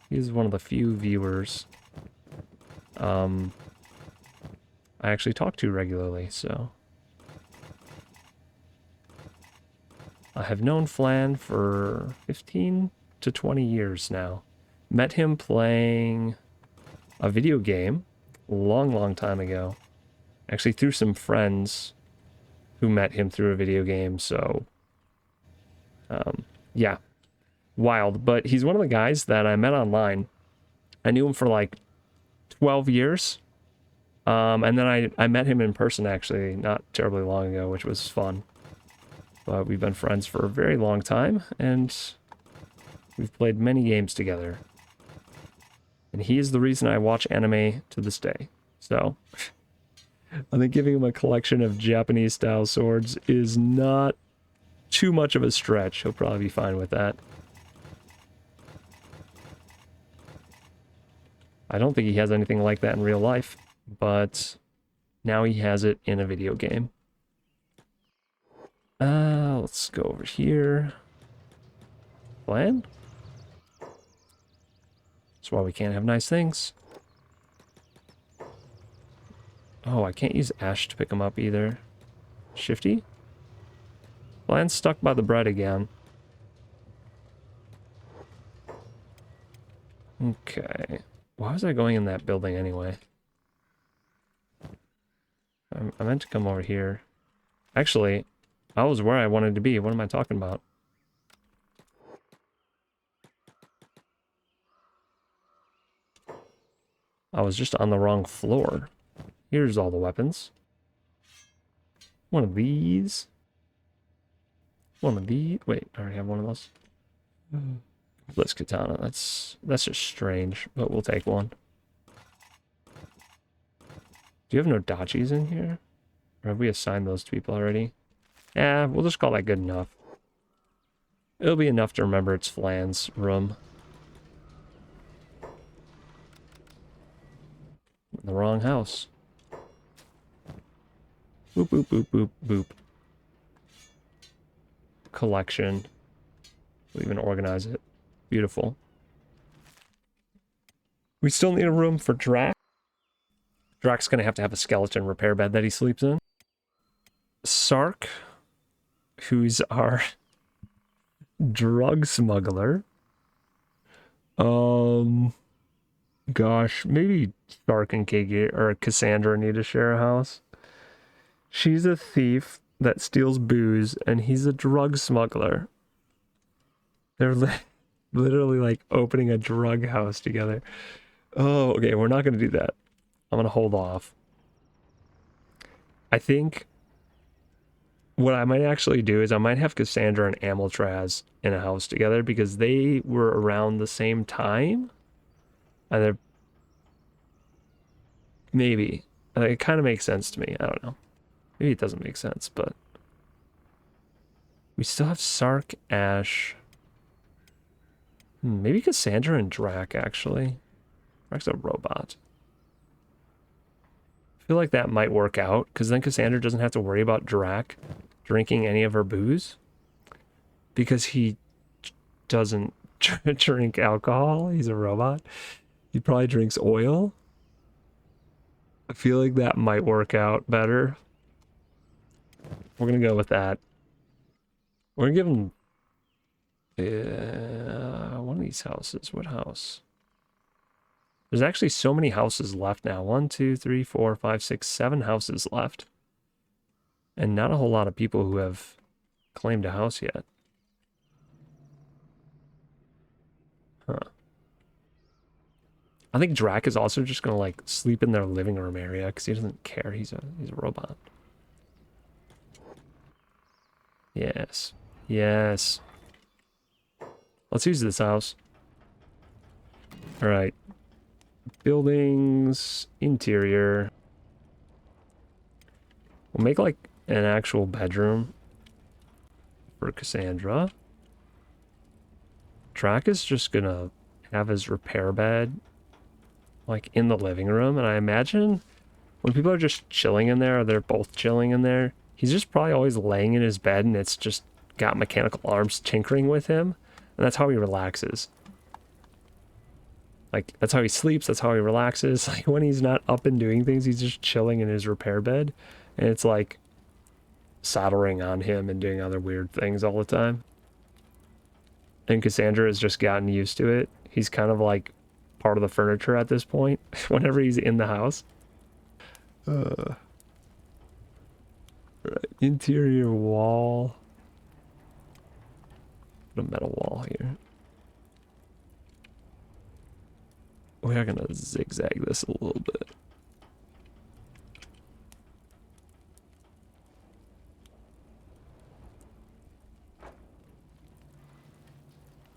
He's one of the few viewers I actually talk to regularly, so... I have known Flan for 15 to 20 years now. Met him playing a video game a long, long time ago. Actually through some friends who met him through a video game, so... yeah. Wild. But he's one of the guys that I met online. I knew him for like 12 years. And then I met him in person, actually, not terribly long ago, which was fun. But we've been friends for a very long time, and we've played many games together. And he is the reason I watch anime to this day. So, I think giving him a collection of Japanese-style swords is not too much of a stretch. He'll probably be fine with that. I don't think he has anything like that in real life, but now he has it in a video game. Let's go over here. Plan? That's why we can't have nice things. Oh, I can't use Ash to pick him up either. Shifty? Plan's stuck by the bread again. Okay. Why was I going in that building anyway? I meant to come over here. Actually, I was where I wanted to be. What am I talking about? I was just on the wrong floor. Here's all the weapons. One of these. One of these. Wait, I already have one of those. Blitz katana. That's just strange, but we'll take one. Do you have no dachis in here? Or have we assigned those to people already? Yeah, we'll just call that good enough. It'll be enough to remember it's Flan's room. In the wrong house. Boop, boop, boop, boop, boop. Collection. We'll even organize it. Beautiful. We still need a room for Drac. Drac's gonna have to have a skeleton repair bed that he sleeps in. Sark, who's our drug smuggler. Um, gosh, maybe Stark and Kiki or Cassandra need to share a house. She's a thief that steals booze, and he's a drug smuggler. They're literally like opening a drug house together. Oh, okay, we're not gonna do that. I'm gonna hold off. I think what I might actually do is I might have Cassandra and Amiltraz in a house together because they were around the same time. And they're maybe. It kind of makes sense to me. I don't know. Maybe it doesn't make sense, but we still have Sark, Ash. Maybe Cassandra and Drac, actually. Drac's a robot. I feel like that might work out because then Cassandra doesn't have to worry about Drac drinking any of her booze because he doesn't drink alcohol. He's a robot. He probably drinks oil. I feel like that might work out better. We're gonna go with that. We're gonna give him one of these houses. What house? There's actually so many houses left now. 1, 2, 3, 4, 5, 6, 7 houses left. And not a whole lot of people who have claimed a house yet. Huh. I think Drac is also just gonna like sleep in their living room area because he doesn't care. He's a robot. Yes. Yes. Let's use this house. All right. Buildings, interior. We'll make like an actual bedroom for Cassandra. Drac is just gonna have his repair bed like in the living room, and I imagine when people are just chilling in there, or they're both chilling in there, he's just probably always laying in his bed and it's just got mechanical arms tinkering with him, and that's how he relaxes. Like, that's how he sleeps, that's how he relaxes. Like, when he's not up and doing things, he's just chilling in his repair bed, and it's like soldering on him and doing other weird things all the time. And Cassandra has just gotten used to it. He's kind of like part of the furniture at this point, whenever he's in the house. Right. Interior wall. Put a metal wall here. We are gonna zigzag this a little bit.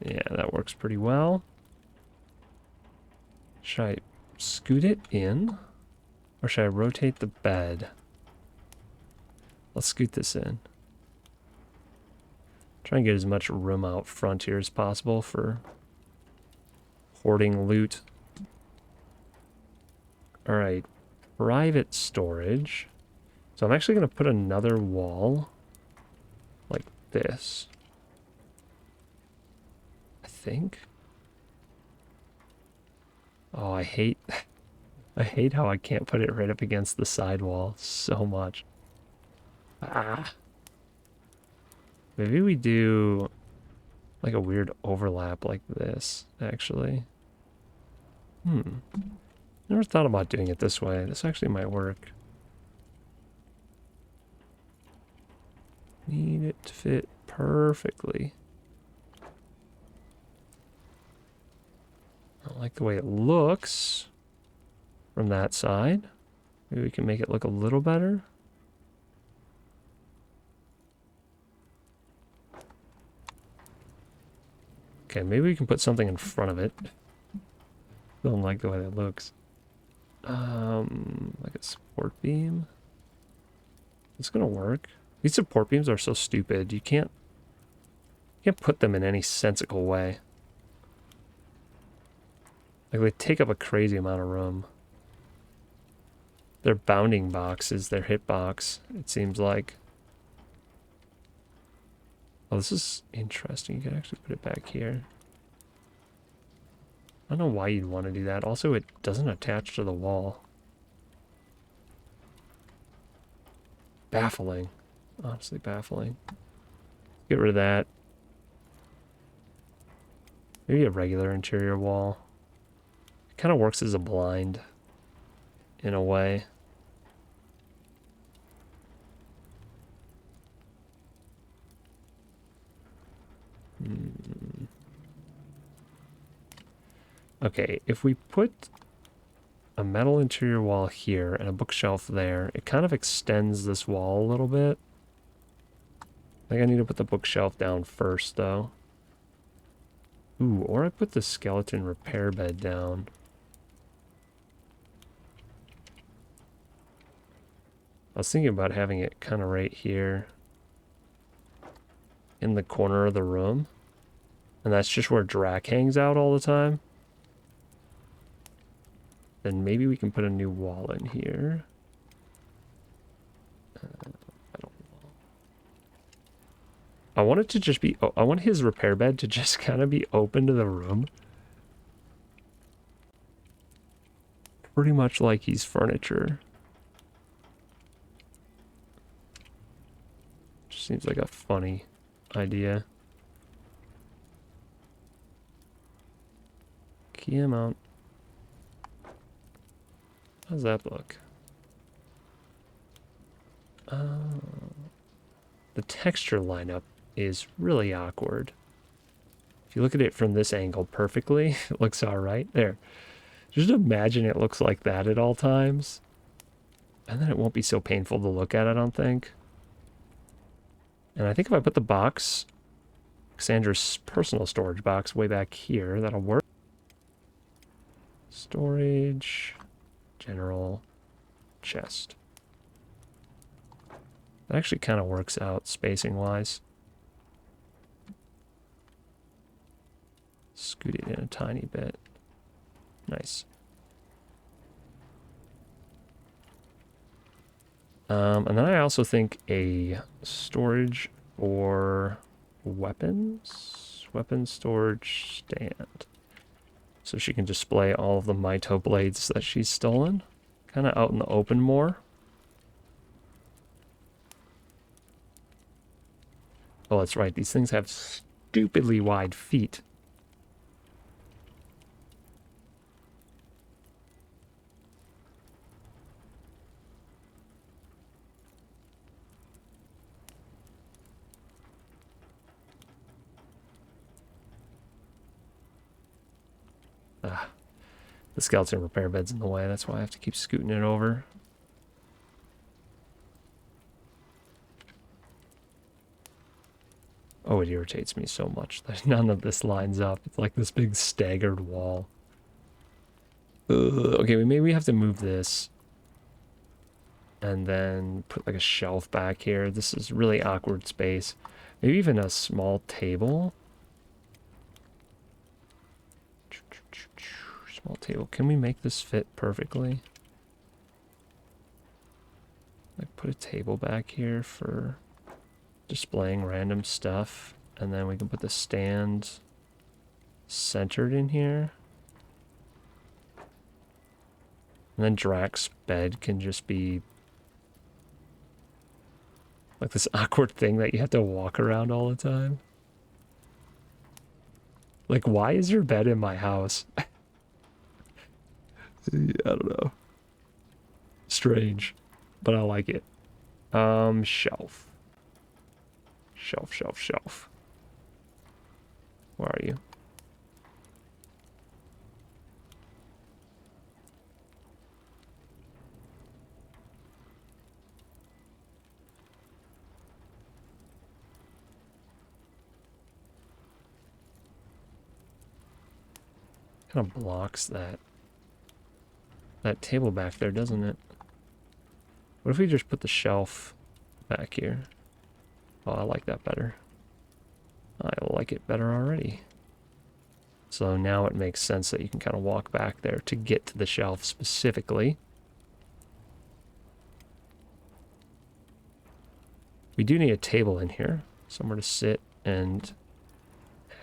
Yeah, that works pretty well. Should I scoot it in? Or should I rotate the bed? Let's scoot this in. Try and get as much room out front here as possible for hoarding loot. Alright, private storage. So I'm actually going to put another wall like this. I think. Oh, I hate how I can't put it right up against the side wall so much. Ah. Maybe we do like a weird overlap like this, actually. Never thought about doing it this way. This actually might work. Need it to fit perfectly. I don't like the way it looks from that side. Maybe we can make it look a little better. Okay, maybe we can put something in front of it. Don't like the way that looks. Like a support beam. It's gonna work. These support beams are so stupid. You can't put them in any sensical way. Like, they take up a crazy amount of room. Their bounding box is their hitbox, it seems like. Oh, this is interesting. You can actually put it back here. I don't know why you'd want to do that. Also, it doesn't attach to the wall. Baffling. Honestly baffling. Get rid of that. Maybe a regular interior wall. It kind of works as a blind in a way. Okay, if we put a metal interior wall here and a bookshelf there, it kind of extends this wall a little bit. I think I need to put the bookshelf down first, though. Ooh, or I put the skeleton repair bed down. I was thinking about having it kind of right here in the corner of the room. And that's just where Drac hangs out all the time. Then maybe we can put a new wall in here. I don't know. I want it to just be... Oh, I want his repair bed to just kind of be open to the room. Pretty much like he's furniture. Just seems like a funny idea. Key amount. How does that look? The texture lineup is really awkward. If you look at it from this angle perfectly, it looks alright. There. Just imagine it looks like that at all times. And then it won't be so painful to look at, I don't think. And I think if I put the box, Cassandra's personal storage box, way back here, that'll work. Storage, general, chest. That actually kind of works out spacing-wise. Scoot it in a tiny bit. Nice. And then I also think a storage or weapons storage stand. So she can display all of the Mito blades that she's stolen. Kind of out in the open more. Oh, that's right. These things have stupidly wide feet. The skeleton repair bed's in the way. That's why I have to keep scooting it over. Oh, it irritates me so much that none of this lines up. It's like this big staggered wall. Okay, maybe we have to move this. And then put like a shelf back here. This is really awkward space. Maybe even a small table. Small table. Can we make this fit perfectly? Like put a table back here for displaying random stuff. And then we can put the stand centered in here. And then Drac's bed can just be like this awkward thing that you have to walk around all the time. Like, why is your bed in my house? I don't know. Strange, but I like it. Shelf. Shelf. Where are you? Kind of blocks that table back there, doesn't it? What if we just put the shelf back here? Oh, I like that better. I like it better already. So now it makes sense that you can kind of walk back there to get to the shelf specifically. We do need a table in here, somewhere to sit and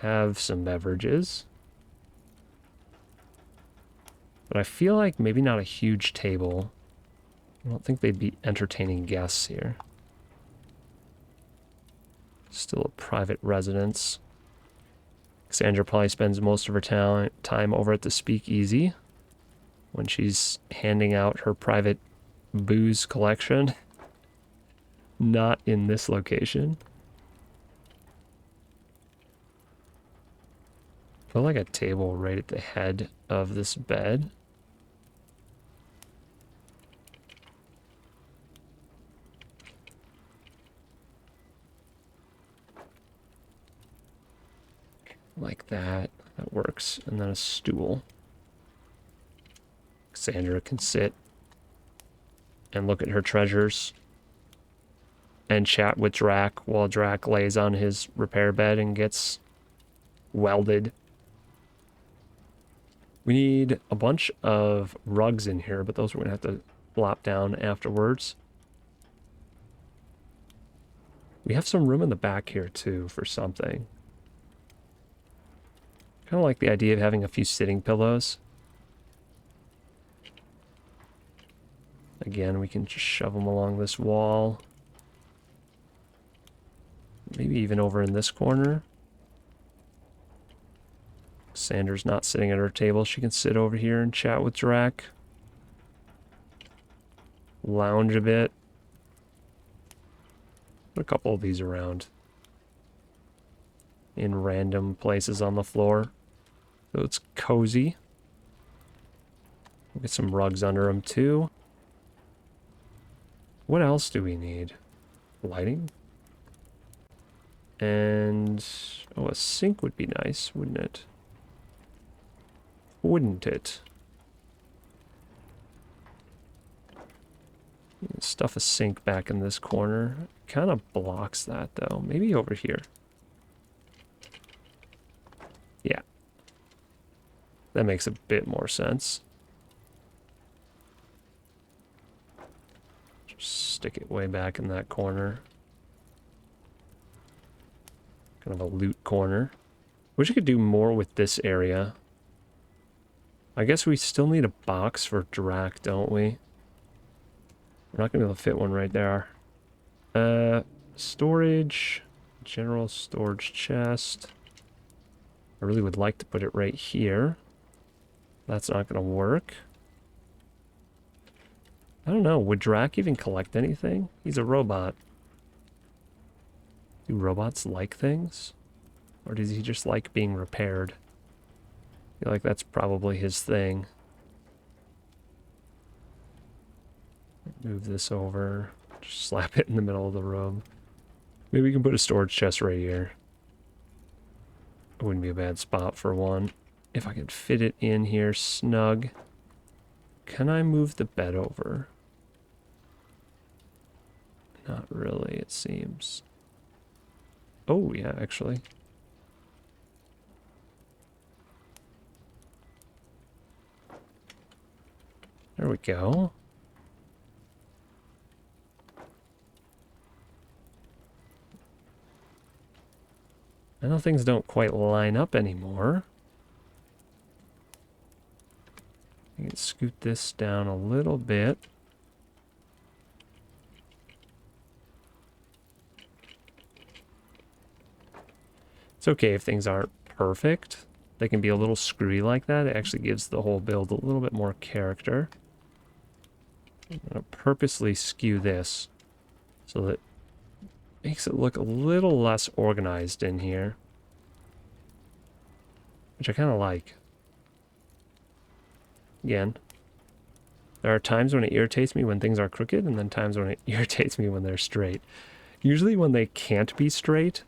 have some beverages. But I feel like maybe not a huge table. I don't think they'd be entertaining guests here. Still a private residence. Cassandra probably spends most of her time over at the speakeasy when she's handing out her private booze collection. Not in this location. Put like a table right at the head of this bed. Like that. That works. And then a stool. Cassandra can sit and look at her treasures and chat with Drac while Drac lays on his repair bed and gets welded. We need a bunch of rugs in here, but those we're going to have to flop down afterwards. We have some room in the back here too for something. Kind of like the idea of having a few sitting pillows. Again, we can just shove them along this wall. Maybe even over in this corner. Sandra's not sitting at her table. She can sit over here and chat with Drac. Lounge a bit. Put a couple of these around. In random places on the floor. So it's cozy. We'll get some rugs under them too. What else do we need? Lighting? And, oh, a sink would be nice, wouldn't it? Wouldn't it? Stuff a sink back in this corner. Kind of blocks that, though. Maybe over here. Yeah. That makes a bit more sense. Just stick it way back in that corner. Kind of a loot corner. Wish I could do more with this area. I guess we still need a box for Drac, don't we? We're not going to be able to fit one right there. Storage. General storage chest. I really would like to put it right here. That's not going to work. I don't know. Would Drac even collect anything? He's a robot. Do robots like things? Or does he just like being repaired? I feel like that's probably his thing. Move this over. Just slap it in the middle of the room. Maybe we can put a storage chest right here. It wouldn't be a bad spot for one. If I could fit it in here snug. Can I move the bed over? Not really, it seems. Oh, yeah, actually. There we go. I know things don't quite line up anymore. I can scoot this down a little bit. It's okay if things aren't perfect. They can be a little screwy like that. It actually gives the whole build a little bit more character. I'm going to purposely skew this so that it makes it look a little less organized in here. Which I kind of like. Again, there are times when it irritates me when things are crooked, and then times when it irritates me when they're straight. Usually when they can't be straight,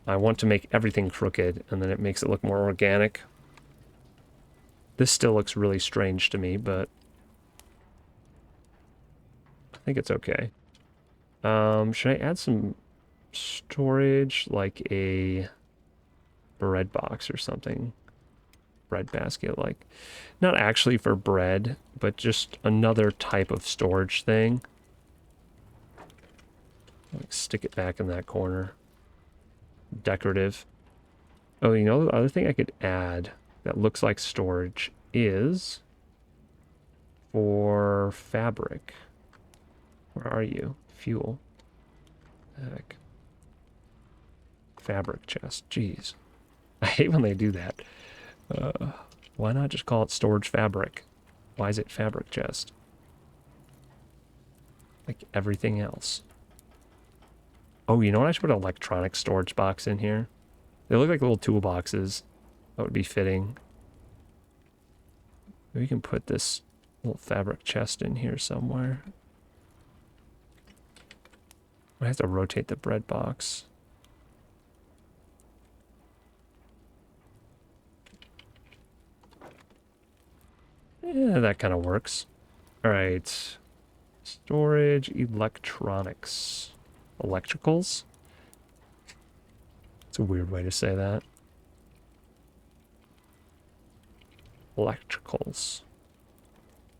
I want to make everything crooked, and then it makes it look more organic. This still looks really strange to me, but I think it's okay. Should I add some storage, like a bread box or something? Bread basket, like, not actually for bread, but just another type of storage thing. Like, stick it back in that corner. Decorative. Oh, you know, the other thing I could add that looks like storage is for fabric. Where are you? Fuel. Heck. Fabric chest. Jeez. I hate when they do that. Why not just call it storage fabric? Why is it fabric chest? Like everything else. Oh, you know what? I should put an electronic storage box in here. They look like little toolboxes. That would be fitting. Maybe we can put this little fabric chest in here somewhere. I have to rotate the bread box. Yeah, that kind of works. All right. Storage, electronics, electricals. It's a weird way to say that. Electricals.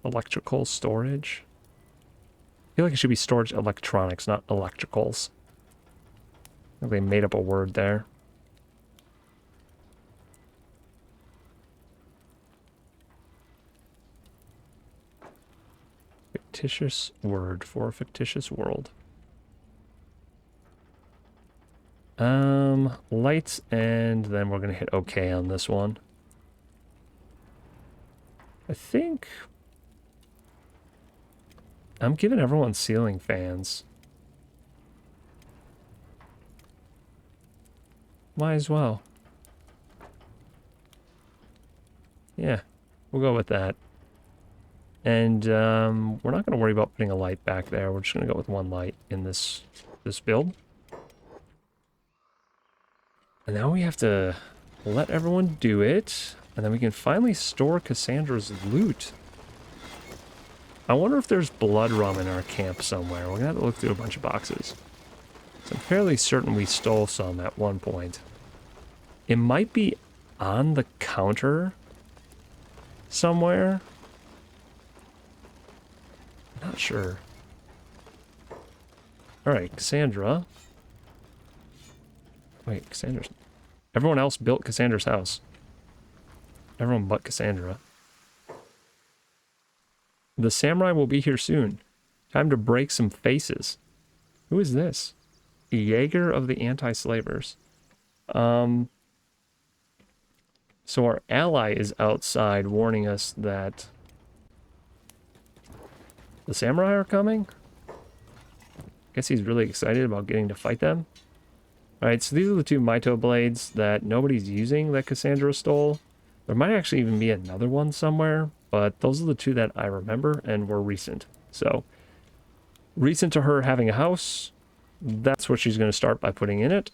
Electrical storage. I feel like it should be storage electronics, not electricals. I think they made up a word there. Fictitious word for a fictitious world. Lights, and then we're gonna hit OK on this one. I think I'm giving everyone ceiling fans. Might as well. Yeah, we'll go with that. And we're not going to worry about putting a light back there. We're just going to go with one light in this build. And now we have to let everyone do it. And then we can finally store Cassandra's loot. I wonder if there's blood rum in our camp somewhere. We're going to have to look through a bunch of boxes. So I'm fairly certain we stole some at one point. It might be on the counter somewhere. Not sure. Alright, Cassandra. Wait, Cassandra's... Everyone else built Cassandra's house. Everyone but Cassandra. The samurai will be here soon. Time to break some faces. Who is this? Jaeger of the anti-slavers. So our ally is outside warning us that the samurai are coming? Guess he's really excited about getting to fight them. Alright, so these are the two Mito blades that nobody's using that Cassandra stole. There might actually even be another one somewhere, but those are the two that I remember and were recent. So, recent to her having a house, that's what she's going to start by putting in it.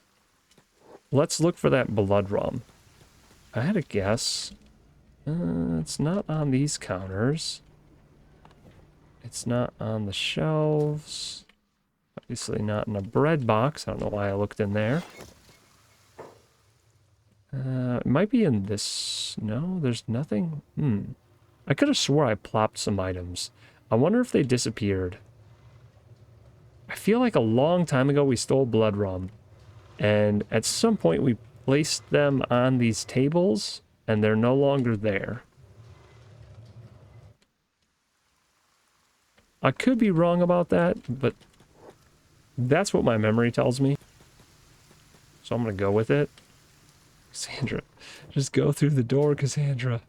Let's look for that blood rum. I had a guess. It's not on these counters. It's not on the shelves. Obviously not in a bread box. I don't know why I looked in there. It might be in this. No, there's nothing. I could have swore I plopped some items. I wonder if they disappeared. I feel like a long time ago we stole blood rum. And at some point we placed them on these tables and they're no longer there. I could be wrong about that, but that's what my memory tells me. So I'm going to go with it. Cassandra, just go through the door, Cassandra.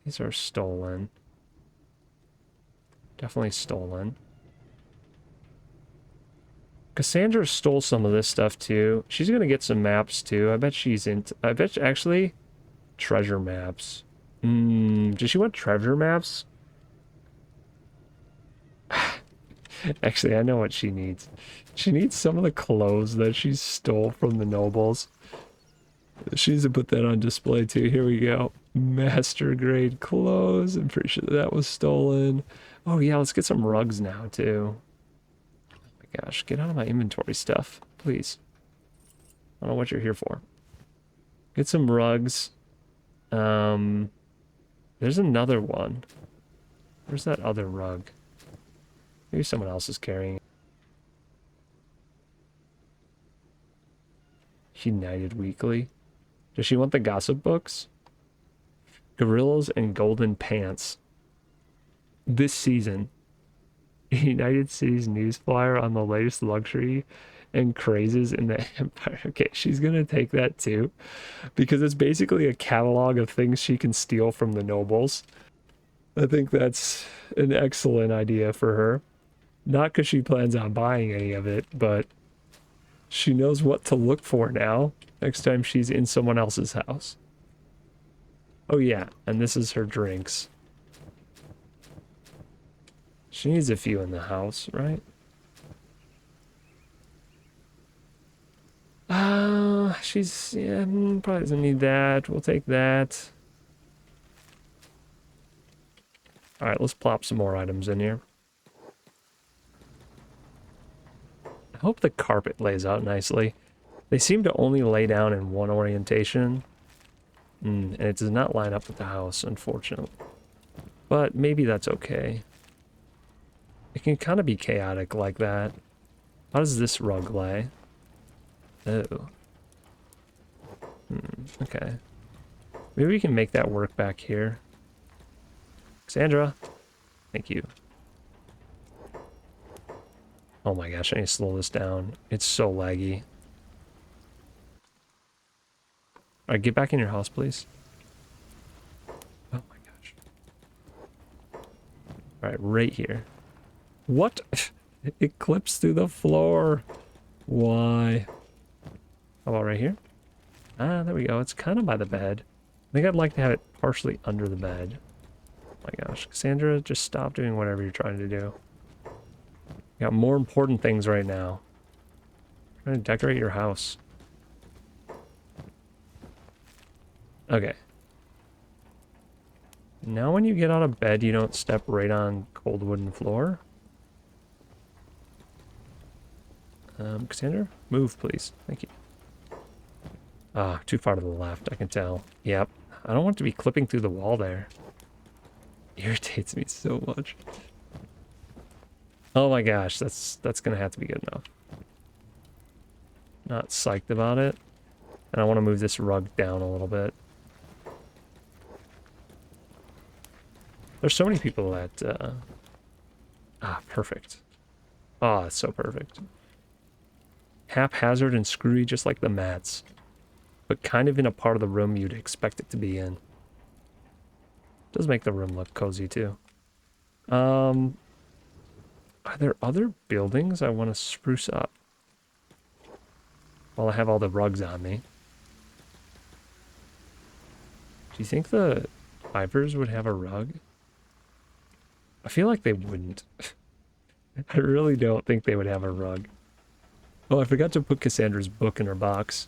These are stolen. Definitely stolen. Cassandra stole some of this stuff too. She's going to get some maps too. I bet she's into... I bet actually... Treasure maps. Does she want treasure maps? Actually, I know what she needs. She needs some of the clothes that she stole from the nobles. She needs to put that on display too. Here we go. Master grade clothes. I'm pretty sure that was stolen. Oh yeah, let's get some rugs now too. Oh my gosh, get out of my inventory stuff, please. I don't know what you're here for. Get some rugs. There's another one. Where's that other rug? Maybe someone else is carrying it. United Weekly. Does she want the gossip books? Gorillas and golden pants. This season. United Cities news flyer on the latest luxury and crazes in the Empire. Okay, she's gonna take that too, because it's basically a catalog of things she can steal from the nobles. I think that's an excellent idea for her. Not because she plans on buying any of it, but she knows what to look for now next time she's in someone else's house. Oh yeah, and this is her drinks. She needs a few in the house, right? She's, yeah, probably doesn't need that. We'll take that. All right, let's plop some more items in here. I hope the carpet lays out nicely. They seem to only lay down in one orientation. And it does not line up with the house, unfortunately. But maybe that's okay. It can kind of be chaotic like that. How does this rug lay? Oh. Okay. Maybe we can make that work back here. Cassandra. Thank you. Oh my gosh, I need to slow this down. It's so laggy. Alright, get back in your house, please. Oh my gosh. Alright, right here. What? It clips through the floor. Why? How about right here? Ah, there we go. It's kind of by the bed. I think I'd like to have it partially under the bed. Oh my gosh. Cassandra, just stop doing whatever you're trying to do. You got more important things right now. I'm trying to decorate your house. Okay. Now when you get out of bed, you don't step right on cold wooden floor. Cassandra, move please. Thank you. Ah, too far to the left, I can tell. Yep. I don't want it to be clipping through the wall there. Irritates me so much. Oh my gosh, that's gonna have to be good enough. Not psyched about it. And I want to move this rug down a little bit. There's so many people that... perfect. Oh, it's so perfect. Haphazard and screwy, just like the mats. But kind of in a part of the room you'd expect it to be in. Does make the room look cozy, too. Are there other buildings I want to spruce up? While I have all the rugs on me. Do you think the Ivers would have a rug? I feel like they wouldn't. I really don't think they would have a rug. Oh, I forgot to put Cassandra's book in her box.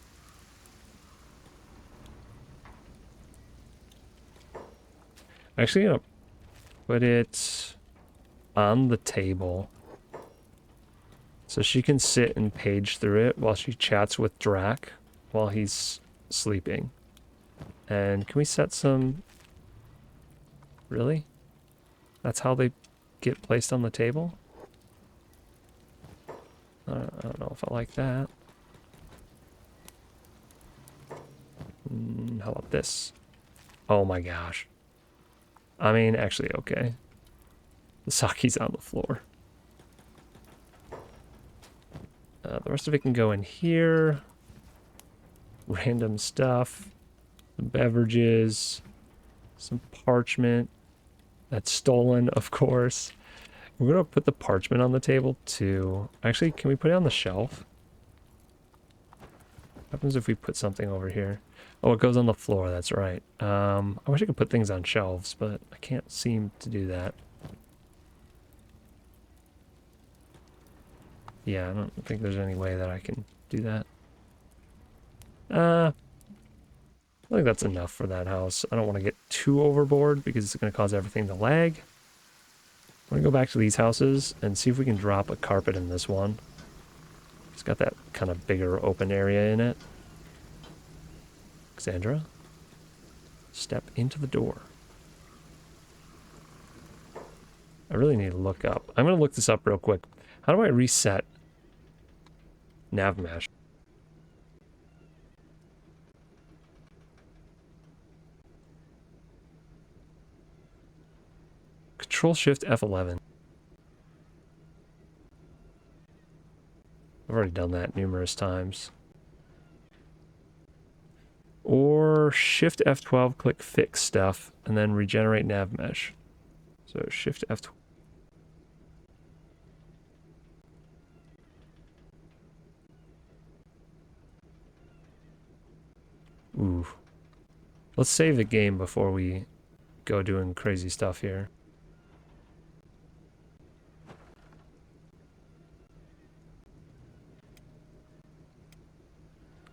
I'm actually gonna put it on the table so she can sit and page through it while she chats with Drac while he's sleeping. And can we set some... Really? That's how they get placed on the table? I don't know if I like that. How about this? Oh my gosh. I mean, actually, okay. The sake's on the floor. The rest of it can go in here. Random stuff. Some beverages. Some parchment. That's stolen, of course. We're going to put the parchment on the table, too. Actually, can we put it on the shelf? What happens if we put something over here? Oh, it goes on the floor, that's right. I wish I could put things on shelves, but I can't seem to do that. Yeah, I don't think there's any way that I can do that. I think that's enough for that house. I don't want to get too overboard because it's going to cause everything to lag. I'm going to go back to these houses and see if we can drop a carpet in this one. It's got that kind of bigger open area in it. Cassandra, step into the door. I really need to look up. I'm going to look this up real quick. How do I reset nav mesh? Control Shift F11. I've already done that numerous times. Or Shift F12, click Fix Stuff, and then regenerate nav mesh. So Shift F12. Ooh. Let's save the game before we go doing crazy stuff here.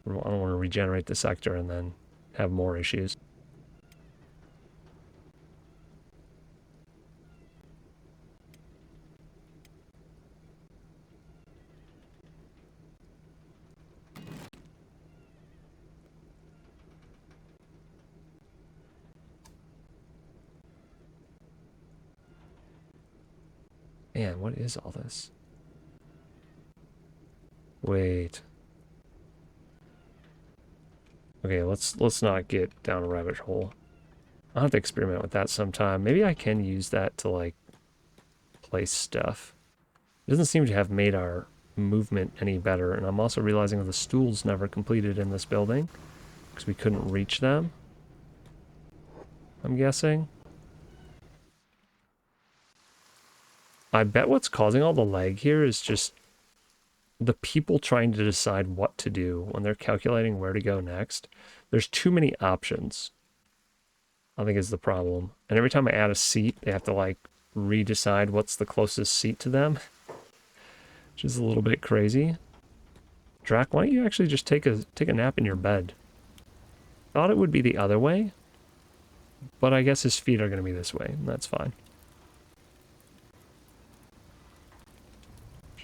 I don't want to regenerate the sector and then have more issues. Man, what is all this? Wait. Okay, let's not get down a rabbit hole. I'll have to experiment with that sometime. Maybe I can use that to, like, place stuff. It doesn't seem to have made our movement any better, and I'm also realizing that the stools never completed in this building because we couldn't reach them, I'm guessing. I bet what's causing all the lag here is just the people trying to decide what to do when they're calculating where to go next. There's too many options, I think, is the problem. And every time I add a seat, they have to, like, redecide what's the closest seat to them, which is a little bit crazy. Drac, why don't you actually just take a nap in your bed? Thought it would be the other way, but I guess his feet are going to be this way, and that's fine.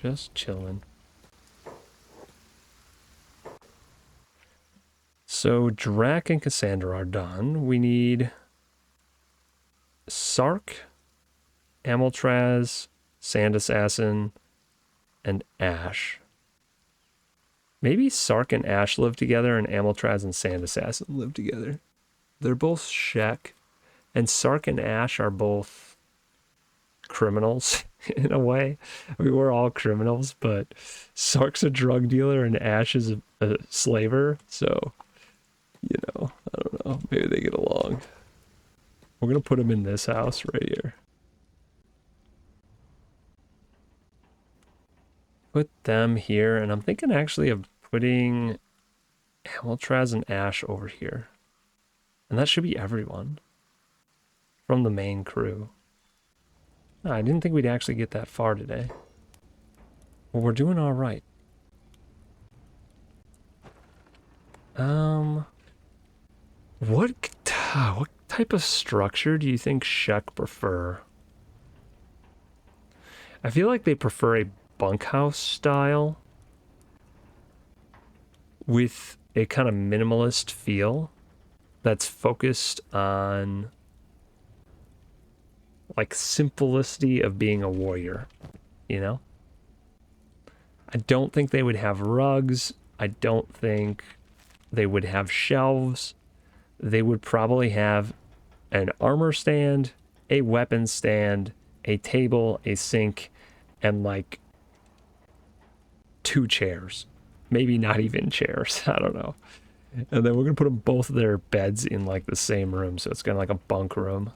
Just chilling. So Drac and Cassandra are done. We need Sark, Amiltraz, Sand Assassin, and Ash. Maybe Sark and Ash live together and Amiltraz and Sand Assassin live together. They're both Shek, and Sark and Ash are both criminals in a way. I mean, we're all criminals, but Sark's a drug dealer and Ash is a slaver, so, you know, I don't know. Maybe they get along. We're going to put them in this house right here. Put them here, and I'm thinking actually of putting Amiltraz and Ash over here. And that should be everyone from the main crew. I didn't think we'd actually get that far today. Well, we're doing all right. What type of structure do you think Shek prefer? I feel like they prefer a bunkhouse style with a kind of minimalist feel that's focused on, like, simplicity of being a warrior, you know? I don't think they would have rugs. I don't think they would have shelves. They would probably have an armor stand, a weapon stand, a table, a sink, and, like, 2 chairs. Maybe not even chairs. I don't know. And then we're going to put them both of their beds in, like, the same room. So it's kind of like a bunk room.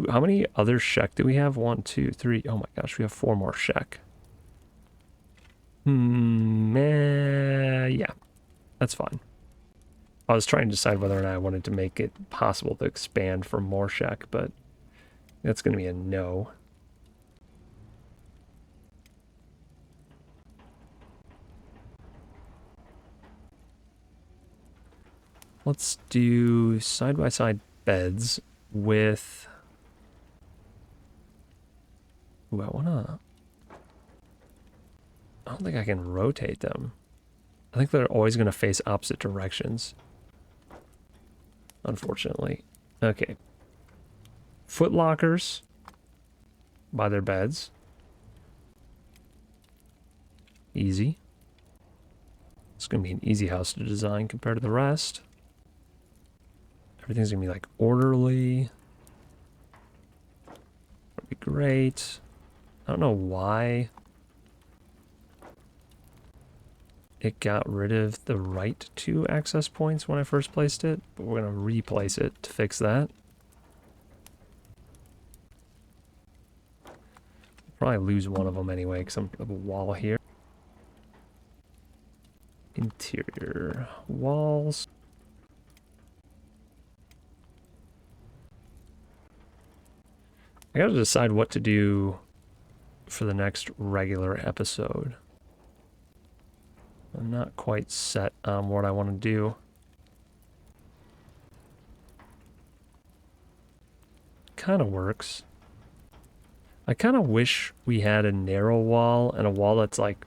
How many other Shek do we have? 1, 2, 3. Oh my gosh, we have 4 more Shek. Yeah, that's fine. I was trying to decide whether or not I wanted to make it possible to expand for more Shek, but that's going to be a no. Let's do side-by-side beds with... Ooh, I don't think I can rotate them. I think they're always going to face opposite directions, unfortunately. Okay. Foot lockers by their beds. Easy. It's going to be an easy house to design compared to the rest. Everything's going to be, like, orderly. That'd be great. I don't know why it got rid of the right 2 access points when I first placed it, but we're going to replace it to fix that. Probably lose one of them anyway because I'm of a wall here. Interior walls. I gotta decide what to do for the next regular episode. I'm not quite set on what I want to do. Kind of works. I kind of wish we had a narrow wall and a wall that's like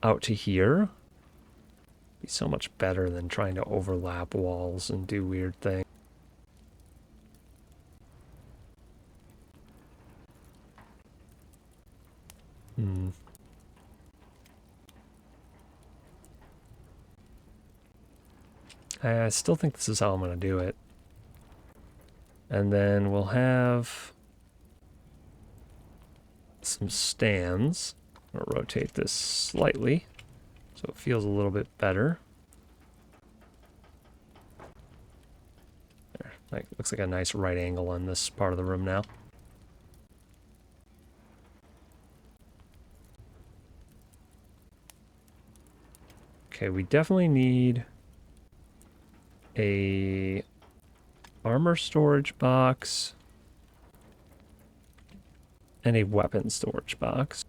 out to here. Be so much better than trying to overlap walls and do weird things. I still think this is how I'm going to do it. And then we'll have some stands. I'll rotate this slightly so it feels a little bit better. There, like, looks like a nice right angle on this part of the room now. Okay, we definitely need a armor storage box and a weapon storage box.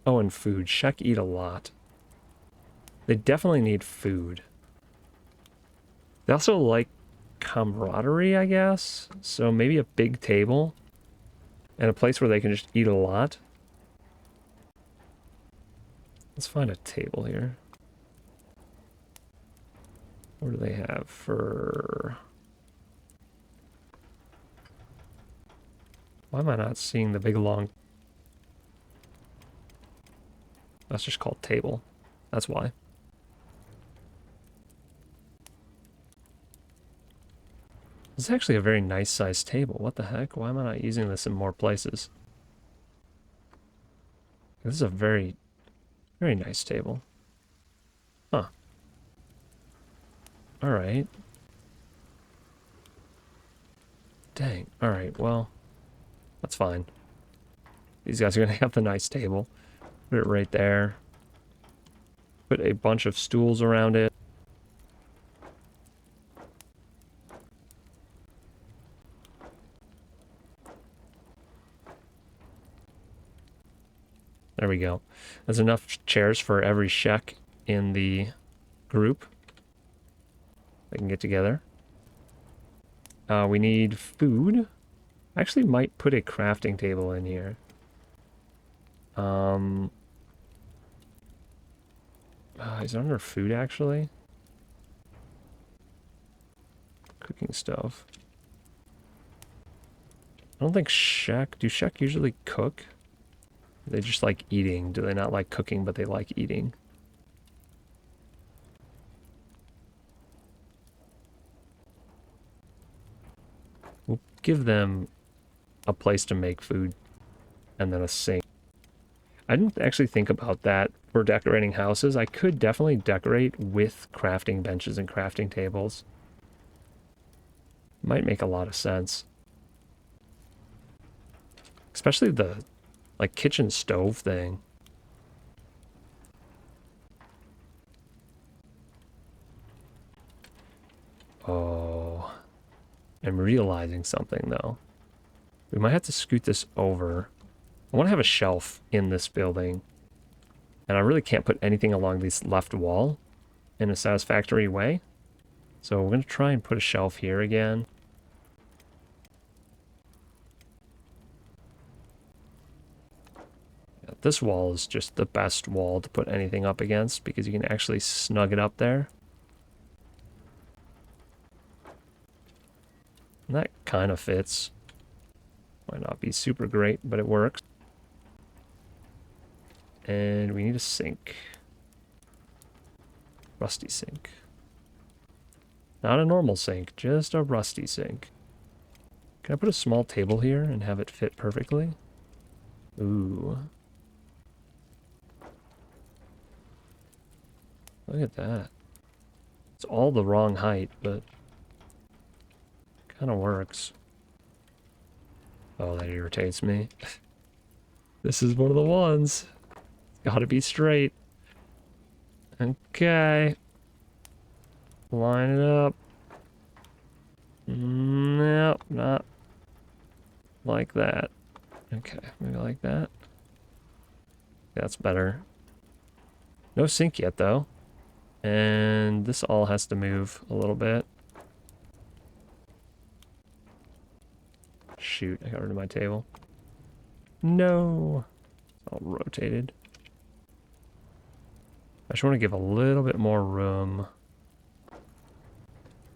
Oh, and food. Shek eat a lot. They definitely need food. They also like camaraderie, I guess. So maybe a big table and a place where they can just eat a lot. Let's find a table here. What do they have for... Why am I not seeing the big long... That's just called table. That's why. This is actually a very nice sized table. What the heck? Why am I not using this in more places? This is a very, very nice table. Huh. Alright. Dang. Alright, well, that's fine. These guys are going to have the nice table. Put it right there. Put a bunch of stools around it. There we go. There's enough chairs for every Shek in the group. They can get together. We need food. I actually might put a crafting table in here. Is it under food, actually? Cooking stuff. I don't think Shek... Do Shek usually cook? They just like eating. Do they not like cooking, but they like eating? We'll give them a place to make food and then a sink. I didn't actually think about that for decorating houses. I could definitely decorate with crafting benches and crafting tables. Might make a lot of sense. Especially the, like, kitchen stove thing. Oh. I'm realizing something, though. We might have to scoot this over. I want to have a shelf in this building. And I really can't put anything along this left wall in a satisfactory way. So we're going to try and put a shelf here again. Yeah, this wall is just the best wall to put anything up against because you can actually snug it up there. And that kind of fits. Might not be super great, but it works. And we need a sink. Rusty sink. Not a normal sink, just a rusty sink. Can I put a small table here and have it fit perfectly? Ooh. Look at that. It's all the wrong height, but kind of works. Oh, that irritates me. This is one of the ones. Gotta be straight. Okay. Line it up. Nope, not like that. Okay, maybe like that. That's better. No sink yet, though. And this all has to move a little bit. Shoot, I got rid of my table. No! It's all rotated. I just want to give a little bit more room. I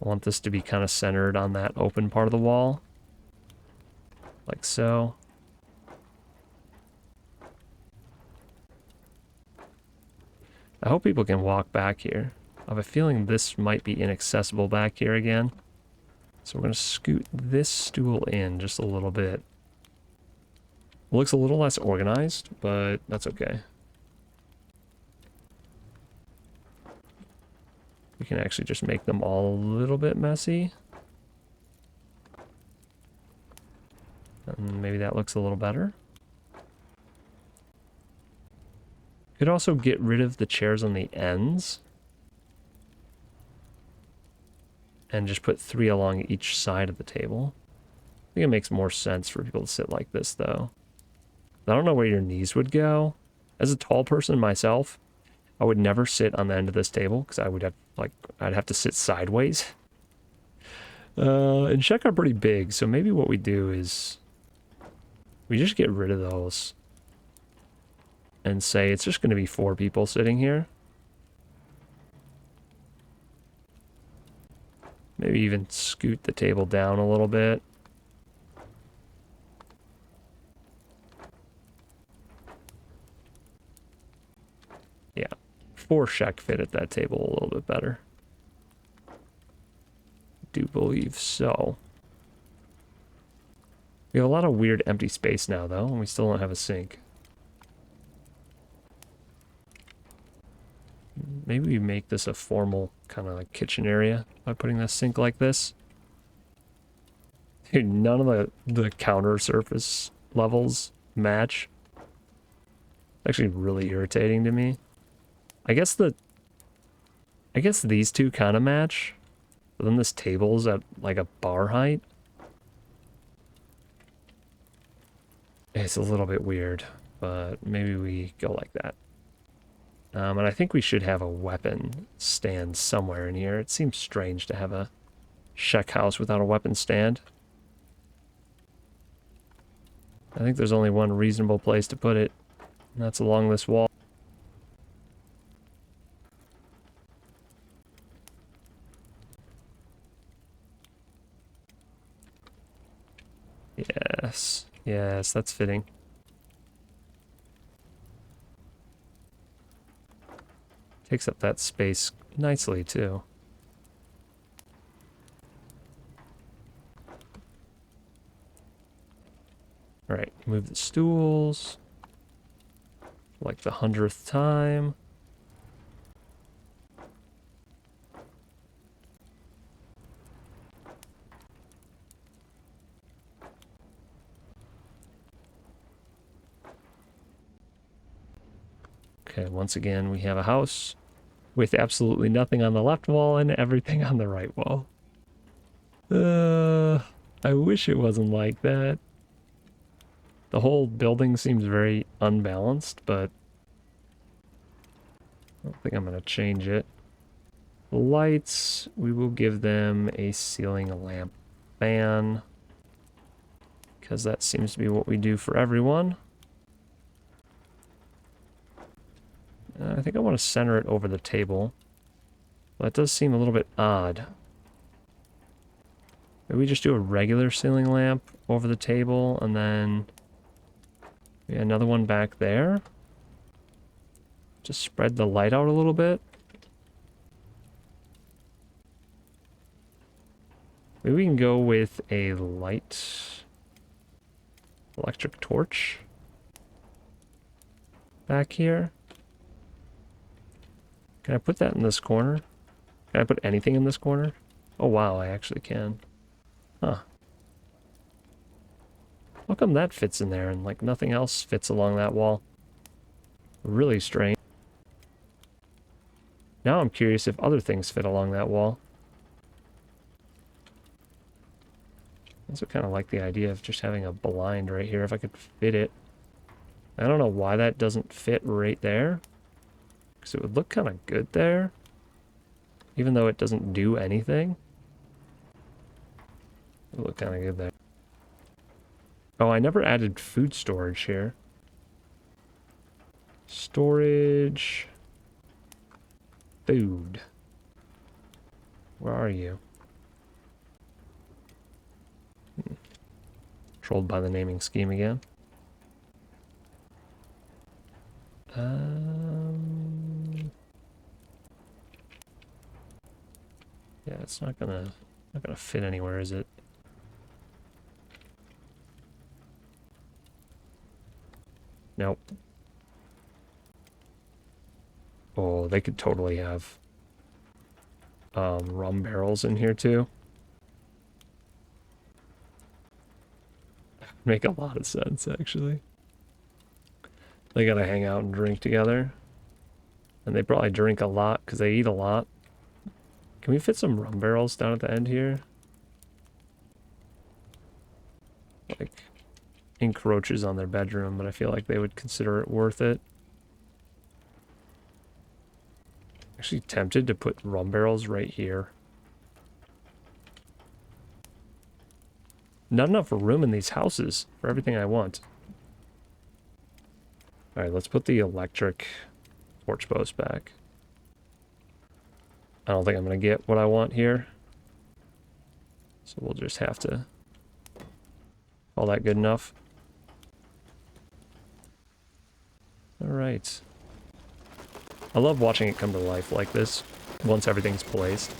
want this to be kind of centered on that open part of the wall. Like so. I hope people can walk back here. I have a feeling this might be inaccessible back here again. So we're going to scoot this stool in just a little bit. It looks a little less organized, but that's okay. We can actually just make them all a little bit messy. And maybe that looks a little better. Could also get rid of the chairs on the ends. And just put 3 along each side of the table. I think it makes more sense for people to sit like this, though. I don't know where your knees would go. As a tall person myself, I would never sit on the end of this table because I would have, I'd have to sit sideways. And Shek are pretty big, so maybe what we do is we just get rid of those and say it's just going to be 4 people sitting here. Maybe even scoot the table down a little bit. Yeah, 4 Shek fit at that table a little bit better. I do believe so. We have a lot of weird empty space now, though, and we still don't have a sink. Maybe we make this a formal kind of like kitchen area by putting this sink like this. Dude, none of the counter surface levels match. It's actually really irritating to me. I guess these two kind of match, but then this table's at like a bar height. It's a little bit weird, but maybe we go like that. And I think we should have a weapon stand somewhere in here. It seems strange to have a Shek house without a weapon stand. I think there's only one reasonable place to put it, and that's along this wall. Yes, yes, that's fitting. Takes up that space nicely, too. Alright, move the stools. Like the 100th time. Okay, once again, we have a house with absolutely nothing on the left wall and everything on the right wall. I wish it wasn't like that. The whole building seems very unbalanced, but I don't think I'm going to change it. The lights, we will give them a ceiling lamp fan, because that seems to be what we do for everyone. I think I want to center it over the table. That does seem a little bit odd. Maybe we just do a regular ceiling lamp over the table, and then another one back there. Just spread the light out a little bit. Maybe we can go with a light electric torch back here. Can I put that in this corner? Can I put anything in this corner? Oh wow, I actually can. Huh. How come that fits in there and like nothing else fits along that wall? Really strange. Now I'm curious if other things fit along that wall. I also kind of like the idea of just having a blind right here if I could fit it. I don't know why that doesn't fit right there. Because it would look kind of good there. Even though it doesn't do anything. It would look kind of good there. Oh, I never added food storage here. Storage. Food. Where are you? Controlled by the naming scheme again. Yeah, it's not gonna fit anywhere, is it? Nope. Oh, they could totally have rum barrels in here too. Make a lot of sense, actually. They gotta hang out and drink together. And they probably drink a lot because they eat a lot. Can we fit some rum barrels down at the end here? Like, encroaches on their bedroom, but I feel like they would consider it worth it. Actually tempted to put rum barrels right here. Not enough room in these houses for everything I want. Alright, let's put the electric torch post back. I don't think I'm going to get what I want here. So we'll just have to call that good enough. Alright. I love watching it come to life like this, once everything's placed.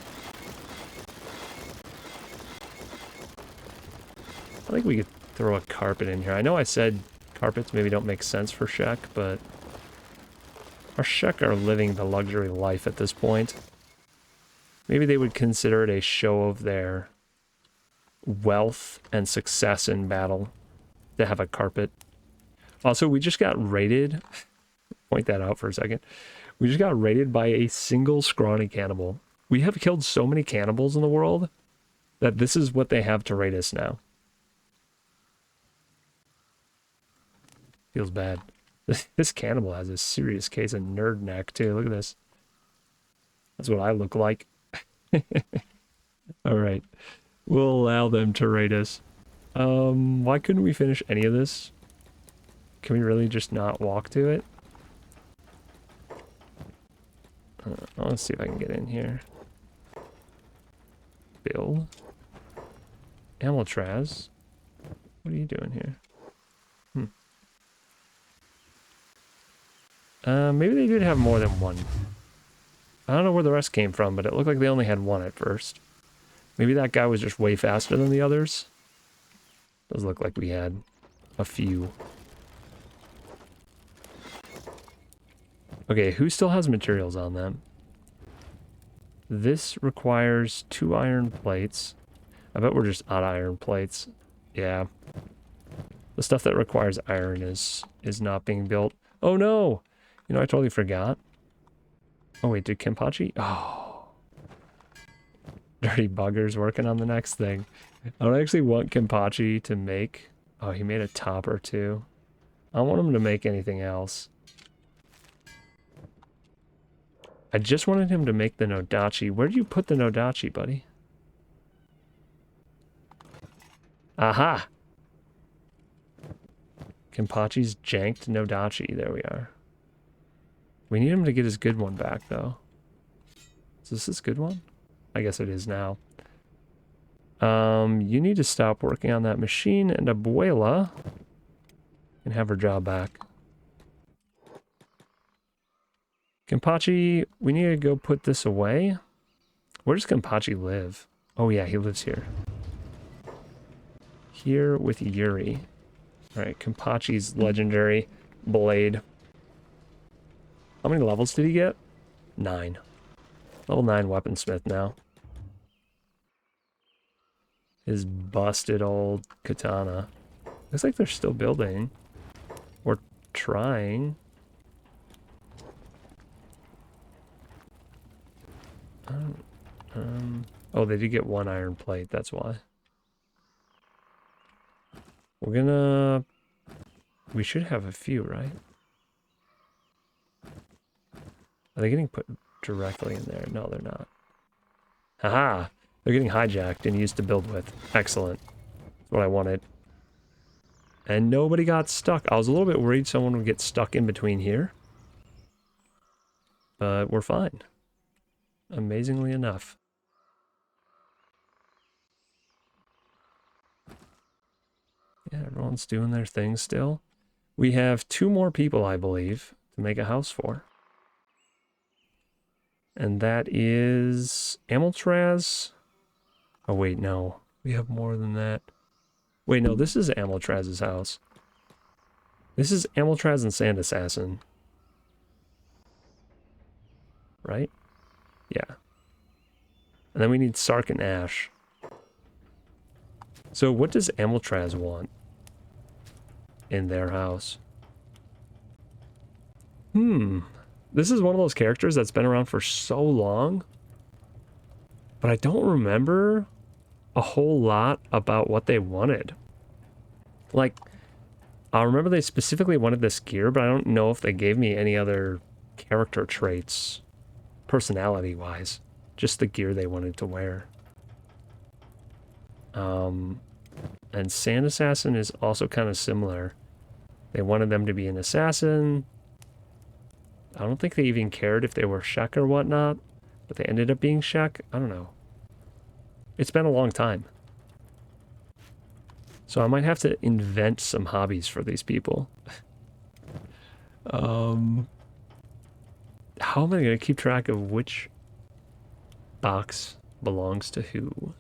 I think we could throw a carpet in here. I know I said carpets maybe don't make sense for Shek, but our Shek are living the luxury life at this point. Maybe they would consider it a show of their wealth and success in battle to have a carpet. Also, we just got raided. Point that out for a second. We just got raided by a single scrawny cannibal. We have killed so many cannibals in the world that this is what they have to raid us now. Feels bad. This cannibal has a serious case of nerd neck too. Look at this. That's what I look like. Alright. We'll allow them to raid us. Why couldn't we finish any of this? Can we really just not walk to it? Let's see if I can get in here. Build. Amiltraz. What are you doing here? Maybe they did have more than one. I don't know where the rest came from, but it looked like they only had one at first. Maybe that guy was just way faster than the others. Does look like we had a few. Okay, who still has materials on them? This requires 2 iron plates. I bet we're just out of iron plates. Yeah. The stuff that requires iron is not being built. Oh no! You know, I totally forgot. Oh wait, did Kenpachi? Oh. Dirty buggers working on the next thing. I don't actually want Kenpachi to make... Oh, he made a topper too. I don't want him to make anything else. I just wanted him to make the Nodachi. Where did you put the Nodachi, buddy? Aha! Kenpachi's janked Nodachi. There we are. We need him to get his good one back, though. Is this his good one? I guess it is now. You need to stop working on that machine, and Abuela can have her job back. Kenpachi, we need to go put this away. Where does Kenpachi live? Oh yeah, he lives here. Here with Yuri. Alright, Kenpachi's legendary blade. How many levels did he get? 9. Level 9 weaponsmith now. His busted old katana. Looks like they're still building. Or trying. Oh, they did get 1 iron plate, that's why. We're gonna... We should have a few, right? Are they getting put directly in there? No, they're not. Haha! They're getting hijacked and used to build with. Excellent. That's what I wanted. And nobody got stuck. I was a little bit worried someone would get stuck in between here. But we're fine. Amazingly enough. Yeah, everyone's doing their thing still. We have 2 more people, I believe, to make a house for. And that is Amiltraz. Oh, wait, no. We have more than that. Wait, no, this is Amiltraz's house. This is Amiltraz and Sand Assassin. Right? Yeah. And then we need Sark and Ash. So what does Amiltraz want in their house? This is one of those characters that's been around for so long, but I don't remember a whole lot about what they wanted. Like, I remember they specifically wanted this gear, but I don't know if they gave me any other character traits, personality-wise. Just the gear they wanted to wear. And Sand Assassin is also kind of similar. They wanted them to be an assassin. I don't think they even cared if they were Shek or whatnot, but they ended up being Shek. I don't know. It's been a long time. So I might have to invent some hobbies for these people. How am I going to keep track of which box belongs to who?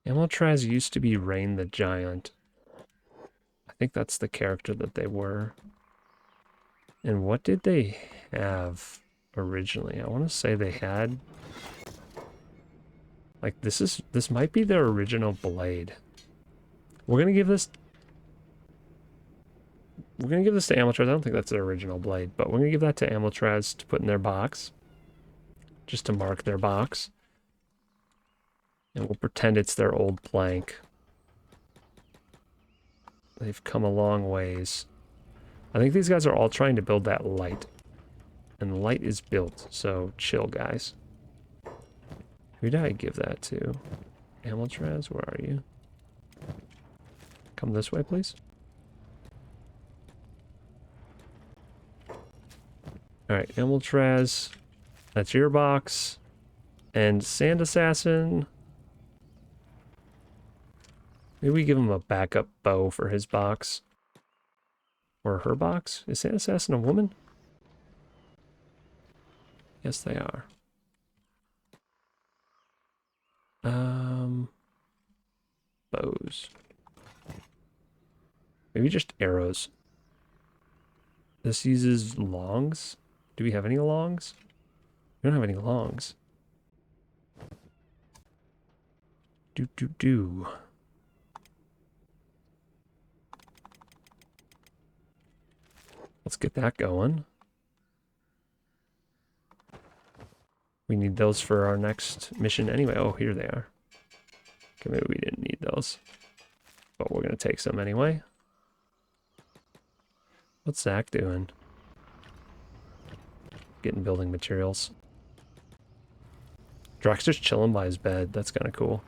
Amiltraz used to be Rain the Giant. I think that's the character that they were. And what did they have originally? I want to say they had... Like, this might be their original blade. We're going to give this... We're going to give this to Amiltraz. I don't think that's their original blade, but we're going to give that to Amiltraz to put in their box. Just to mark their box. And we'll pretend it's their old plank. They've come a long ways. I think these guys are all trying to build that light. And the light is built, so chill, guys. Who did I give that to? Amiltraz, where are you? Come this way, please. Alright, Amiltraz. That's your box. And Sand Assassin. Maybe we give him a backup bow for his box. Or her box? Is Sand Assassin a woman? Yes, they are. Bows. Maybe just arrows. This uses longs. Do we have any longs? We don't have any longs. Do. Let's get that going. We need those for our next mission anyway. Oh, here they are. Okay, maybe we didn't need those. But we're going to take some anyway. What's Zach doing? Getting building materials. Drax just chilling by his bed. That's kind of cool.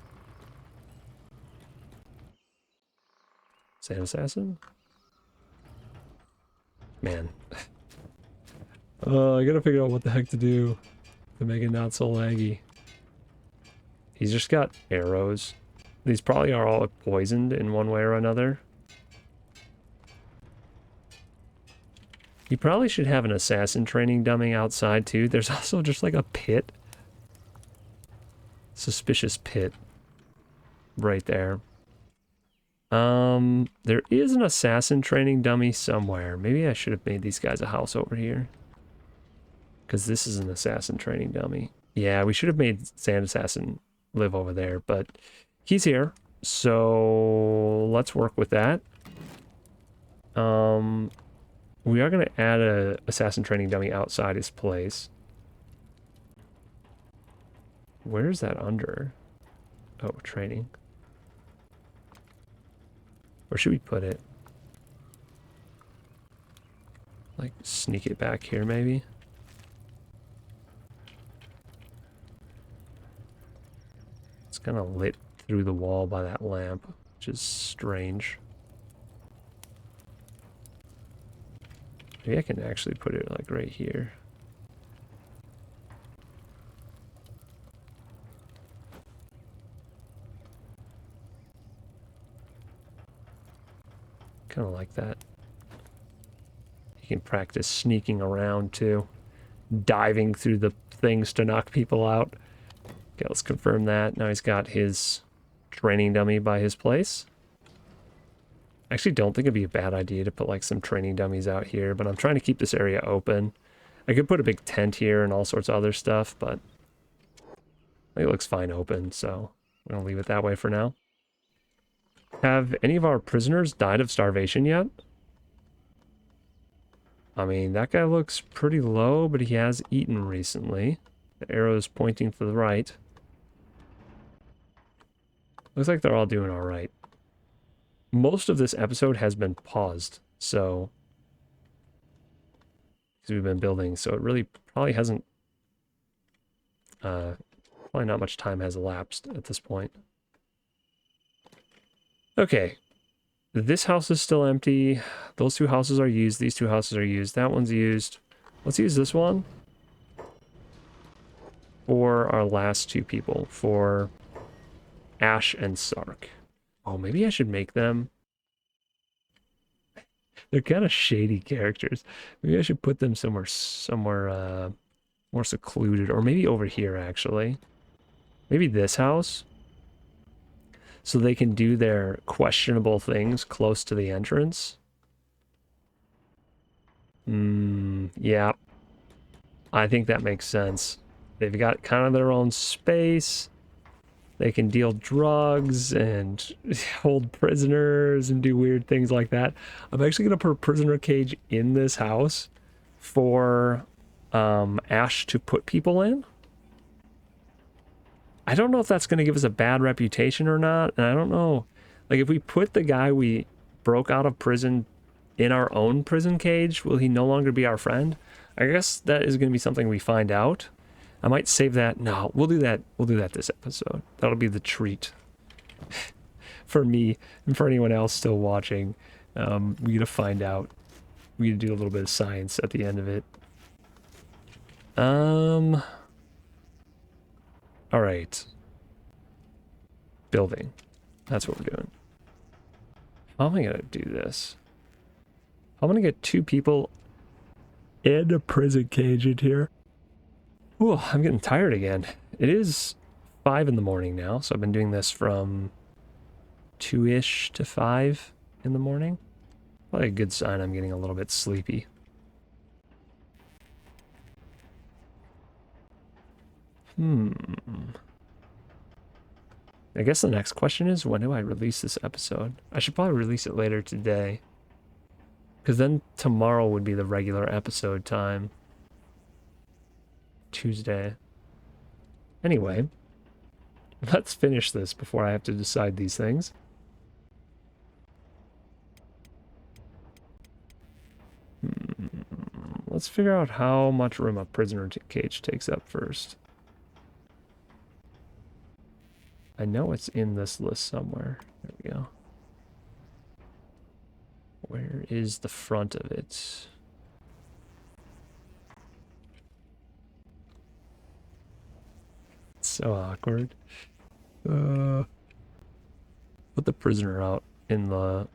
Sand Assassin? Man. I gotta figure out what the heck to do to make it not so laggy. He's just got arrows. These probably are all poisoned in one way or another. He probably should have an assassin training dummy outside too. There's also just like a pit. Suspicious pit. Right there. There is an assassin training dummy somewhere. Maybe I should have made these guys a house over here. Because this is an assassin training dummy. Yeah, we should have made Sand Assassin live over there, but he's here. So let's work with that. We are going to add a assassin training dummy outside his place. Where's that under? Oh, training. Where should we put it? Like, sneak it back here, maybe? It's kind of lit through the wall by that lamp, which is strange. Maybe I can actually put it, like, right here. Kind of like that. You can practice sneaking around too. Diving through the things to knock people out. Okay, let's confirm that. Now he's got his training dummy by his place. I actually don't think it'd be a bad idea to put like some training dummies out here, but I'm trying to keep this area open. I could put a big tent here and all sorts of other stuff, but I think it looks fine open, so I'm gonna leave it that way for now. Have any of our prisoners died of starvation yet? I mean, that guy looks pretty low, but he has eaten recently. The arrow's pointing to the right. Looks like they're all doing all right. Most of this episode has been paused, so... because we've been building, so it really probably hasn't... probably not much time has elapsed at this point. Okay. This house is still empty. Those two houses are used. These two houses are used. That one's used. Let's use this one for our last two people, for Ash and Sark. Oh, maybe I should make them... they're kind of shady characters. Maybe I should put them somewhere more secluded, or maybe over here, actually. Maybe this house, so they can do their questionable things close to the entrance. Yeah. I think that makes sense. They've got kind of their own space. They can deal drugs and hold prisoners and do weird things like that. I'm actually going to put a prisoner cage in this house for Ash to put people in. I don't know if that's going to give us a bad reputation or not. And I don't know, like, if we put the guy we broke out of prison in our own prison cage, will he no longer be our friend? I guess that is going to be something we find out. I might save that. No, we'll do that. We'll do that this episode. That'll be the treat for me and for anyone else still watching. We gotta find out. We gotta do a little bit of science at the end of it. All right. Building. That's what we're doing. How am I gonna do this? I'm gonna get two people and a prison cage in here. Ooh, I'm getting tired again. It is 5 in the morning now, so I've been doing this from 2-ish to 5 in the morning. Probably a good sign I'm getting a little bit sleepy. I guess the next question is, when do I release this episode? I should probably release it later today, because then tomorrow would be the regular episode time. Tuesday. Anyway, let's finish this before I have to decide these things. Let's figure out how much room a prisoner cage takes up first. I know it's in this list somewhere. There we go. Where is the front of it? So awkward. Put the prisoner out in the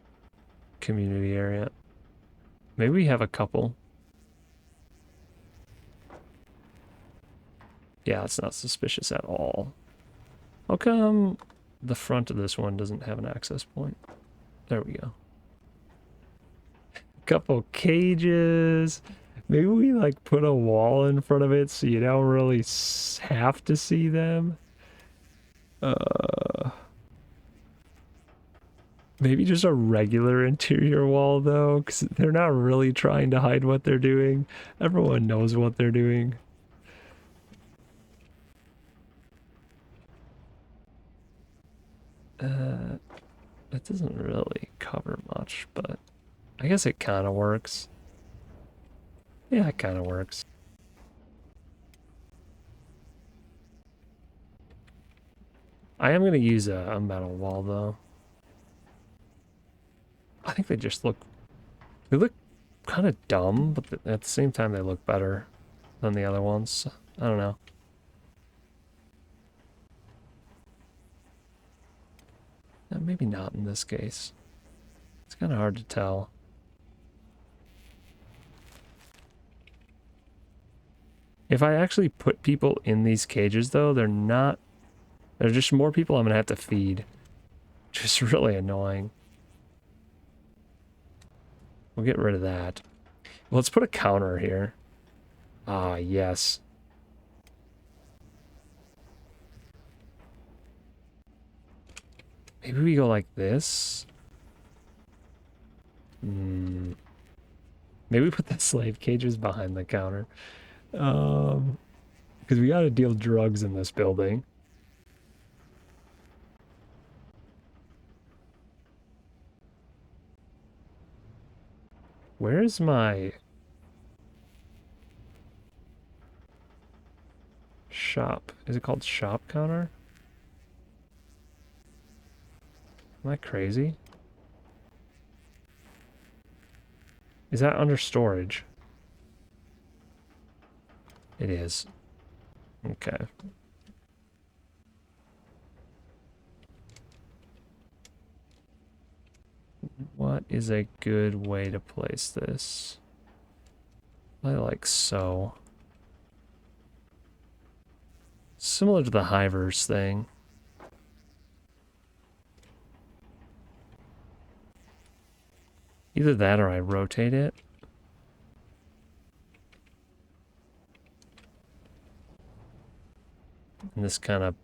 community area. Maybe we have a couple. Yeah, it's not suspicious at all. How come the front of this one doesn't have an access point? There we go. Couple cages. Maybe we like put a wall in front of it so you don't really have to see them. Maybe just a regular interior wall though, because they're not really trying to hide what they're doing. Everyone knows what they're doing. That doesn't really cover much, but I guess it kind of works. Yeah, it kind of works. I am going to use a metal wall though. I think they look kind of dumb, but at the same time they look better than the other ones. I don't know. Maybe not in this case. It's kind of hard to tell. If I actually put people in these cages though, there's just more people I'm gonna have to feed. Which is really annoying. We'll get rid of that. Well, let's put a counter here. Ah, yes. Maybe we go like this. Maybe we put the slave cages behind the counter. Because we gotta deal drugs in this building. Where is my shop? Is it called shop counter? Am I crazy? Is that under storage? It is. Okay. What is a good way to place this? I like so. Similar to the hivers thing. Either that or I rotate it. And this kind of,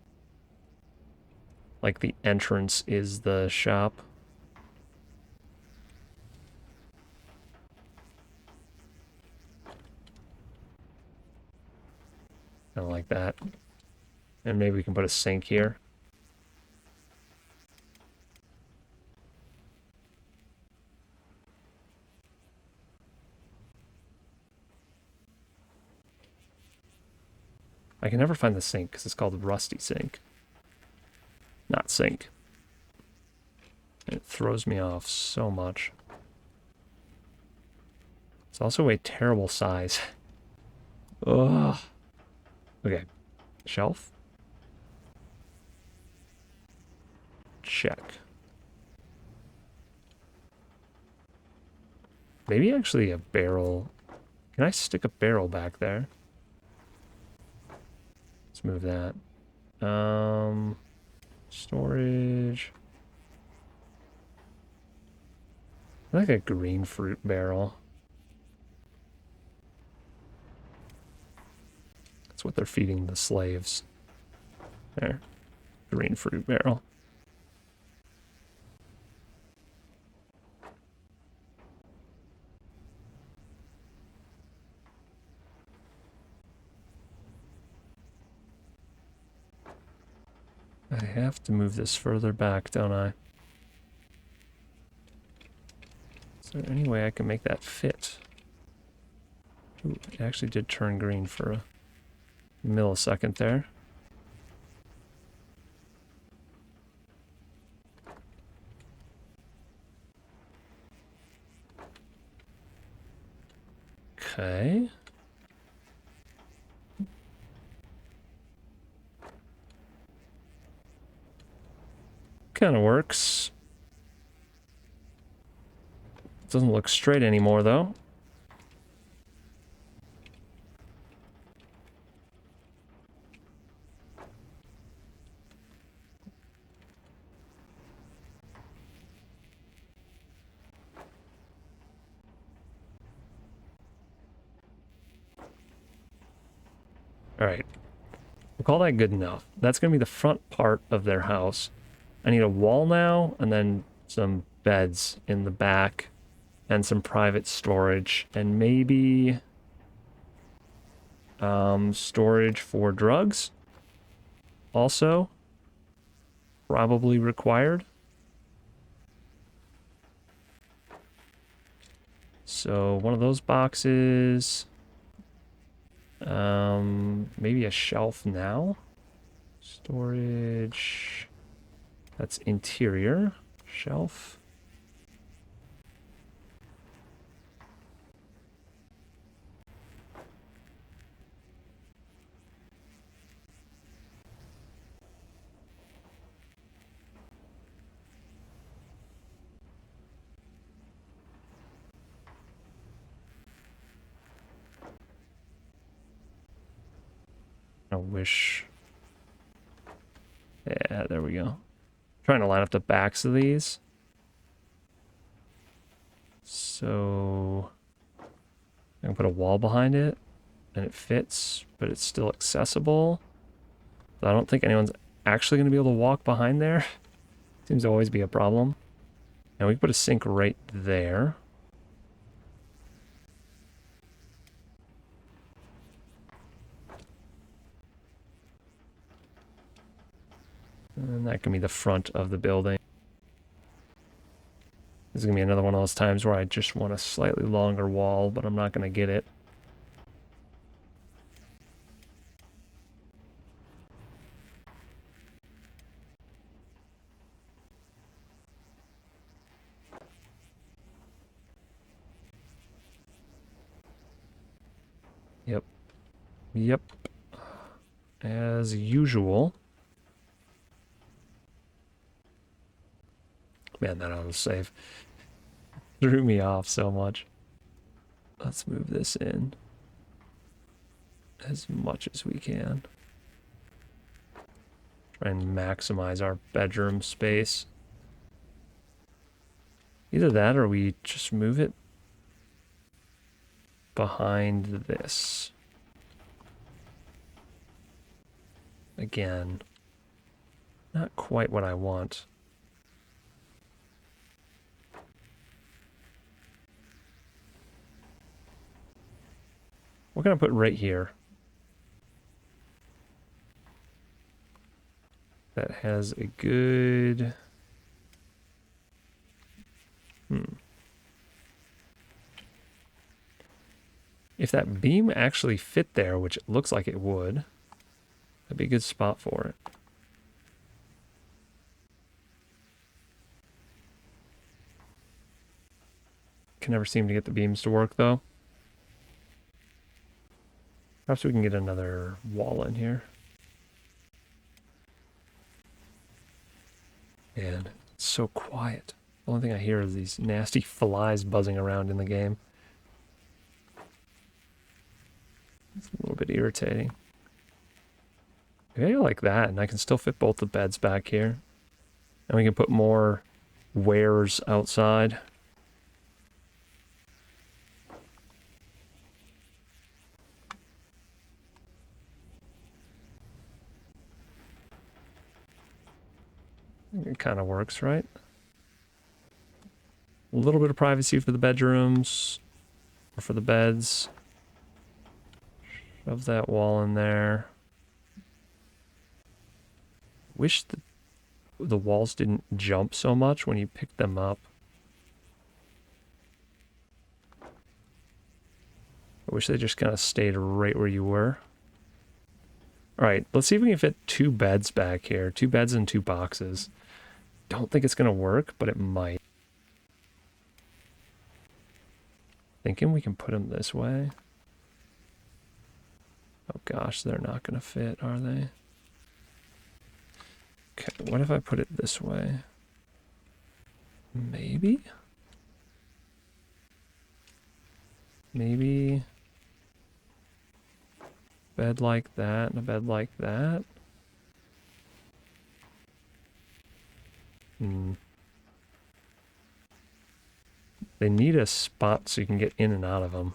like the entrance is the shop. Kind of like that. And maybe we can put a sink here. I can never find the sink because it's called Rusty Sink. Not sink. It throws me off so much. It's also a terrible size. Ugh. Okay. Shelf. Check. Maybe actually a barrel. Can I stick a barrel back there? Let's move that. Storage. I like a green fruit barrel. That's what they're feeding the slaves. There. Green fruit barrel. I have to move this further back, don't I? Is there any way I can make that fit? Ooh, it actually did turn green for a millisecond there. Okay. Kind of works. Doesn't look straight anymore, though. All right. We'll call that good enough. That's going to be the front part of their house. I need a wall now, and then some beds in the back, and some private storage, and maybe storage for drugs also probably required. So one of those boxes, maybe a shelf now. Storage, that's interior, shelf. I wish. Yeah, there we go. Trying to line up the backs of these. So I can put a wall behind it and it fits, but it's still accessible. But I don't think anyone's actually going to be able to walk behind there. Seems to always be a problem. And we can put a sink right there. And that can be the front of the building. This is going to be another one of those times where I just want a slightly longer wall, but I'm not going to get it. Yep. Yep. As usual. Man, that autosave threw me off so much. Let's move this in as much as we can. Try and maximize our bedroom space. Either that or we just move it behind this. Again, not quite what I want. What can I put right here that has a good... If that beam actually fit there, which it looks like it would, that'd be a good spot for it. Can never seem to get the beams to work, though. Perhaps we can get another wall in here. And it's so quiet. The only thing I hear is these nasty flies buzzing around in the game. It's a little bit irritating. Maybe like that, and I can still fit both the beds back here. And we can put more wares outside. It kind of works, right? A little bit of privacy for the bedrooms, or for the beds. Shove that wall in there. Wish the walls didn't jump so much when you pick them up. I wish they just kind of stayed right where you were. All right, let's see if we can fit 2 beds back here. 2 beds and 2 boxes. Don't think it's going to work, but it might. Thinking we can put them this way. Oh gosh, they're not going to fit, are they? Okay, what if I put it this way? Maybe? Maybe bed like that and a bed like that. They need a spot so you can get in and out of them.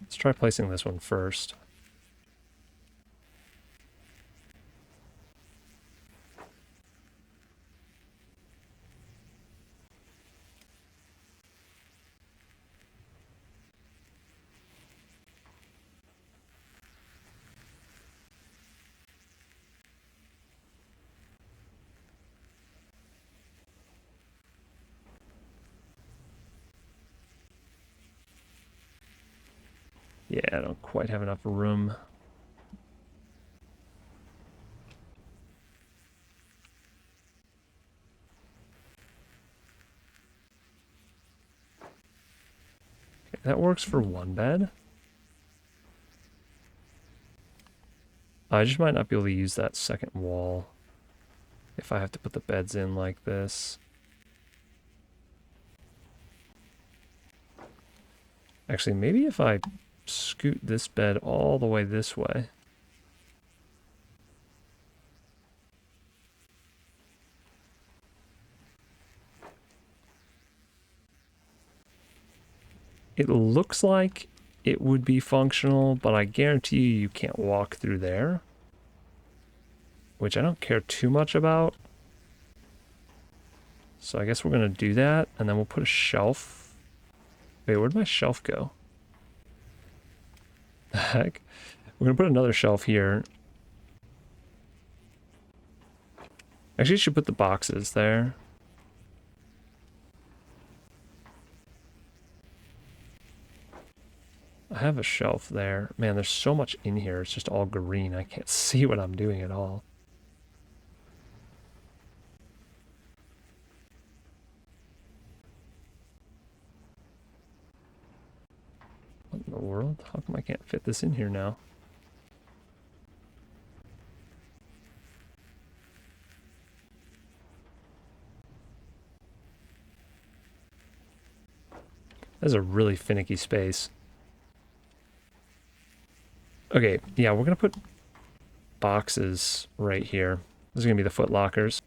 Let's try placing this one first. Yeah, I don't quite have enough room. Okay, that works for one bed. I just might not be able to use that second wall if I have to put the beds in like this. Actually, maybe if I scoot this bed all the way this way. It looks like it would be functional, but I guarantee you can't walk through there. Which I don't care too much about. So I guess we're going to do that, and then we'll put a shelf. Wait, where'd my shelf go? The heck? We're going to put another shelf here. Actually, I should put the boxes there. I have a shelf there. Man, there's so much in here. It's just all green. I can't see what I'm doing at all. What in the world? How come I can't fit this in here now? That's a really finicky space. Okay, yeah, we're going to put boxes right here. This is going to be the foot lockers.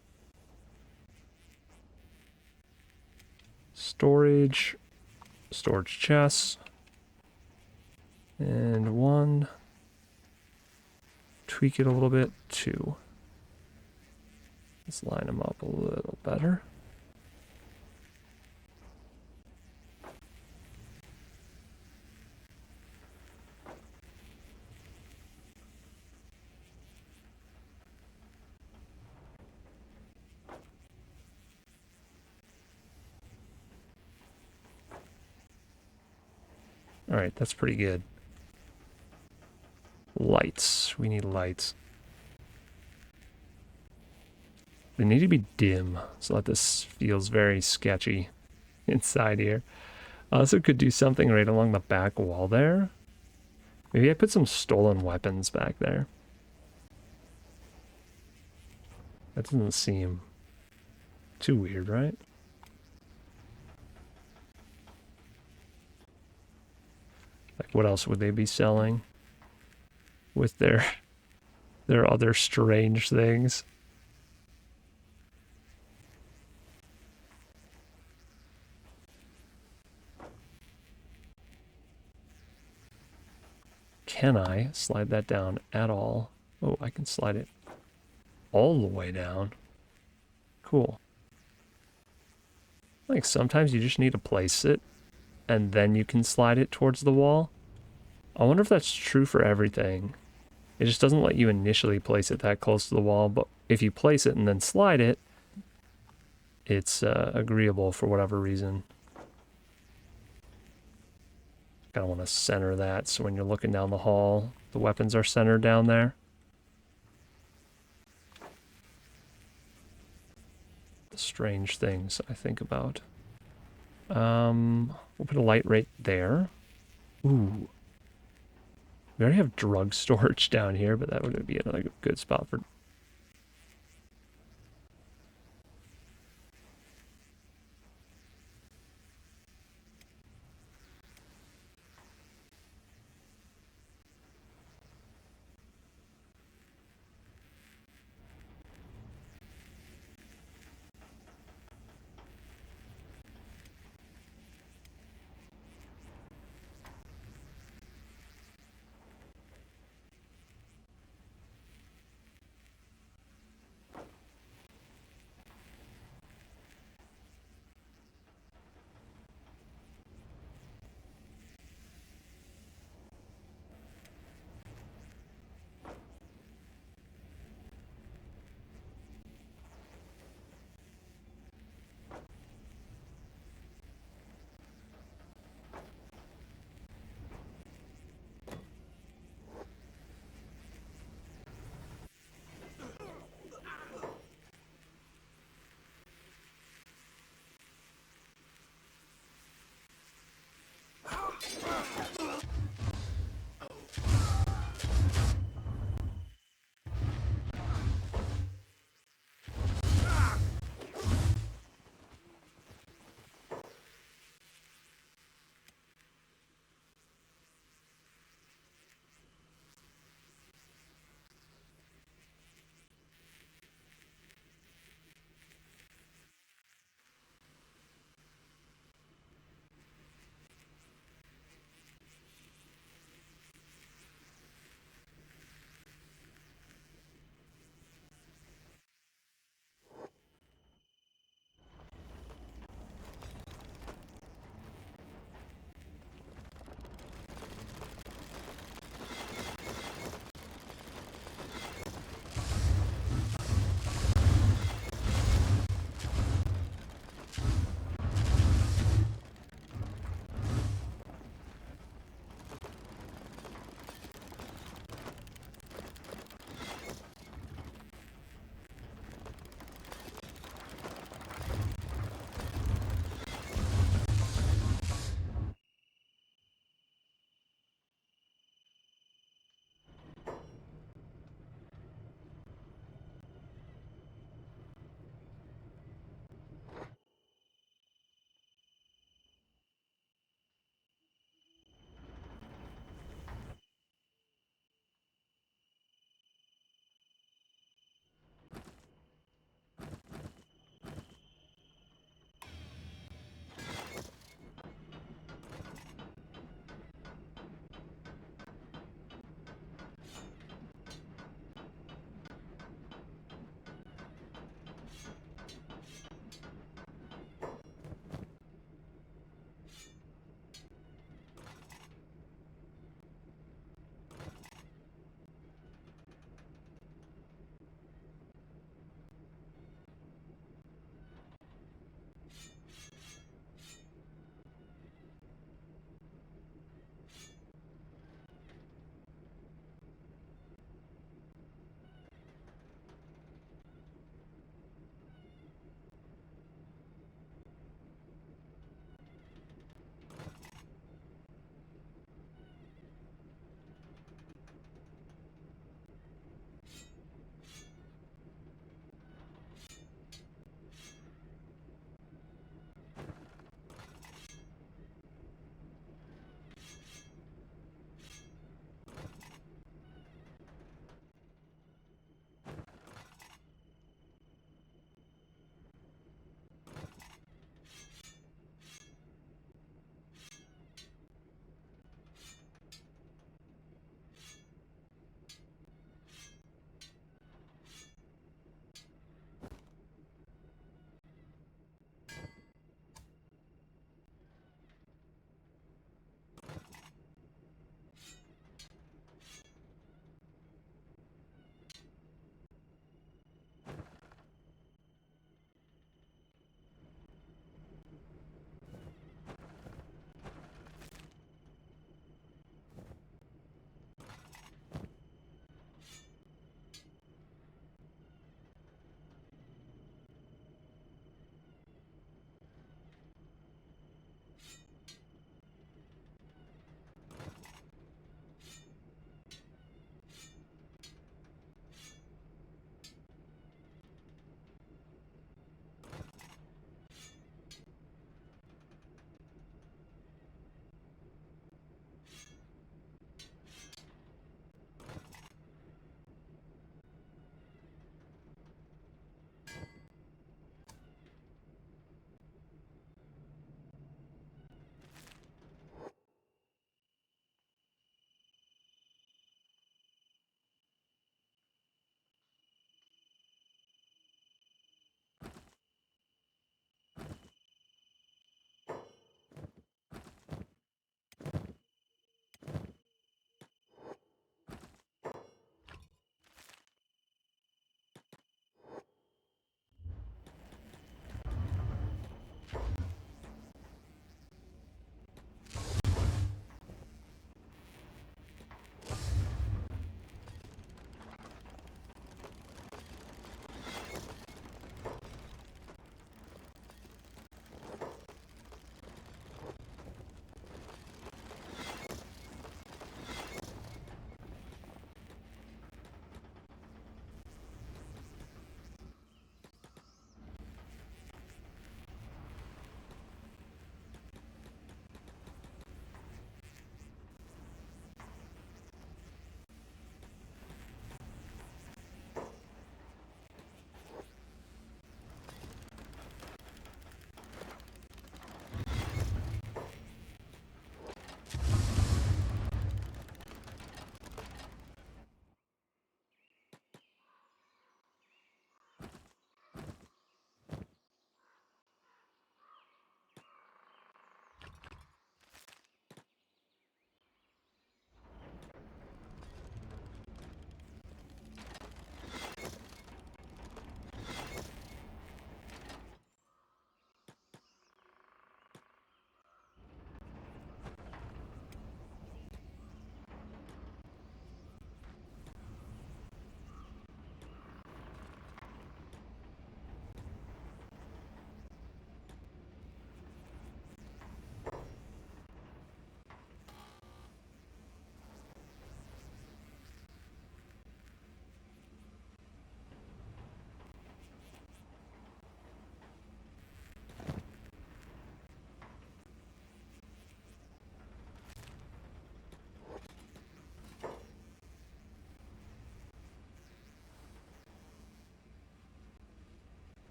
Storage chests. And 1. Tweak it a little bit. 2. Let's line them up a little better. All right, that's pretty good. Lights. We need lights. They need to be dim so that this feels very sketchy inside here. I also could do something right along the back wall there. Maybe I put some stolen weapons back there. That doesn't seem too weird, right? Like, what else would they be selling with their other strange things? Can I slide that down at all? Oh, I can slide it all the way down. Cool. Like, sometimes you just need to place it and then you can slide it towards the wall. I wonder if that's true for everything. It just doesn't let you initially place it that close to the wall, but if you place it and then slide it, it's agreeable for whatever reason. Kind of want to center that so when you're looking down the hall, the weapons are centered down there. The strange things I think about. We'll put a light right there. Ooh. We already have drug storage down here, but that would be another good spot for